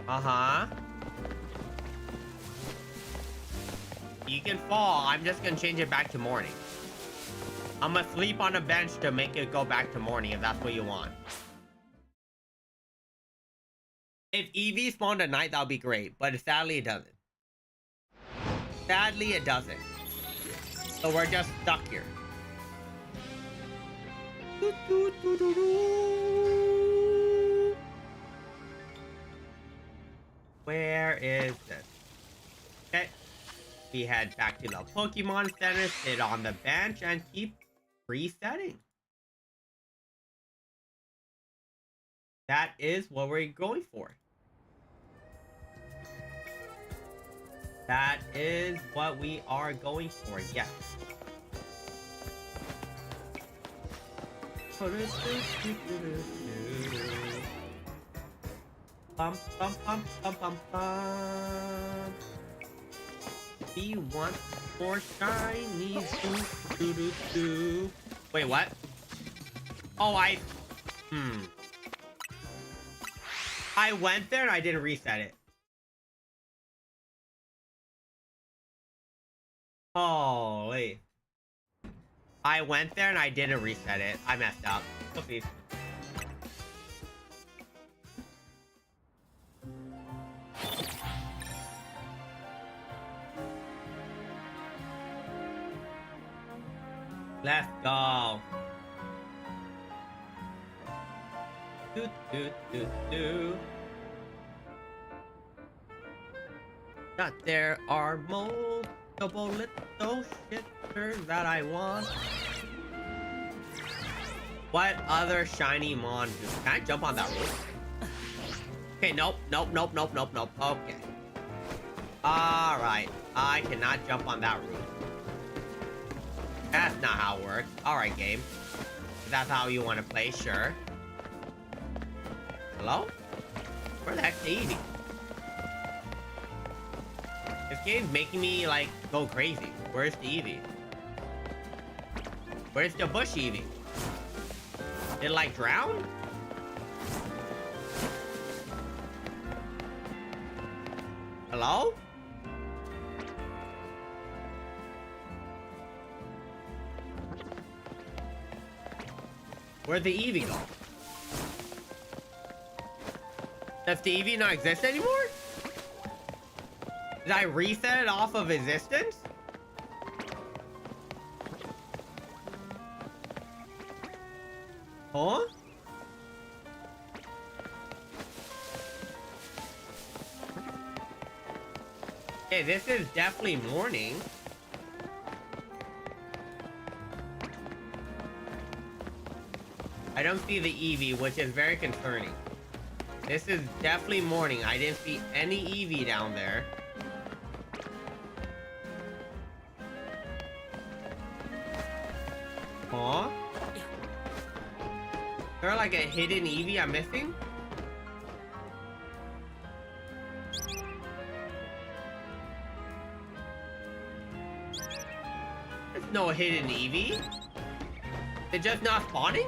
Uh-huh. You can fall. I'm just gonna change it back to morning. I'm gonna sleep on a bench to make it go back to morning if that's what you want. If Eevee spawned at night, that would be great, but sadly it doesn't. Sadly it doesn't. So we're just stuck here. Where is this? Okay. We head back to the Pokemon Center, sit on the bench, and keep resetting. That is what we're going for. That is what we are going for, yes. Bum, bum, bum, bum, bum, bum. He wants more shinies. Do, do, do, do. Wait, what? Oh, I went there and I didn't reset it. Holy. I went there and I didn't reset it. I messed up. Oopsies. Let's go. Do, do, do, do. That there are multiple little shitters that I want. What other shiny mon do? Can I jump on that roof? Okay, nope, nope, nope, nope, nope, nope. Okay. Alright. I cannot jump on that roof. That's not how it works. Alright, game. If that's how you want to play, sure. Hello? Where the heck's Eevee? This game's making me, like, go crazy. Where's the Eevee? Where's the bush Eevee? Did it, like, drown? Hello? Where'd the Eevee go? Does the Eevee not exist anymore? Did I reset it off of existence? Huh? Okay, this is definitely morning. I don't see the Eevee, which is very concerning. This is definitely morning. I didn't see any Eevee down there. Huh? Is there like a hidden Eevee I'm missing? no hidden Eevee? They're just not spawning?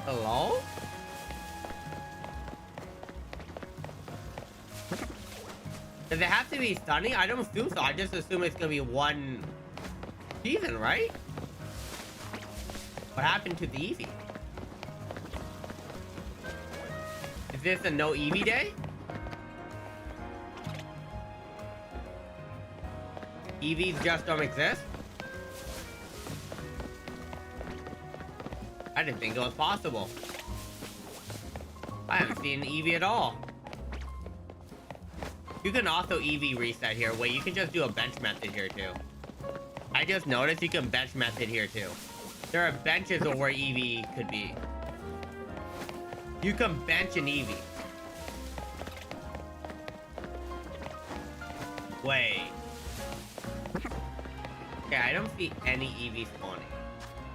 Hello? Does it have to be stunning? I don't assume so. I just assume it's gonna be one season, right? What happened to the Eevee? Is this a no Eevee day? Eevees just don't exist? I didn't think it was possible. I haven't seen an Eevee at all. You can also Eevee reset here. Wait, you can just do a bench method here too. I just noticed you can bench method here too. There are benches of where Eevee could be. You can bench an Eevee. Wait. Okay, I don't see any Eevee spawning.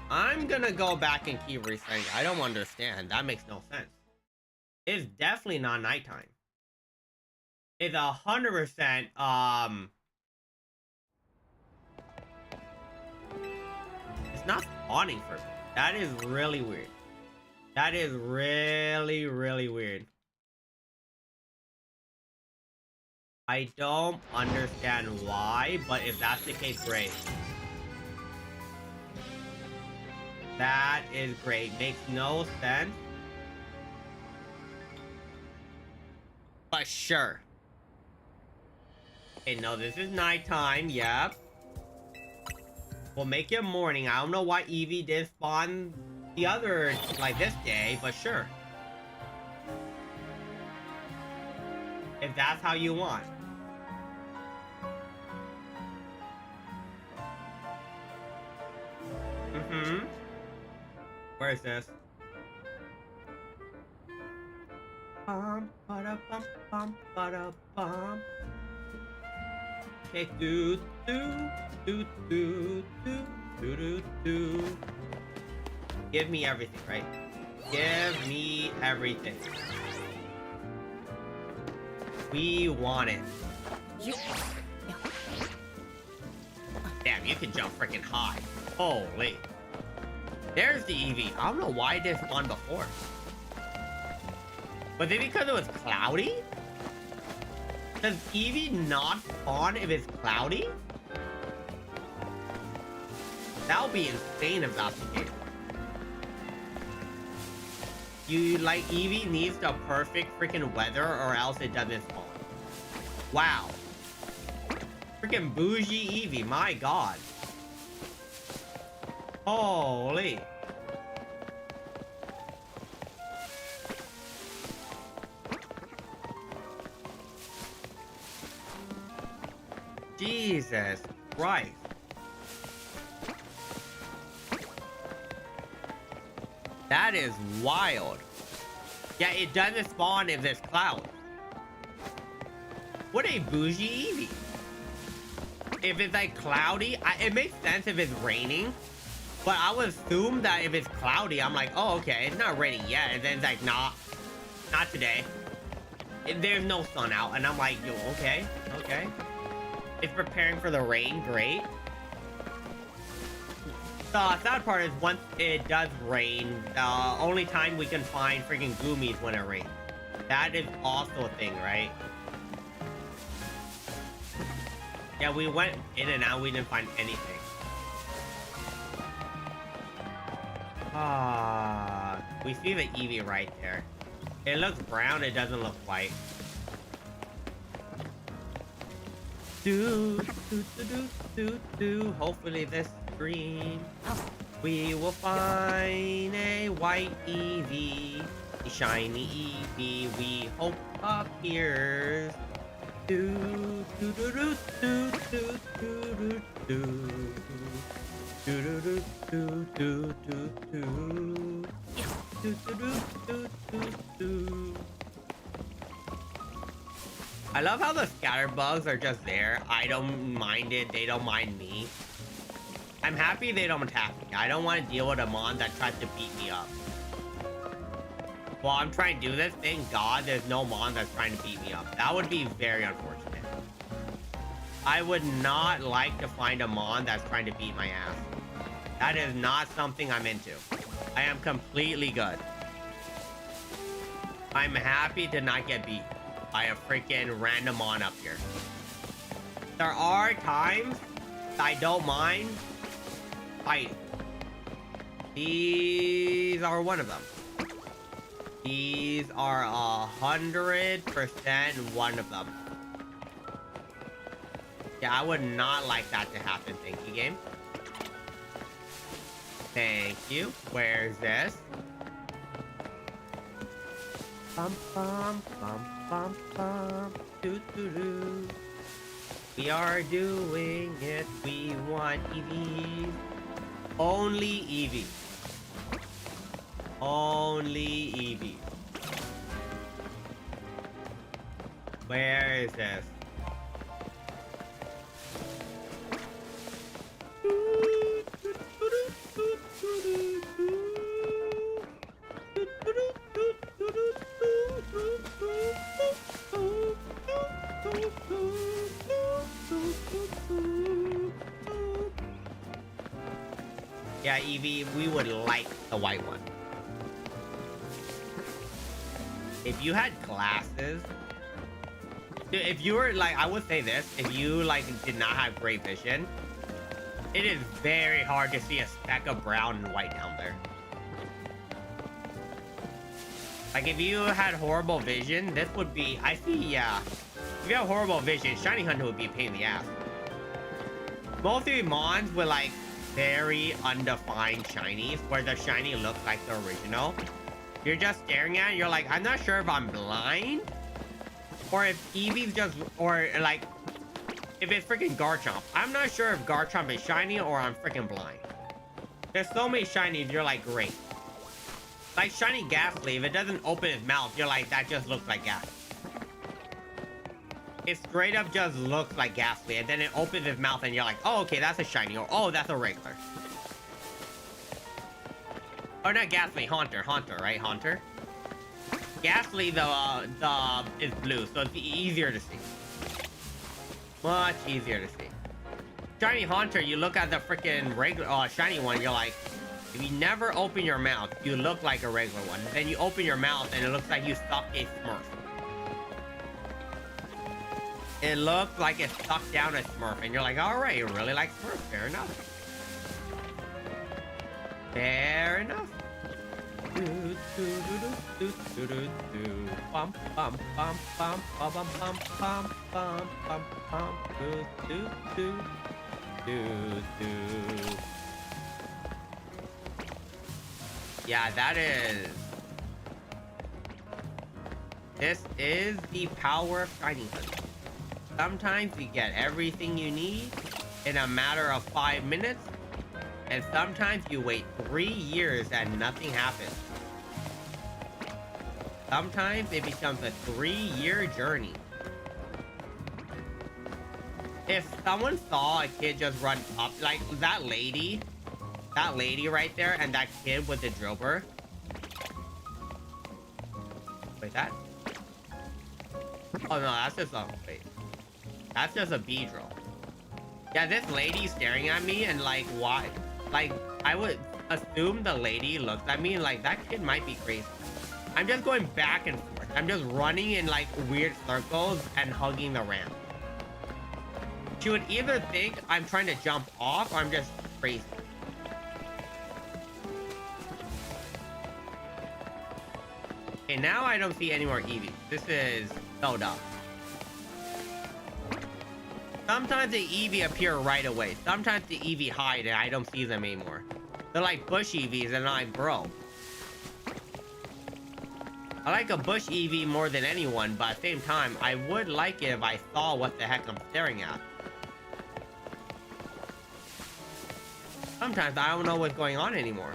I'm gonna go back and keep resetting. I don't understand. That makes no sense. It's definitely not nighttime. It's 100%, it's not spawning for me. That is really weird. That is really, really weird. I don't understand why, but if that's the case, great. That is great. Makes no sense. But sure. Okay, no, this is nighttime. Yep. We'll make it morning. I don't know why Eevee did spawn the other, like, this day, but sure. If that's how you want. Mm-hmm. Where is this? Bum, ba-da, bum, bum, ba-da, bum. Okay, do, do, do, do, do, do, do, do. Give me everything, right? Give me everything. We want it. Damn, you can jump freaking high. Holy. There's the Eevee. I don't know why it didn't spawn before. Was it because it was cloudy? Does Eevee not spawn if it's cloudy? That would be insane if that's the case. You, like, Eevee needs the perfect freaking weather or else it doesn't spawn. Wow. Freaking bougie Eevee, my god. Holy. Jesus Christ. That is wild. Yeah, it doesn't spawn if there's clouds. What a bougie Eevee. If it's like cloudy, it makes sense if it's raining. But I would assume that if it's cloudy, I'm like, oh, okay, it's not raining yet. And then it's like, nah, not today. There's no sun out. And I'm like, yo, okay, okay. It's preparing for the rain, great. The sad part is once it does rain, the only time we can find freaking Goomies when it rains. That is also a thing, right? Yeah, we went in and out, we didn't find anything. Ah, we see the Eevee right there. It looks brown, it doesn't look white. Hopefully this stream we will find a white Eevee, a shiny Eevee. We hope appears. I love how the scatter bugs are just there. I don't mind it. They don't mind me. I'm happy they don't attack me. I don't want to deal with a mon that tries to beat me up. While I'm trying to do this, thank God there's no mon that's trying to beat me up. That would be very unfortunate. I would not like to find a mon that's trying to beat my ass. That is not something I'm into. I am completely good. I'm happy to not get beat by a freaking random mon up here. There are times I don't mind fighting. These are one of them. These are 100% one of them. Yeah, I would not like that to happen. Thank you, game. Thank you. Where's this? Bum bum bum bum bum. Doo doo doo. We are doing it. We want EVs. Only EVs. Only EVs. Where is this? Yeah, Evie, we would like the white one. If you had glasses, dude, if you were like, I would say this, if you like did not have great vision, it is very hard to see a speck of brown and white down there. Like if you had horrible vision, this would be, I see, yeah. If you have horrible vision, Shiny Hunter would be a pain in the ass. Most of the mons with like very undefined shinies, where the shiny looks like the original. You're just staring at it, you're like, I'm not sure if I'm blind, or if Eevee's just, or like, if it's freaking Garchomp. I'm not sure if Garchomp is shiny or I'm freaking blind. There's so many shinies, you're like, great. Like shiny Ghastly, if it doesn't open its mouth, you're like, that just looks like gas. It straight up just looks like Ghastly, and then it opens its mouth and you're like, oh, okay, that's a shiny, or oh, that's a regular. Or not Ghastly, Haunter, right? Haunter. Ghastly, the is blue, so it's easier to see. Much easier to see. Shiny Haunter, you look at the freaking regular, shiny one, you're like, if you never open your mouth, you look like a regular one. Then you open your mouth and it looks like you sucked a Smurf. It looks like it sucked down a Smurf, and you're like, all right, you really like Smurf, fair enough. Fair enough. Bum bum bum bum bum bum bum bum bum bum bum do do do do. Yeah, that is. This is the power of Shiny Hunt. Sometimes you get everything you need in a matter of 5 minutes, and sometimes you wait 3 years and nothing happens. Sometimes it becomes a 3-year journey. If someone saw a kid just run up, like that lady right there, and that kid with the driller. Wait, that? Oh no, that's just a, wait. That's just a Beedrill. Yeah, this lady staring at me, and like, why? Like, I would assume the lady looks at me and like, that kid might be crazy. I'm just going back and forth. I'm just running in like weird circles and hugging the ramp. She would either think I'm trying to jump off or I'm just crazy. Okay, now I don't see any more Eevees. This is so dumb. Sometimes the Eevee appear right away. Sometimes the Eevee hide and I don't see them anymore. They're like bush Eevees and I'm bro. I like a bush Eevee more than anyone, but at the same time, I would like it if I saw what the heck I'm staring at. Sometimes I don't know what's going on anymore.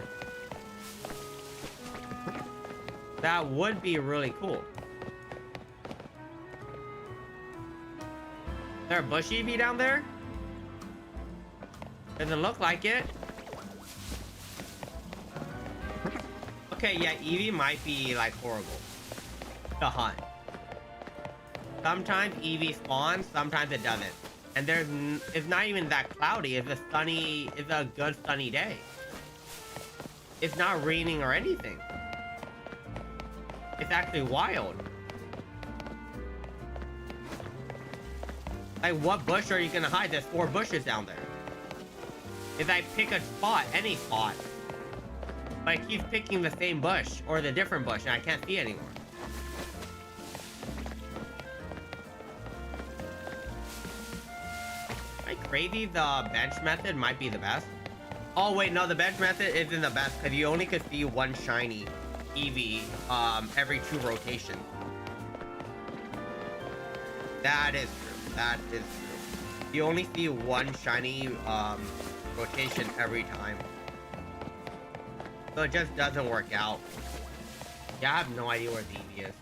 That would be really cool. Is there a bush Eevee down there? Doesn't look like it. Okay, yeah, Eevee might be like horrible to hunt. Sometimes Eevee spawns, sometimes it doesn't. And it's not even that cloudy. It's a good sunny day. It's not raining or anything. It's actually wild. Like, what bush are you gonna hide? There's 4 bushes down there. If I pick a spot, any spot, but it keeps picking the same bush or the different bush, and I can't see anymore. Am I crazy? The bench method might be the best. Oh wait, no, the bench method isn't the best because you only could see 1 shiny Eevee every 2 rotations. That is true. That is true. You only see 1 shiny rotation every time. So it just doesn't work out. Yeah, I have no idea where the Eevee is.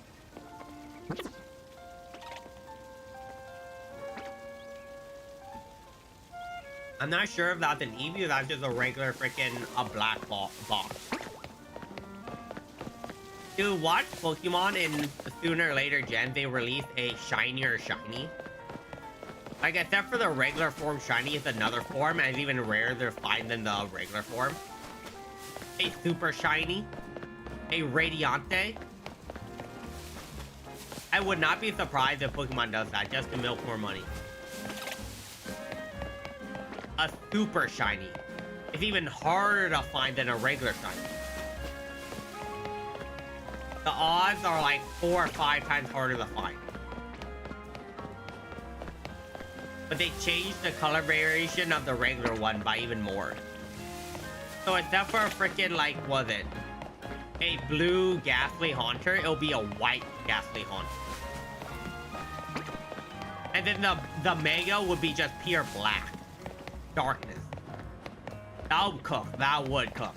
I'm not sure if that's an Eevee or that's just a regular freaking black box. Dude, watch Pokemon in sooner or later gens, they release a shinier shiny. Like, except for the regular form shiny is another form, and it's even rarer to find than the regular form. A super shiny. A Radiante. I would not be surprised if Pokemon does that, just to milk more money. A super shiny. It's even harder to find than a regular shiny. The odds are like 4 or 5 times harder to find. But they changed the color variation of the regular one by even more. So except for a freaking, like, was it a blue Ghastly Haunter, it'll be a white Ghastly Haunter. And then the Mega would be just pure black. Darkness. That would cook. That would cook.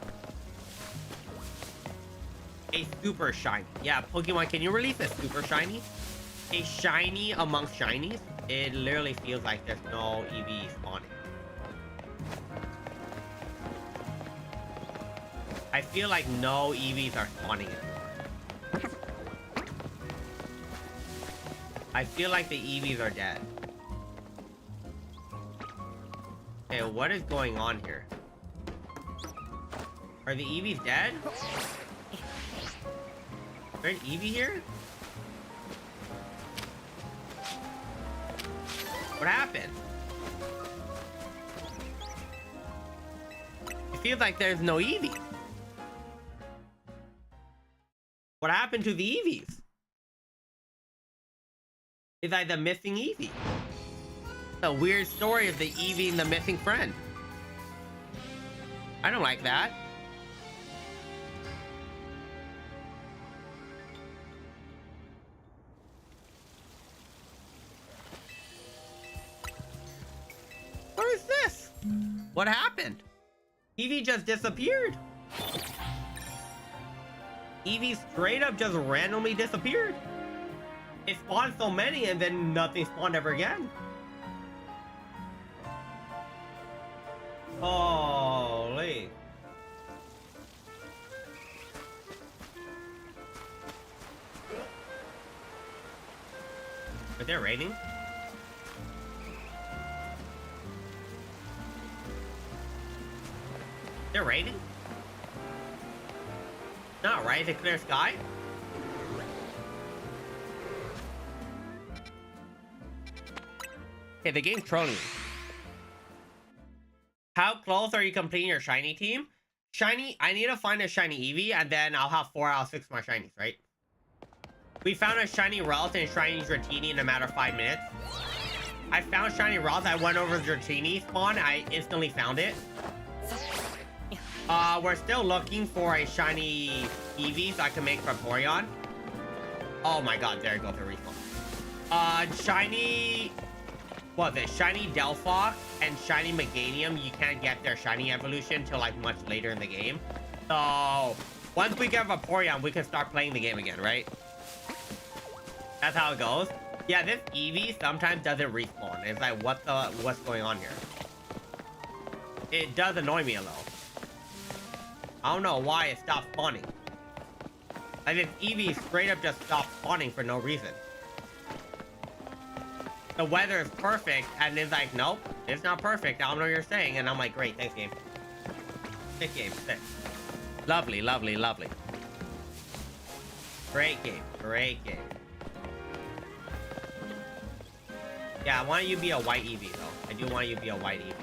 A super shiny. Yeah, Pokemon, can you release a super shiny? A shiny amongst shinies? It literally feels like there's no Eevee spawning. I feel like no Eevees are spawning anymore. I feel like the Eevees are dead. Okay, what is going on here? Are the Eevees dead? Is there an Eevee here? What happened? It feels like there's no Eevee. What happened to the Eevees? Is that the missing Eevee? The weird story of the Eevee and the missing friend. I don't like that. What is this? What happened? Eevee just disappeared. Eevee straight up just randomly disappeared. It spawned so many and then nothing spawned ever again. Holy. Is it raining? Is it raining? Not right, it's a clear sky. Okay, the game's trolling me. How close are you completing your shiny team? Shiny, I need to find a shiny Eevee, and then I'll have 4 out of 6 more shinies, right? We found a shiny Ralts and a shiny Dratini in a matter of 5 minutes. I found shiny Ralts, I went over Dratini spawn, I instantly found it. We're still looking for a shiny Eevee so I can make Vaporeon. Oh my god, there it goes, the respawn. Shiny... What was it? Shiny Delphox and shiny Meganium, you can't get their shiny evolution till like much later in the game. So, once we get Vaporeon, we can start playing the game again, right? That's how it goes. Yeah, this Eevee sometimes doesn't respawn. It's like, what's going on here? It does annoy me a little. I don't know why it stopped spawning. Like, this Eevee straight up just stopped spawning for no reason. the weather is perfect, and it's like, nope, it's not perfect. I don't know what you're saying. And I'm like, great, thanks, game. Sick game, sick. Lovely, lovely, lovely. Great game, great game. Yeah, I want you to be a white Eevee, though. I do want you to be a white Eevee.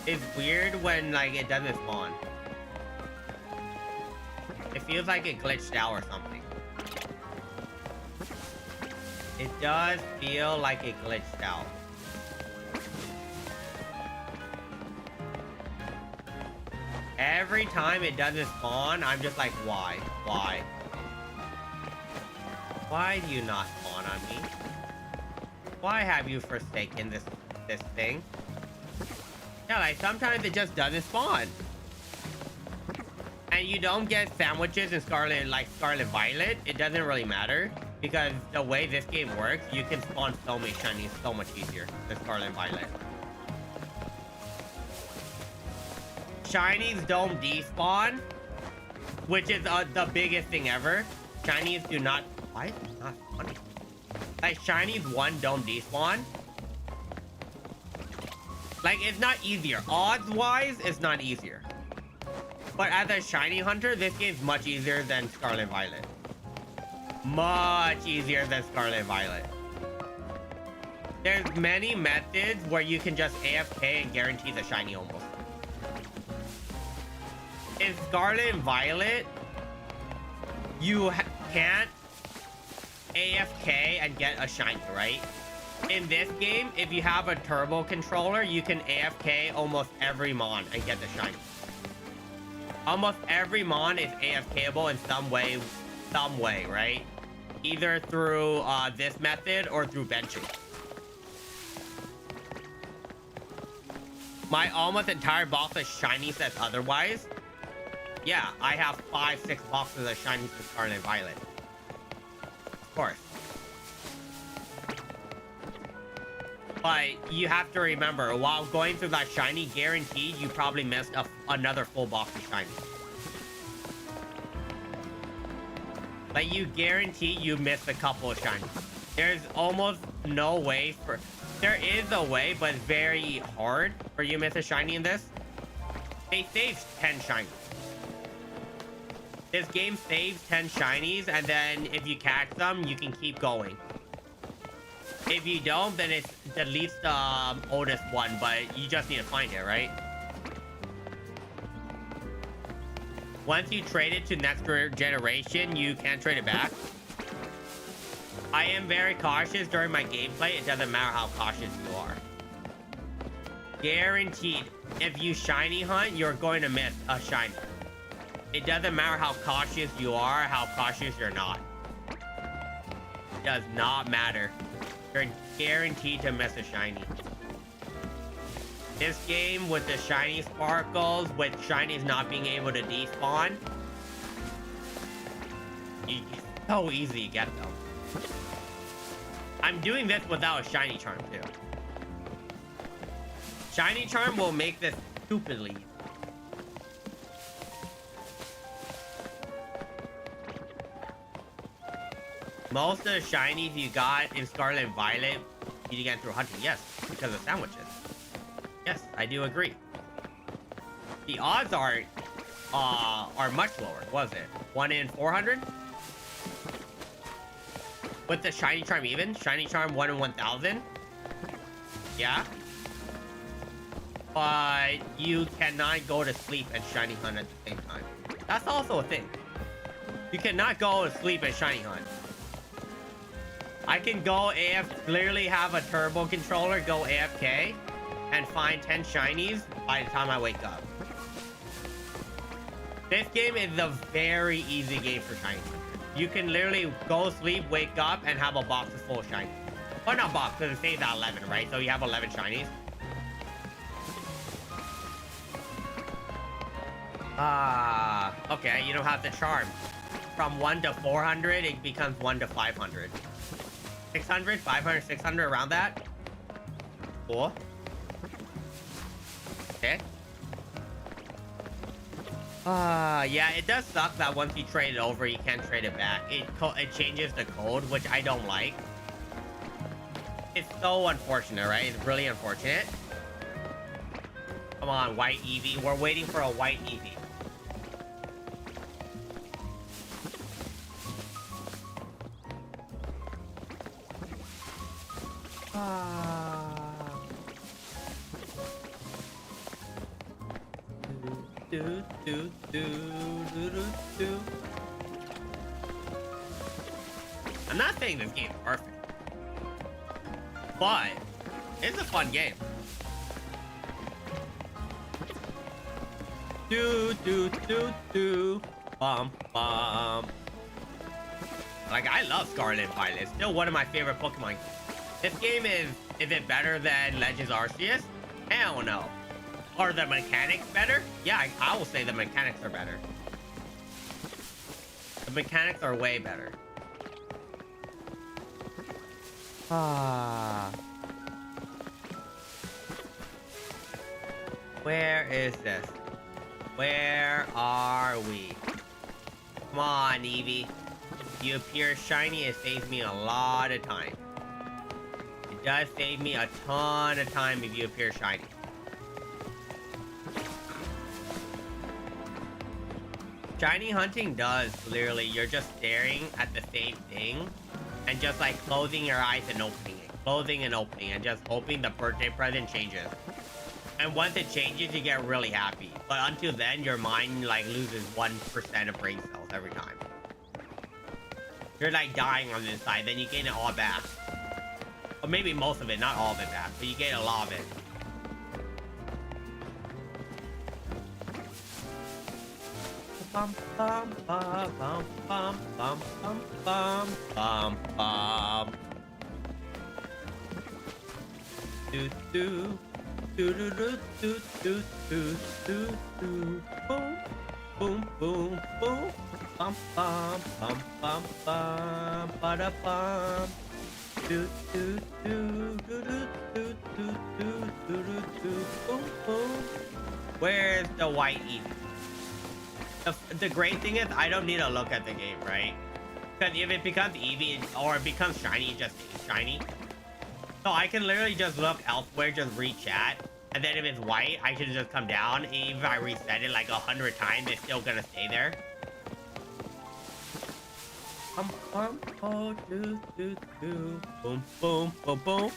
It's weird when, like, it doesn't spawn. It feels like it glitched out or something. It does feel like it glitched out. Every time it doesn't spawn, I'm just like, why? Why? Why do you not spawn on me? Why have you forsaken this thing? Yeah, like sometimes it just doesn't spawn. And you don't get sandwiches in Scarlet Violet. It doesn't really matter. Because the way this game works, you can spawn so many shinies so much easier than Scarlet Violet. Shinies don't despawn, which is the biggest thing ever. Shinies do not... Why is it not funny? Like, shinies, one, don't despawn. Like, it's not easier. Odds-wise, it's not easier. But as a shiny hunter, this game's much easier than Scarlet Violet. Much easier than Scarlet Violet. There's many methods where you can just AFK and guarantee the shiny almost. In Scarlet and Violet, you can't AFK and get a shiny, right? In this game, if you have a turbo controller, you can AFK almost every mon and get the shiny. Almost every mon is AFKable in some way, right? Either through this method or through benching. My almost entire box of shiny says otherwise. Yeah, I have 5-6 boxes of shiny for Scarlet Violet. Of course. But you have to remember, while going through that shiny, guaranteed you probably missed another full box of shiny. Like, you guarantee you missed a couple of shinies. There's almost no way for... There is a way, but it's very hard for you to miss a shiny in this. They save 10 shinies. This game saves 10 shinies, and then if you catch them, you can keep going. If you don't, then it deletes the oldest one, but you just need to find it, right? Once you trade it to next generation, you can't trade it back. I am very cautious during my gameplay. It doesn't matter how cautious you are. Guaranteed, if you shiny hunt, you're going to miss a shiny. It doesn't matter how cautious you are, how cautious you're not. It does not matter. You're guaranteed to miss a shiny. This game, with the shiny sparkles, with shinies not being able to despawn, it's so easy to get them. I'm doing this without a shiny charm too. Shiny charm will make this stupidly easy. Most of the shinies you got in Scarlet and Violet, you get through hunting. Yes, because of sandwiches. Yes, I do agree. The odds are much lower. What was it? 1 in 400? With the shiny charm even? Shiny charm 1 in 1,000? Yeah. But you cannot go to sleep and shiny hunt at the same time. That's also a thing. You cannot go to sleep and shiny hunt. I can go literally have a turbo controller, go AFK, and find 10 shinies by the time I wake up. This game is a very easy game for shiny hunters. You can literally go sleep, wake up, and have a box full of shinies. Well, not box, because it saves at 11, right? So you have 11 shinies. Okay, you don't have the charm. From 1 to 400, it becomes 1 to 500. 600, 500, 600, around that. Cool. Okay. Yeah, it does suck that once you trade it over, you can't trade it back. It changes the code, which I don't like. It's so unfortunate, right? It's really unfortunate. Come on, white Eevee. We're waiting for a white Eevee. Do, do, do, do, do, do. I'm not saying this game's perfect, but it's a fun game. Do, do, do, do. Bum, bum. Like, I love Scarlet and Violet. It's still one of my favorite Pokemon games. This game is it better than Legends Arceus? Hell no. Are the mechanics better? Yeah, I will say the mechanics are better. The mechanics are way better. Ah. Where is this? Where are we? Come on, Eevee. You appear shiny, it saves me a lot of time. It does save me a ton of time if you appear shiny. Shiny hunting does literally, you're just staring at the same thing and just like closing your eyes and opening it, closing and opening, and just hoping the birthday present changes. And once it changes, you get really happy. But until then, your mind like loses 1% of brain cells every time. You're like dying on the inside, then you gain it all back. Or maybe most of it, not all of it back, but you gain a lot of it. Bum bum bum bum bum bum bum bum bum. Do do do do do do do do do do. Boom boom boom boom. Bum bum bum bum bum ba da bum. Do do do do do do do do do do. Boom boom. Where's the white Eevee? The great thing is I don't need to look at the game, right? Because if it becomes Eevee or it becomes shiny, it just stays shiny. So I can literally just look elsewhere, just read chat. And then if it's white, I can just come down. And even if I reset it like 100 times, it's still gonna stay there. Oh, do, do, do. Boom, boom, boom, boom.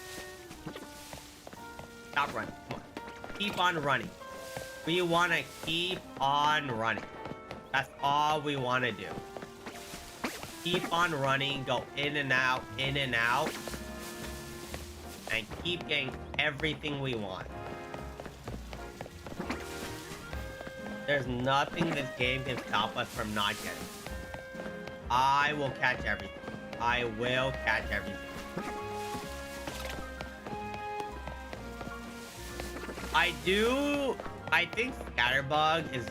Stop running. Come on. Keep on running. We want to keep on running. That's all we want to do. Keep on running, go in and out, and keep getting everything we want. There's nothing this game can stop us from not getting. I will catch everything. I will catch everything. I think Scatterbug is...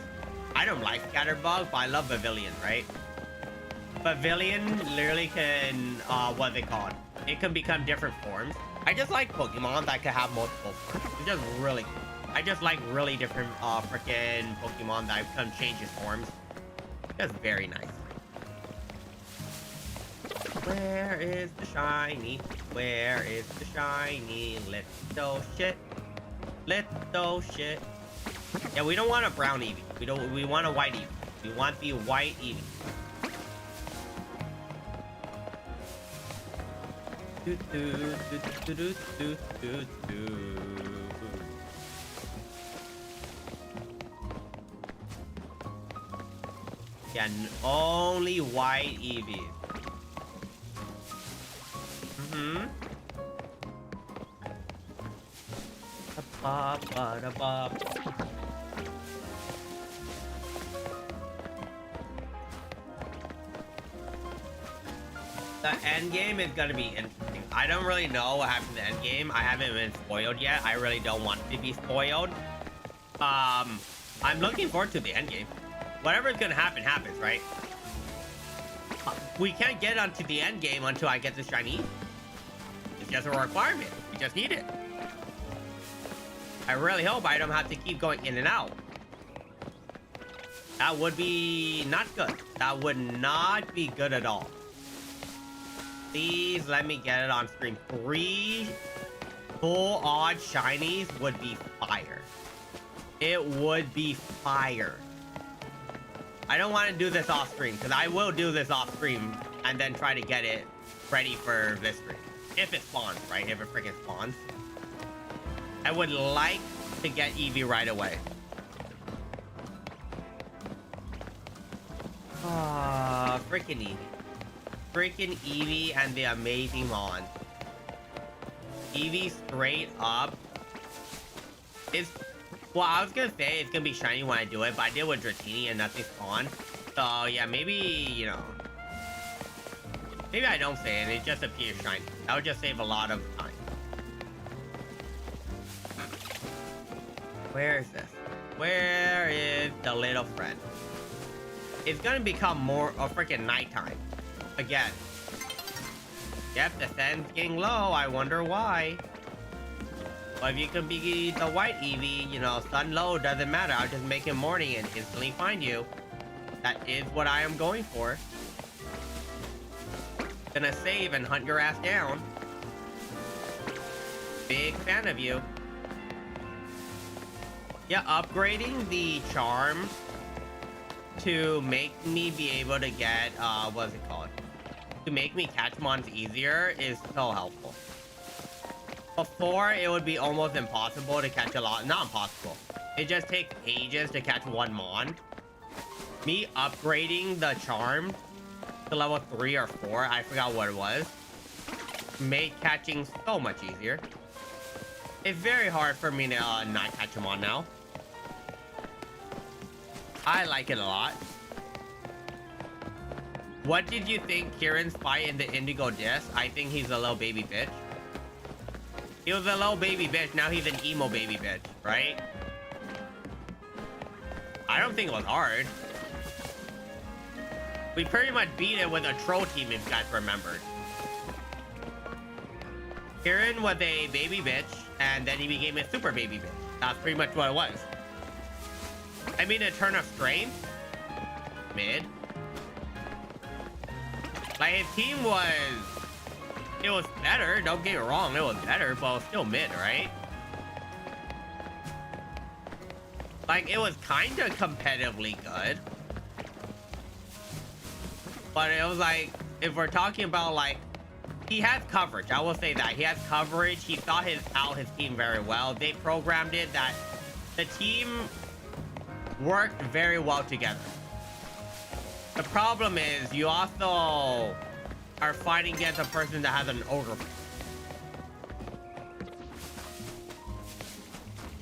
I don't like Scatterbug, but I love Pavilion, right? Pavilion literally can, what they call it? It can become different forms. I just like Pokemon that can have multiple forms. It's just really cool. I just like really different, freaking Pokemon that can change its forms. Just very nice. Where is the shiny? Where is the shiny? Little shit. Little shit. Yeah, we don't want a brown Eevee. We want a white Eevee. We want the white Eevee. Do do do do do do do. Yeah, only white Eevees. Mm-hmm. The end game is gonna be interesting. I don't really know what happened in the end game. I haven't been spoiled yet. I really don't want to be spoiled. I'm looking forward to the end game. Whatever's gonna happen, happens, right? We can't get onto the end game until I get the shiny. It's just a requirement. We just need it. I really hope I don't have to keep going in and out. That would be not good. That would not be good at all. Please let me get it on stream. 3 full odd shinies would be fire. It would be fire. I don't want to do this off stream because I will do this off stream and then try to get it ready for this stream. If it spawns, right? If it freaking spawns. I would like to get Eevee right away. Ah, freaking Eevee. Freaking Eevee and the amazing Mon. Eevee straight up is... Well, I was gonna say it's gonna be shiny when I do it, but I did with Dratini and nothing spawned. So, yeah, maybe, you know... Maybe I don't say it and it just appears shiny. That would just save a lot of time. Where is this? Where is the little friend? It's gonna become more a freaking nighttime. Again. Yep, the sun's getting low. I wonder why. But if you can be the white Eevee, you know, sun low doesn't matter. I'll just make it morning and instantly find you. That is what I am going for. Gonna save and hunt your ass down. Big fan of you. Yeah, upgrading the charm to make me be able to get, what's it called? To make me catch mons easier is so helpful. Before, it would be almost impossible to catch a lot. Not impossible. It just takes ages to catch one mon. Me upgrading the charm to level 3 or 4, I forgot what it was, made catching so much easier. It's very hard for me to not catch him on now. I like it a lot. What did you think Kieran's fight in the Indigo Disc? I think he's a little baby bitch. He was a little baby bitch, now he's an emo baby bitch, right? I don't think it was hard. We pretty much beat it with a troll team, if you guys remembered. Kieran was a baby bitch, and then he became a super baby bitch. That's pretty much what it was. I mean, a turn of strength. Mid. Like, his team was... It was better, don't get me wrong, it was better, but it was still mid, right? Like, it was kind of competitively good. But it was like, if we're talking about, like, he has coverage, I will say that. He has coverage, he thought out his team very well. They programmed it that the team worked very well together. The problem is, you also are fighting against a person that has an ogre.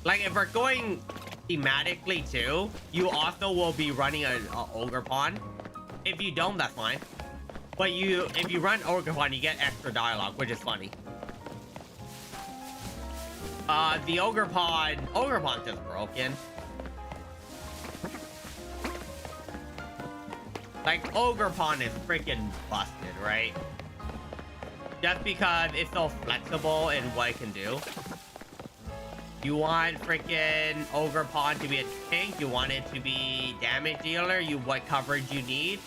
Like, if we're going thematically too, you also will be running an ogre pawn. If you don't, that's fine. But if you run ogre pawn, you get extra dialogue, which is funny. The ogre pawn's just broken. Like, ogre pawn is freaking busted, right? Just because it's so flexible in what it can do. You want freaking ogre pawn to be a tank, you want it to be damage dealer, what coverage you need.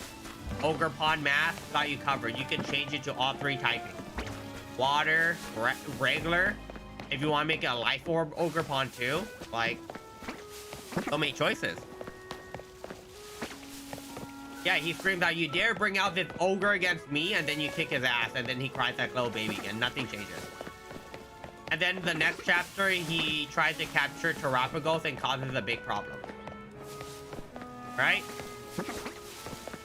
Ogre pawn mask got you covered. You can change it to all 3 typing. Water, regular. If you want to make it a life orb ogre pawn too, like, so many choices. Yeah, he screams out, "You dare bring out this ogre against me?" And then you kick his ass, and then he cries like little baby again. Nothing changes. And then the next chapter, he tries to capture Terapagos and causes a big problem. Right?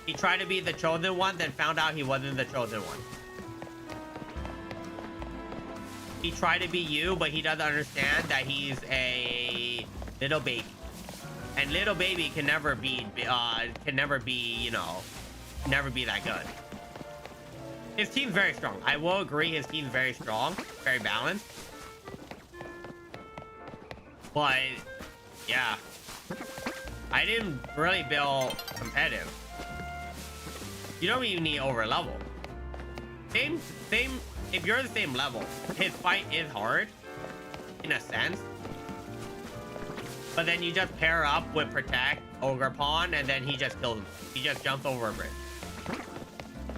He tried to be the chosen one, then found out he wasn't the chosen one. He tried to be you, but he doesn't understand that he's a little baby. And little baby can never be, you know, never be that good. His team's very strong. I will agree his team's very strong, very balanced. But, yeah. I didn't really build competitive. You don't even need over level. Same, if you're the same level, his fight is hard, in a sense. But then you just pair up with Protect, Ogre Pawn, and then he just kills him. He just jumps over a bridge.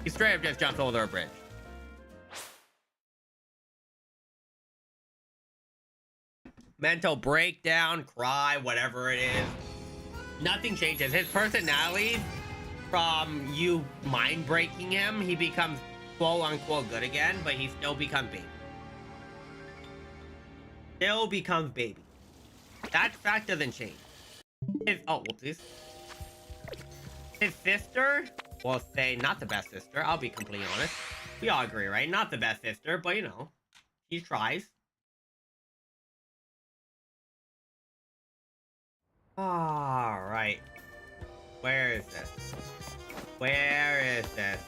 He straight up just jumps over a bridge. mental breakdown, cry, whatever it is. Nothing changes. His personality, from you mind breaking him, he becomes quote unquote good again, but he still becomes baby. Still becomes baby. That fact doesn't change. Oh, whoopsies. His sister, well, say not the best sister. I'll be completely honest. We all agree, right? Not the best sister, but you know, he tries. All right. Where is this? Where is this?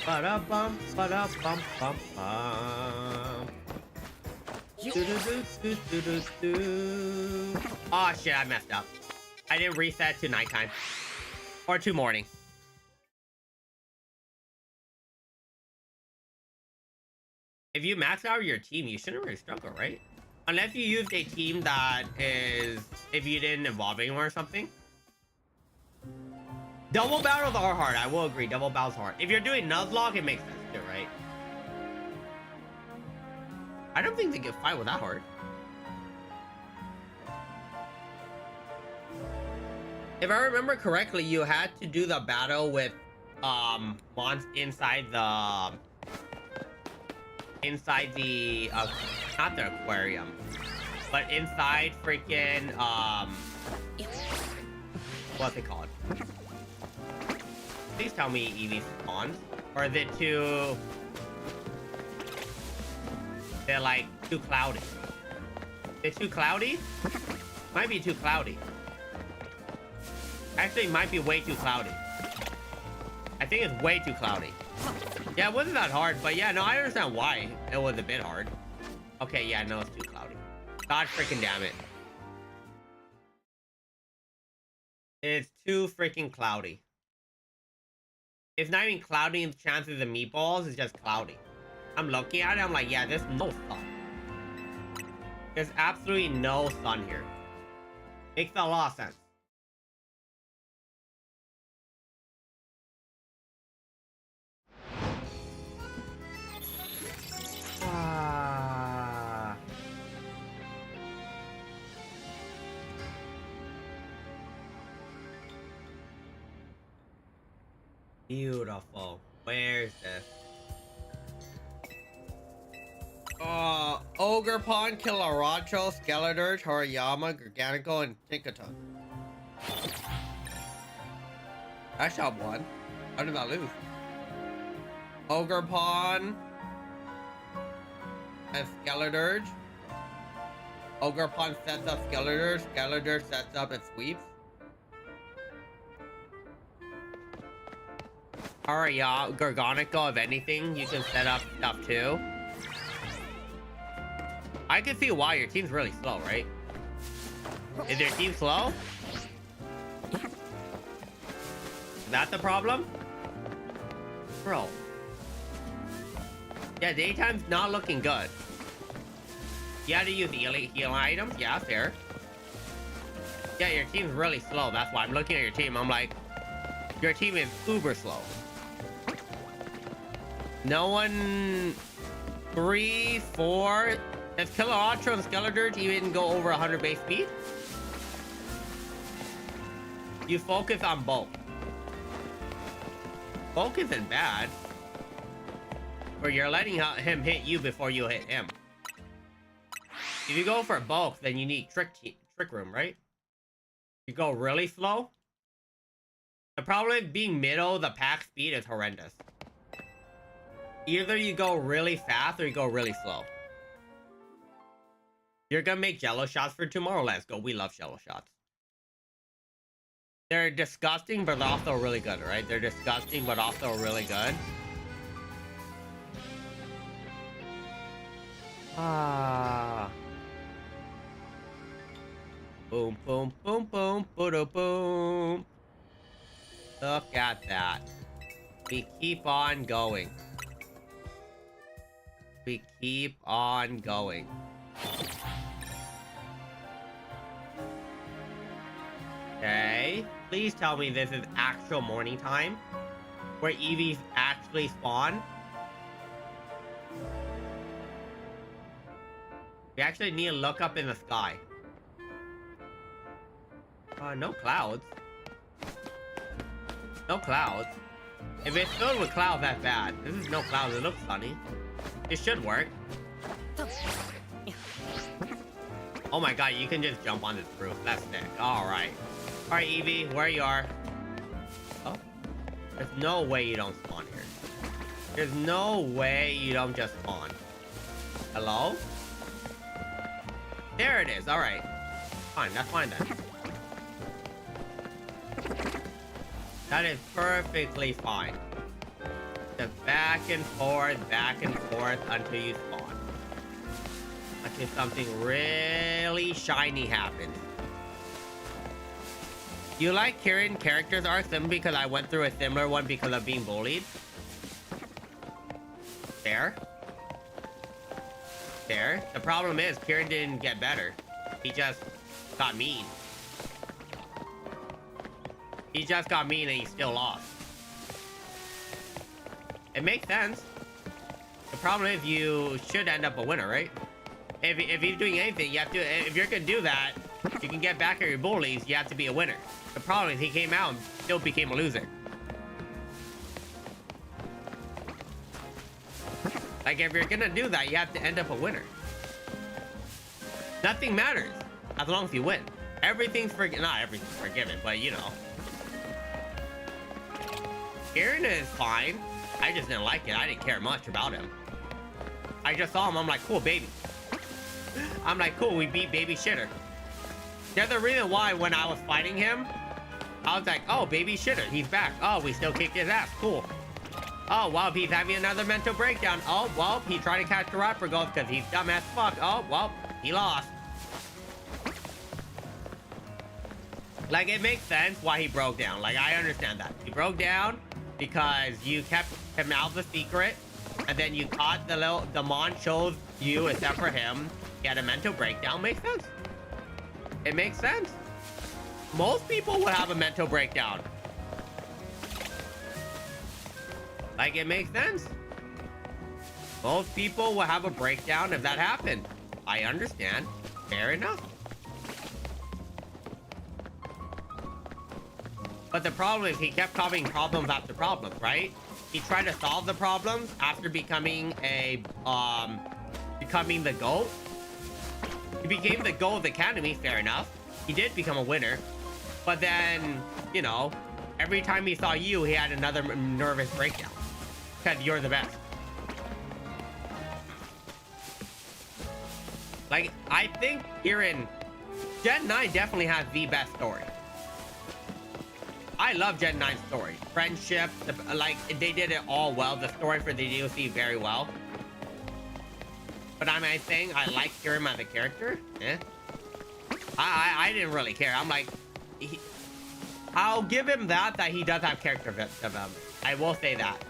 Ba-da-bum, ba-da-bum, bum, bum. Do-do-do-do-do-do-do. Oh shit, I messed up. I didn't reset to nighttime. Or to morning. If you max out your team, you shouldn't really struggle, right? Unless you used a team that is... If you didn't evolve anymore or something. Double battles are hard, I will agree. Double battles are hard. If you're doing Nuzlocke, it makes sense too, right? I don't think they can fight with that hard. If I remember correctly, you had to do the battle with mons inside the not the aquarium, but inside freaking what's it called? Please tell me Eevee spawns, or is it too? They're like too cloudy. It's too cloudy? Might be too cloudy. Actually, it might be way too cloudy. I think it's way too cloudy. Yeah, it wasn't that hard, but yeah, no, I understand why it was a bit hard. Okay, yeah, no, it's too cloudy. God freaking damn it. It's too freaking cloudy. It's not even cloudy in the chances of meatballs, it's just cloudy. I'm looking at it, I'm like, yeah, there's no sun. There's absolutely no sun here. Makes a lot of sense. Beautiful. Where's this? Ogre Pond, Kilaracho, Skeledirge, Hariyama, Garganico, and Tinkaton. I shot one. How did I lose? Ogre Pond and Skeledirge. Ogre Pond sets up Skeledirge, Skeledirge sets up and sweeps. Hariyama, Garganico, if anything, you can set up stuff too. I can see why your team's really slow, right? Is your team slow? Is that the problem? Bro. Yeah, daytime's not looking good. You had to use healing items? Yeah, fair. Yeah, your team's really slow. That's why I'm looking at your team. I'm like, your team is uber slow. No one... 3, 4... Does Kilaracho and Skeledirge even go over 100 base speed? You focus on both. Bulk isn't bad. Or you're letting him hit you before you hit him. If you go for bulk, then you need trick room, right? You go really slow. The problem with being middle, the pack speed is horrendous. Either you go really fast or you go really slow. You're gonna make jello shots for tomorrow. Let's go. We love jello shots. They're disgusting, but also really good, right? They're disgusting, but also really good. Ah. Boom, boom, boom, boom, boom, boom. Look at that. We keep on going. We keep on going. Okay. Please tell me this is actual morning time, where Eevees actually spawn. We actually need to look up in the sky. No clouds. No clouds. If it's filled with clouds, that's bad. This is no clouds. It looks sunny. It should work. Oh my god, you can just jump on this roof. That's sick. Alright. Alright, Eevee, where you are. Oh. There's no way you don't spawn here. There's no way you don't just spawn. Hello? There it is. Alright. Fine, that's fine then. That is perfectly fine. Just back and forth until you spawn. Until something really shiny happens. You like hearing characters arcs simply because I went through a similar one because of being bullied? There. There. The problem is Kieran didn't get better. He just got mean. He just got mean and he still lost. It makes sense. The problem is you should end up a winner, right? If you're doing anything, you have to. If you're gonna do that, you can get back at your bullies. You have to be a winner. The problem is he came out and still became a loser. Like if you're gonna do that, you have to end up a winner. Nothing matters as long as you win. Everything's not everything's forgiven, but you know. Kieran is fine. I just didn't like it. I didn't care much about him. I just saw him. I'm like, cool, baby. I'm like, cool, we beat baby shitter. There's a reason why when I was fighting him, I was like, oh, baby shitter, he's back. Oh, we still kicked his ass. Cool. Oh, well, he's having another mental breakdown. Oh, well, he tried to catch the rapper ghost because he's dumb as fuck. Oh, well, he lost. Like, it makes sense why he broke down. Like, I understand that. He broke down because you kept him out of the secret, and then you caught the Mon chose you except for him. He had a mental breakdown. Makes sense. It makes sense. Most people would have a mental breakdown. Like, it makes sense. Most people will have a breakdown if that happened. I understand. Fair enough. But the problem is he kept causing problems after problems, right? He tried to solve the problems after becoming the GOAT. He became the GOAT of the Academy, fair enough. He did become a winner. But then, you know, every time he saw you, he had another nervous breakdown. Because you're the best. Like, I think Kieran, Gen 9 definitely has the best story. I love Gen 9's story. Friendship, like, they did it all well. The story for the DLC very well. But I'm saying I like Kieran as a character. Eh? I didn't really care. I'm like, I'll give him that he does have character development. I will say that.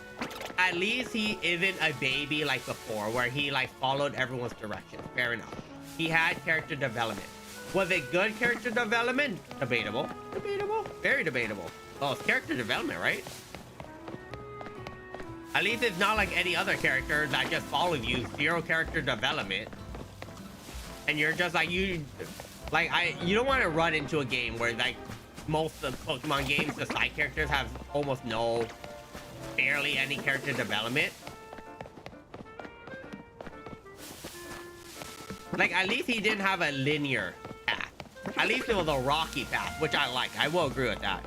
At least he isn't a baby like before, where he like followed everyone's directions. Fair enough. He had character development. Was it good character development? Debatable. Debatable. Very debatable. Well, it's character development, right? At least it's not like any other character that just follows you. Zero character development. And you're just like, you don't want to run into a game where like most of Pokemon games, the side characters have almost barely any character development. Like, at least he didn't have a linear path. At least it was a rocky path, which I like. I will agree with that.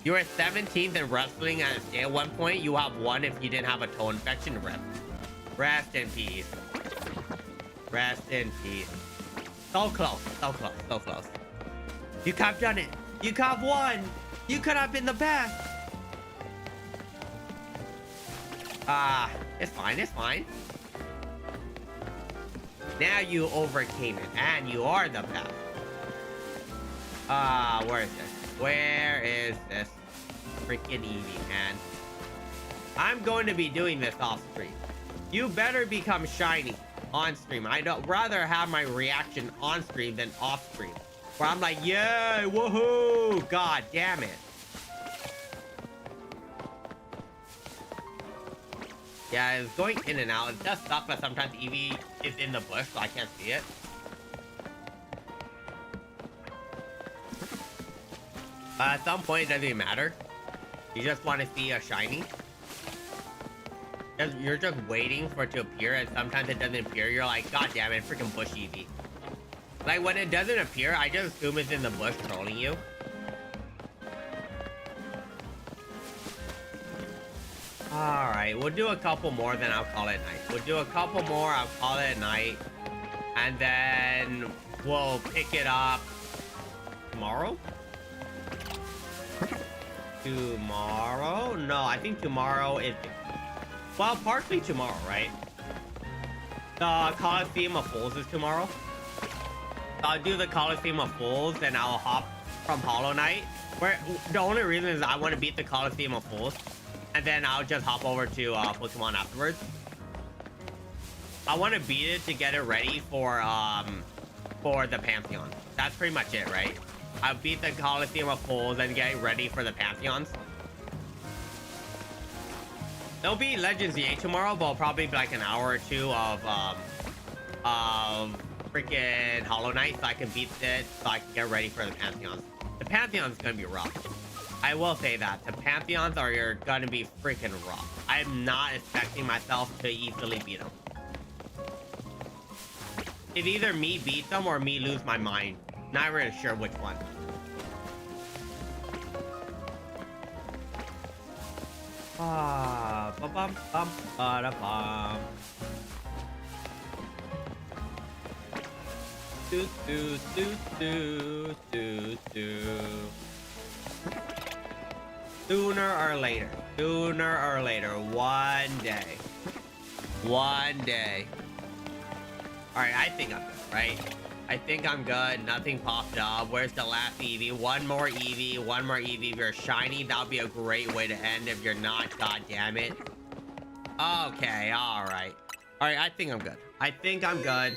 You were 17th in wrestling at one point. You have 1 if you didn't have a toe infection. Rest in peace. Rest in peace. So close. So close. So close. You could have done it. You could have won. You could have been the best. It's fine. It's fine. Now you overcame it, and you are the best. Where is this? Where is this freaking Eevee, man? I'm going to be doing this off stream. You better become shiny on stream. I'd rather have my reaction on stream than off stream, where I'm like, yay, woohoo, god damn it. Yeah, it's going in and out. It does suck that sometimes Eevee is in the bush, so I can't see it. But at some point, it doesn't even matter. You just want to see a shiny. You're just waiting for it to appear, and sometimes it doesn't appear. You're like, God damn it, freaking bush Eevee. Like, when it doesn't appear, I just assume it's in the bush trolling you. Alright, we'll do a couple more, then I'll call it night. We'll do a couple more, I'll call it night. And then we'll pick it up tomorrow? Tomorrow? No, I think tomorrow is... Well, partially tomorrow, right? The Coliseum of Fools is tomorrow. I'll do the Coliseum of Fools, and I'll hop from Hollow Knight. Where the only reason is I want to beat the Coliseum of Fools, and then I'll just hop over to Pokemon afterwards. I want to beat it to get it ready for the Pantheon. That's pretty much it, right? I'll beat the Coliseum of Fools and get ready for the Pantheons. There'll be Legends EA tomorrow, but it'll probably be like an hour or two of freaking Hollow Knight, so I can beat it, so I can get ready for the Pantheons. The Pantheon's gonna be rough. I will say that. The Pantheons are gonna be freaking rough. I'm not expecting myself to easily beat them. It's either me beat them or me lose my mind. Not really sure which one. Ah, bum bum bum ba bum. Do do do do do do. Sooner or later, one day. One day. Alright, I think I'm good, right? I think I'm good. Nothing popped up. Where's the last Eevee? One more Eevee. One more Eevee. If you're shiny, that would be a great way to end. If you're not, god damn it. Okay, alright. Alright, I think I'm good. I think I'm good.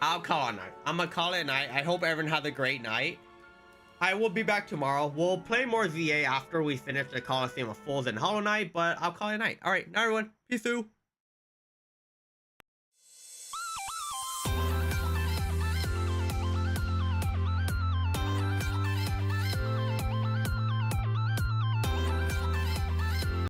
I'll call it night. I'm gonna call it night. I hope everyone has a great night. I will be back tomorrow. We'll play more ZA after we finish the Coliseum of Fools and Hollow Knight, but I'll call it night. Alright, now everyone. Peace out.